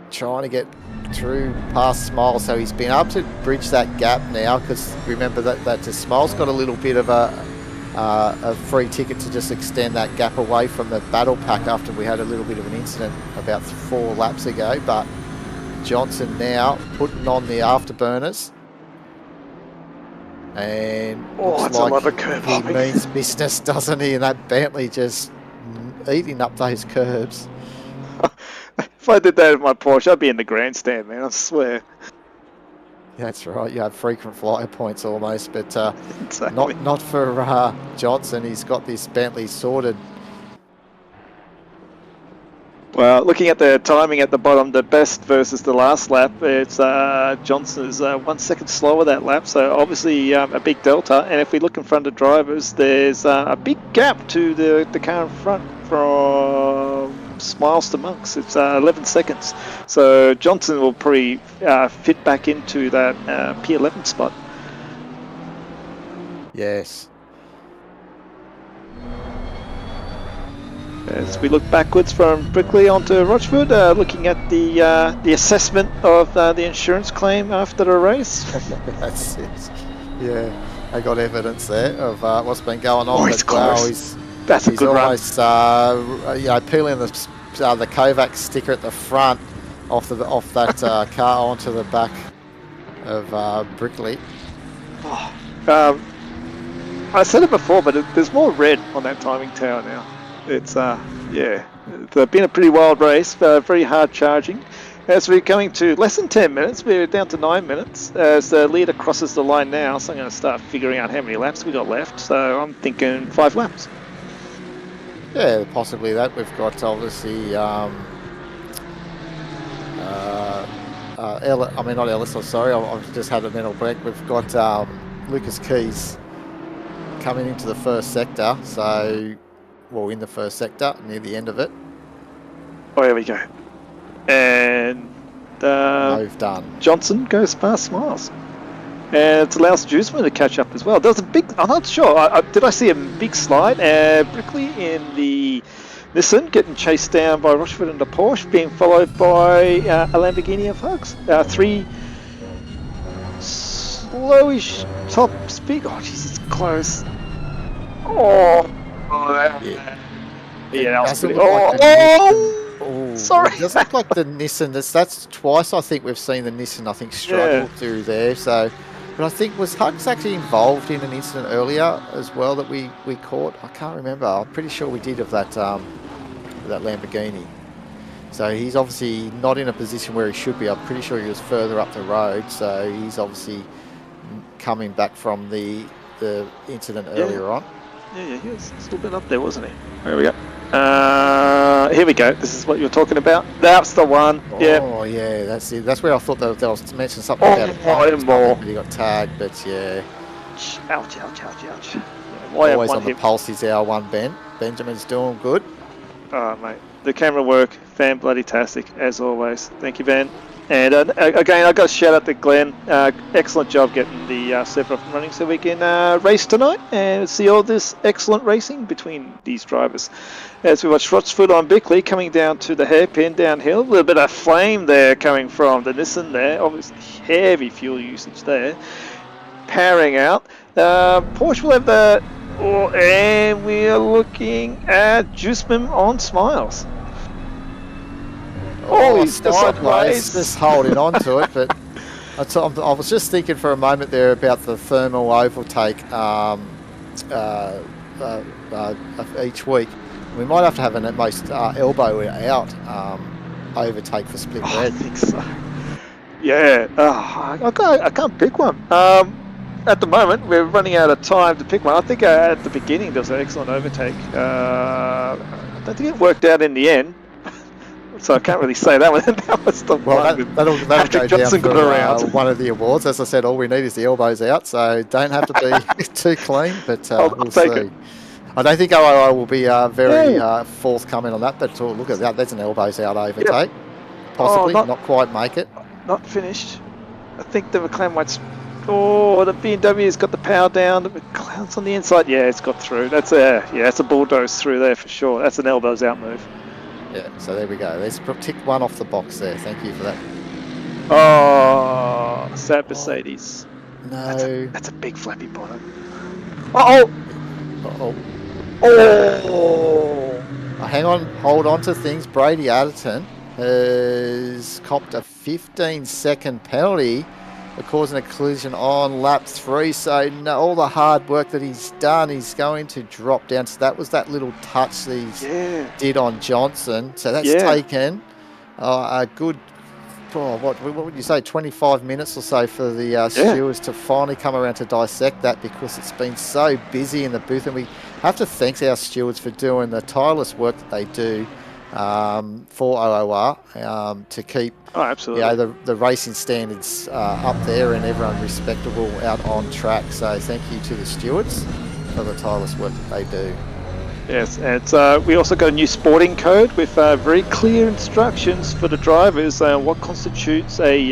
trying to get through past Smile. So he's been able to bridge that gap now, because remember that Smile's got a little bit of a free ticket to just extend that gap away from the battle pack after we had a little bit of an incident about 4 laps ago. But Johnson now putting on the afterburners. And looks like he means business, doesn't he? And that Bentley just eating up those curbs. If I did that with my Porsche, I'd be in the grandstand, man, I swear. That's right, you have frequent flyer points almost, but exactly. not for Johnson. He's got this Bentley sorted. Well, looking at the timing at the bottom, the best versus the last lap, it's Johnson's 1 second slower that lap, so obviously a big delta. And if we look in front of drivers, there's a big gap to the car in front from Smiles to Monks. It's 11 seconds. So Johnson will probably fit back into that P11 spot. Yes. As we look backwards from Brickley onto Rochford, looking at the assessment of the insurance claim after the race. That's it. Yeah, I got evidence there of what's been going on. Oh, he's close. That's a good almost, run. Peeling the Kovac sticker at the front off that car onto the back of Brickley. Oh, I said it before, but there's more red on that timing tower now. It's it's been a pretty wild race, very hard charging. As we're coming to less than 10 minutes, we're down to 9 minutes as the leader crosses the line now. So I'm going to start figuring out how many laps we got left. So I'm thinking 5 laps. Yeah, possibly that. We've got obviously not Ellis. I'm sorry, I've just had a mental break. We've got Lucas Keys coming into the first sector. So. Well, in the first sector, near the end of it. Oh, here we go. And move done. Johnson goes past Smiles. And it allows Juiceman to catch up as well. There's a big, I'm not sure, did I see a big slide? Brickley in the Nissan getting chased down by Rochford and the Porsche, being followed by a Lamborghini of Hugs. 3 slowish top speed. Oh, jeez, it's close. Sorry. It does look like the Nissan. That's twice I think we've seen the Nissan, I think, struggle through there. So, but I think was Hugs actually involved in an incident earlier as well that we caught? I can't remember. I'm pretty sure we did of that Lamborghini. So he's obviously not in a position where he should be. I'm pretty sure he was further up the road. So he's obviously coming back from the incident earlier on. Yeah, he was still been up there, wasn't he? There we go. Here we go. This is what you're talking about. That's the one. Yeah. Oh, yeah, that's it. That's where I thought there was mentioned something about a Oh, bump or more. something, but he got tagged. But yeah, Ouch, ouch, ouch, ouch. Yeah, why always one on the hit? pulse is our one Ben. Benjamin's doing good. Oh, mate. The camera work, fan-bloody-tastic, as always. Thank you, Ben. And again, I've got to shout out to Glenn. Excellent job getting the server up and running so we can race tonight and see all this excellent racing between these drivers. As we watch Rochford on Bickley coming down to the hairpin downhill. A little bit of flame there coming from the Nissan there. Obviously, heavy fuel usage there. Powering out. Porsche will have the... and we are looking at Juiceman on Smiles. Oh, he's sideways. just holding on to it. But I was just thinking for a moment there about the thermal overtake each week. We might have to have an at most elbow out overtake for split I red. think so. Yeah. I can't pick one. At the moment, we're running out of time to pick one. I think at the beginning there was an excellent overtake. I don't think it worked out in the end. So I can't really say that one. That was the Well, one. that'll Patrick go Johnson down got for around. one of the awards. As I said, all we need is the elbows out, so don't have to be too clean. But I'll we'll take see. it. I don't think OOR will be very forthcoming on that. But look at that. There's an elbows out overtake. Possibly not quite make it. Not finished. I think the McLaren might. Oh, the BMW's got the power down. The McLaren's on the inside. Yeah, it's got through. That's a bulldoze through there for sure. That's an elbows out move. Yeah, so there we go. Let's tick one off the box there. Thank you for that. Oh, sad Mercedes. No. That's a big flappy bottom. Uh-oh. Oh. Hang on. Hold on to things. Brady Adderton has copped a 15-second penalty for causing a collision on lap 3. So all the hard work that he's done, he's going to drop down. So that was that little touch that he did on Johnson. So that's taken a good, what would you say, 25 minutes or so for the stewards to finally come around to dissect that, because it's been so busy in the booth. And we have to thank our stewards for doing the tireless work that they do for OOR to keep the racing standards up there and everyone respectable out on track. So thank you to the stewards for the tireless work that they do. Yes, and we also got a new sporting code with very clear instructions for the drivers what constitutes a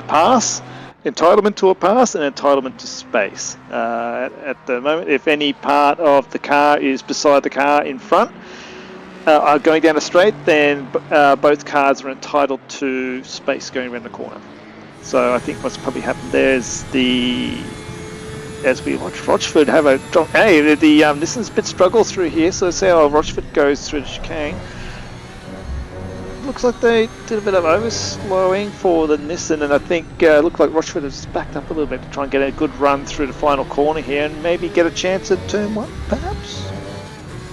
pass, entitlement to a pass, and entitlement to space. At the moment, if any part of the car is beside the car in front, are going down a straight, then both cars are entitled to space going around the corner. So I think what's probably happened there is as we watch Rochford have the Nissan's a bit struggle through here, so let's see how Rochford goes through the chicane. Looks like they did a bit of overslowing for the Nissan, and I think looked like Rochford has backed up a little bit to try and get a good run through the final corner here and maybe get a chance at turn 1, perhaps.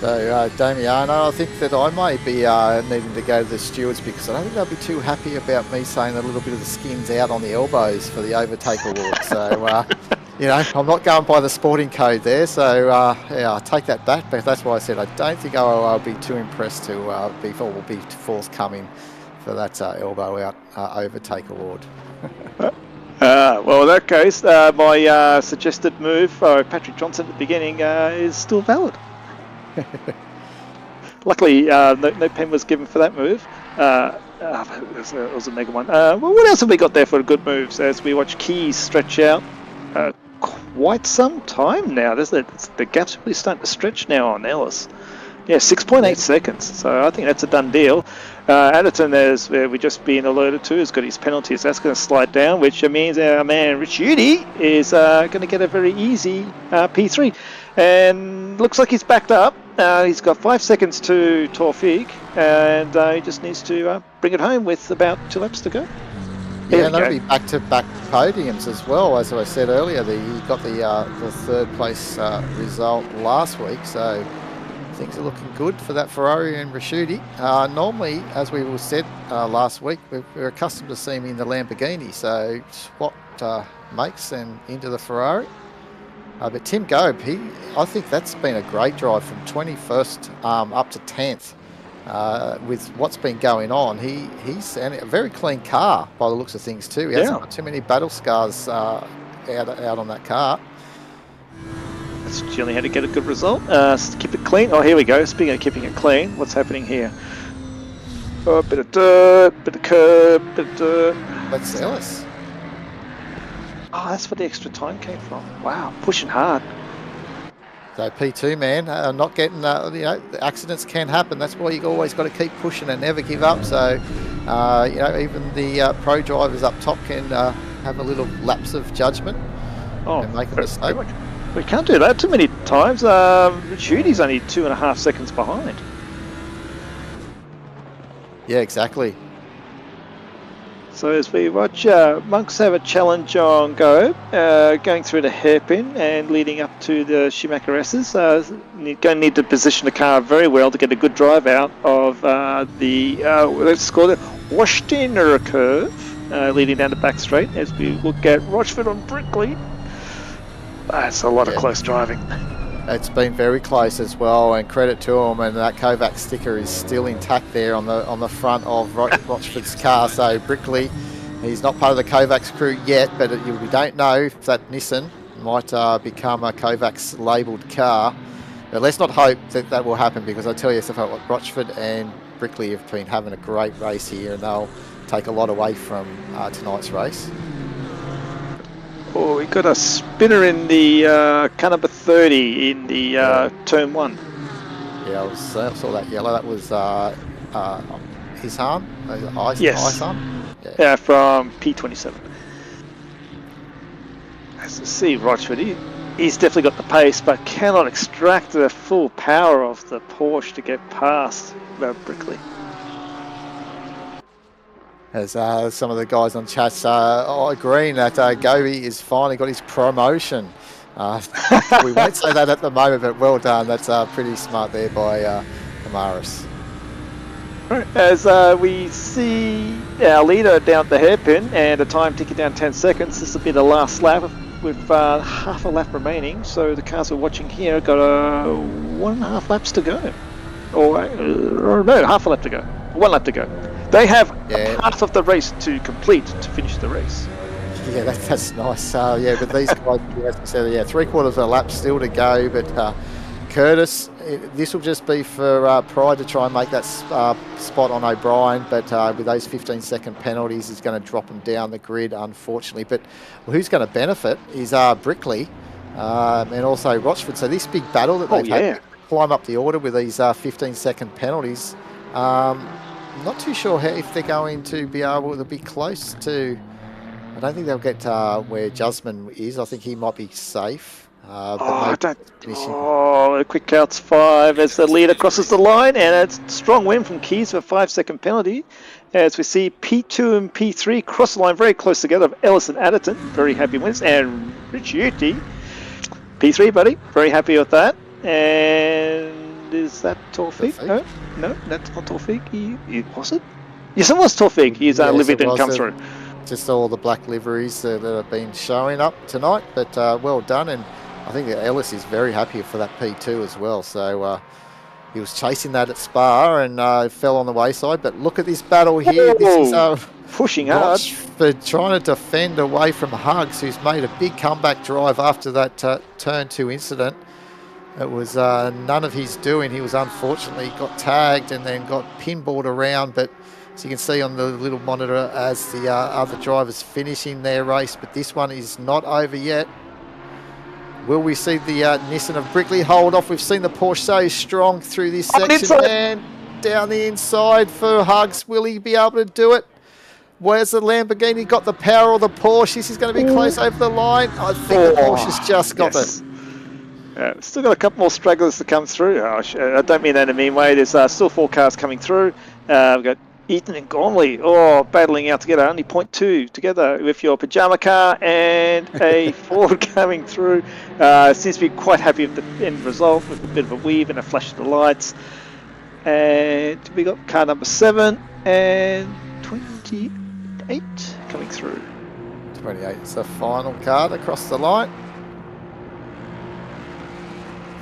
So, Damiano, I think that I may be needing to go to the stewards, because I don't think they'll be too happy about me saying a little bit of the skin's out on the elbows for the Overtake Award. So, I'm not going by the sporting code there. So, I'll take that back. But that's why I said I don't think I'll be too impressed to be forthcoming for that elbow out Overtake Award. Well, in that case, my suggested move for Patrick Johnson at the beginning is still valid. Luckily, no pen was given for that move. It was a mega one. Well, what else have we got there for good moves as we watch Keys stretch out quite some time now, doesn't it? The gap's really starting to stretch now on Ellis. Yeah, 6.8 seconds. So I think that's a done deal. Adderton, as we just been alerted to, has got his penalties. That's going to slide down, which means our man Rich Udy is going to get a very easy P3. And looks like he's backed up. He's got 5 seconds to Torfig, and he just needs to bring it home with about 2 laps to go. Yeah, and that'll be back-to-back podiums as well. As I said earlier, he got the third place result last week, so things are looking good for that Ferrari and Raschuti. Normally, as we said last week, we're accustomed to seeing him in the Lamborghini, so swap makes and into the Ferrari. But Tim Gobe, I think that's been a great drive from 21st up to 10th. With what's been going on, he's a very clean car by the looks of things too. He hasn't got too many battle scars out on that car. That's generally how to get a good result. Keep it clean. Oh, here we go. Speaking of keeping it clean, what's happening here? Oh, a bit of dirt, bit of curb, bit of dirt. That's Ellis. Oh, that's where the extra time came from. Wow, pushing hard. So P2 man, not getting, the accidents can happen. That's why you always got to keep pushing and never give up. So, even the pro drivers up top can have a little lapse of judgment and make a mistake. We can't do that too many times. Judy's only 2.5 seconds behind. Yeah, exactly. So as we watch, Monks have a challenge on go, going through the hairpin and leading up to the Schumacher S's. Going to need to position the car very well to get a good drive out of the, let's call it, Washington curve, leading down the back straight as we look at Rochford on Brickley. That's a lot of close driving. It's been very close as well, and credit to him. And that Kovac sticker is still intact there on the front of Rochford's car. So Brickley, he's not part of the Kovac's crew yet, but we don't know if that Nissan might become a Kovac's labelled car. But let's not hope that will happen, because I tell you stuff like Rochford and Brickley have been having a great race here, and they'll take a lot away from tonight's race. Oh, we got a spinner in the car number 30 in the turn 1. Yeah, I saw that yellow. That was Isan? Yes. Isan? Yeah, from P27. As you see, Rochford, he's definitely got the pace, but cannot extract the full power of the Porsche to get past Brickley. As some of the guys on chat agreeing that Gobi has finally got his promotion. We won't say that at the moment, but well done. That's pretty smart there by Amaris. As we see our leader down the hairpin and a time ticking down 10 seconds, this will be the last lap with half a lap remaining. So the cars we're watching here got 1.5 laps to go. Or no, half a lap to go. 1 lap to go. They have a part of the race to complete to finish the race. Yeah, that's nice. But these guys, as I said, 3/4 of a lap still to go. But Curtis, this will just be for Pride to try and make that spot on O'Brien. But with those 15-second penalties, he's going to drop him down the grid, unfortunately. But who's going to benefit is Brickley and also Rochford. So this big battle that they've had to climb up the order with these 15-second penalties. Not too sure if they're going to be able to be close to. I don't think they'll get where Jusman is. I think he might be safe. The quick out's 5 as the leader crosses the line, and it's a strong win from Keys for a 5-second penalty. As we see P2 and P3 cross the line very close together of Ellis and Adderton. Very happy wins. And Ricciuti, P3, buddy. Very happy with that. And is that Taufik? No, that's not Taufik. Was it? Yes, it was Taufik. His livery didn't come through. Just all the black liveries that have been showing up tonight, but well done. And I think that Ellis is very happy for that P2 as well. So he was chasing that at Spa and fell on the wayside. But look at this battle here. This is pushing hard. For trying to defend away from Hugs, who's made a big comeback drive after that turn 2 incident. It was none of his doing. He was unfortunately got tagged and then got pinballed around. But as you can see on the little monitor as the other drivers finishing their race. But this one is not over yet. Will we see the Nissan of Brickley hold off? We've seen the Porsche so strong through this section. And down the inside for Hugs. Will he be able to do it? Where's the Lamborghini? Got the power of the Porsche. This is going to be close over the line. I think the Porsche's just got it. Still got a couple more stragglers to come through. I don't mean that in a mean way. There's still 4 cars coming through. We've got Ethan and Gormley battling out together. Only 0.2 together with your pajama car and a Ford coming through. Seems to be quite happy with the end result with a bit of a weave and a flash of the lights. And we got car number 7 and 28 coming through. 28 is the final card across the line.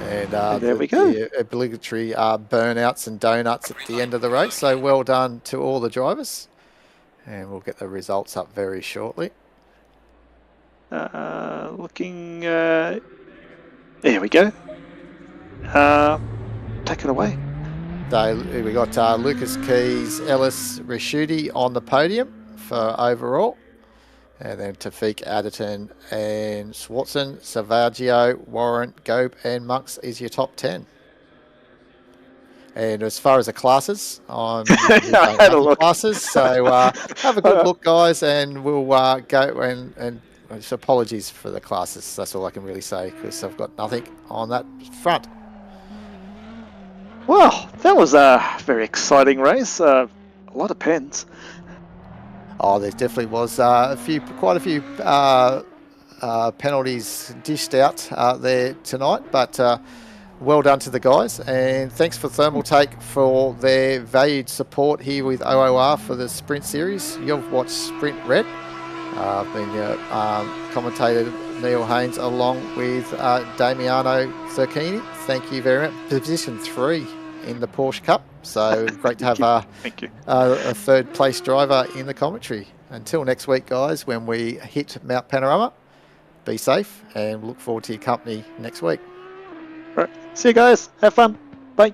And there we go. the obligatory burnouts and donuts at the end of the race. So well done to all the drivers. And we'll get the results up very shortly. Looking. There we go. Take it away. So we got Lucas Keys, Ellis Rischuti on the podium for overall. And then Tafiq Adderton and Swartzen, Savaggio, Warren, Gobe and Monks is your top 10. And as far as the classes, I'm I had a look. classes, so have a good look, guys, and we'll go and just apologies for the classes. That's all I can really say because I've got nothing on that front. Well, that was a very exciting race. A lot of pens. Oh, there definitely was quite a few penalties dished out there tonight, but well done to the guys, and thanks for Thermaltake for their valued support here with OOR for the Sprint Series. You've watched Sprint Red. I've been your commentator Neil Haynes along with Damiano Zerchini. Thank you very much. Position 3 in the Porsche Cup, so great to have Thank you. A third place driver in the commentary. Until next week, guys, when we hit Mount Panorama, be safe and look forward to your company next week. Right. See you guys. Have fun. Bye.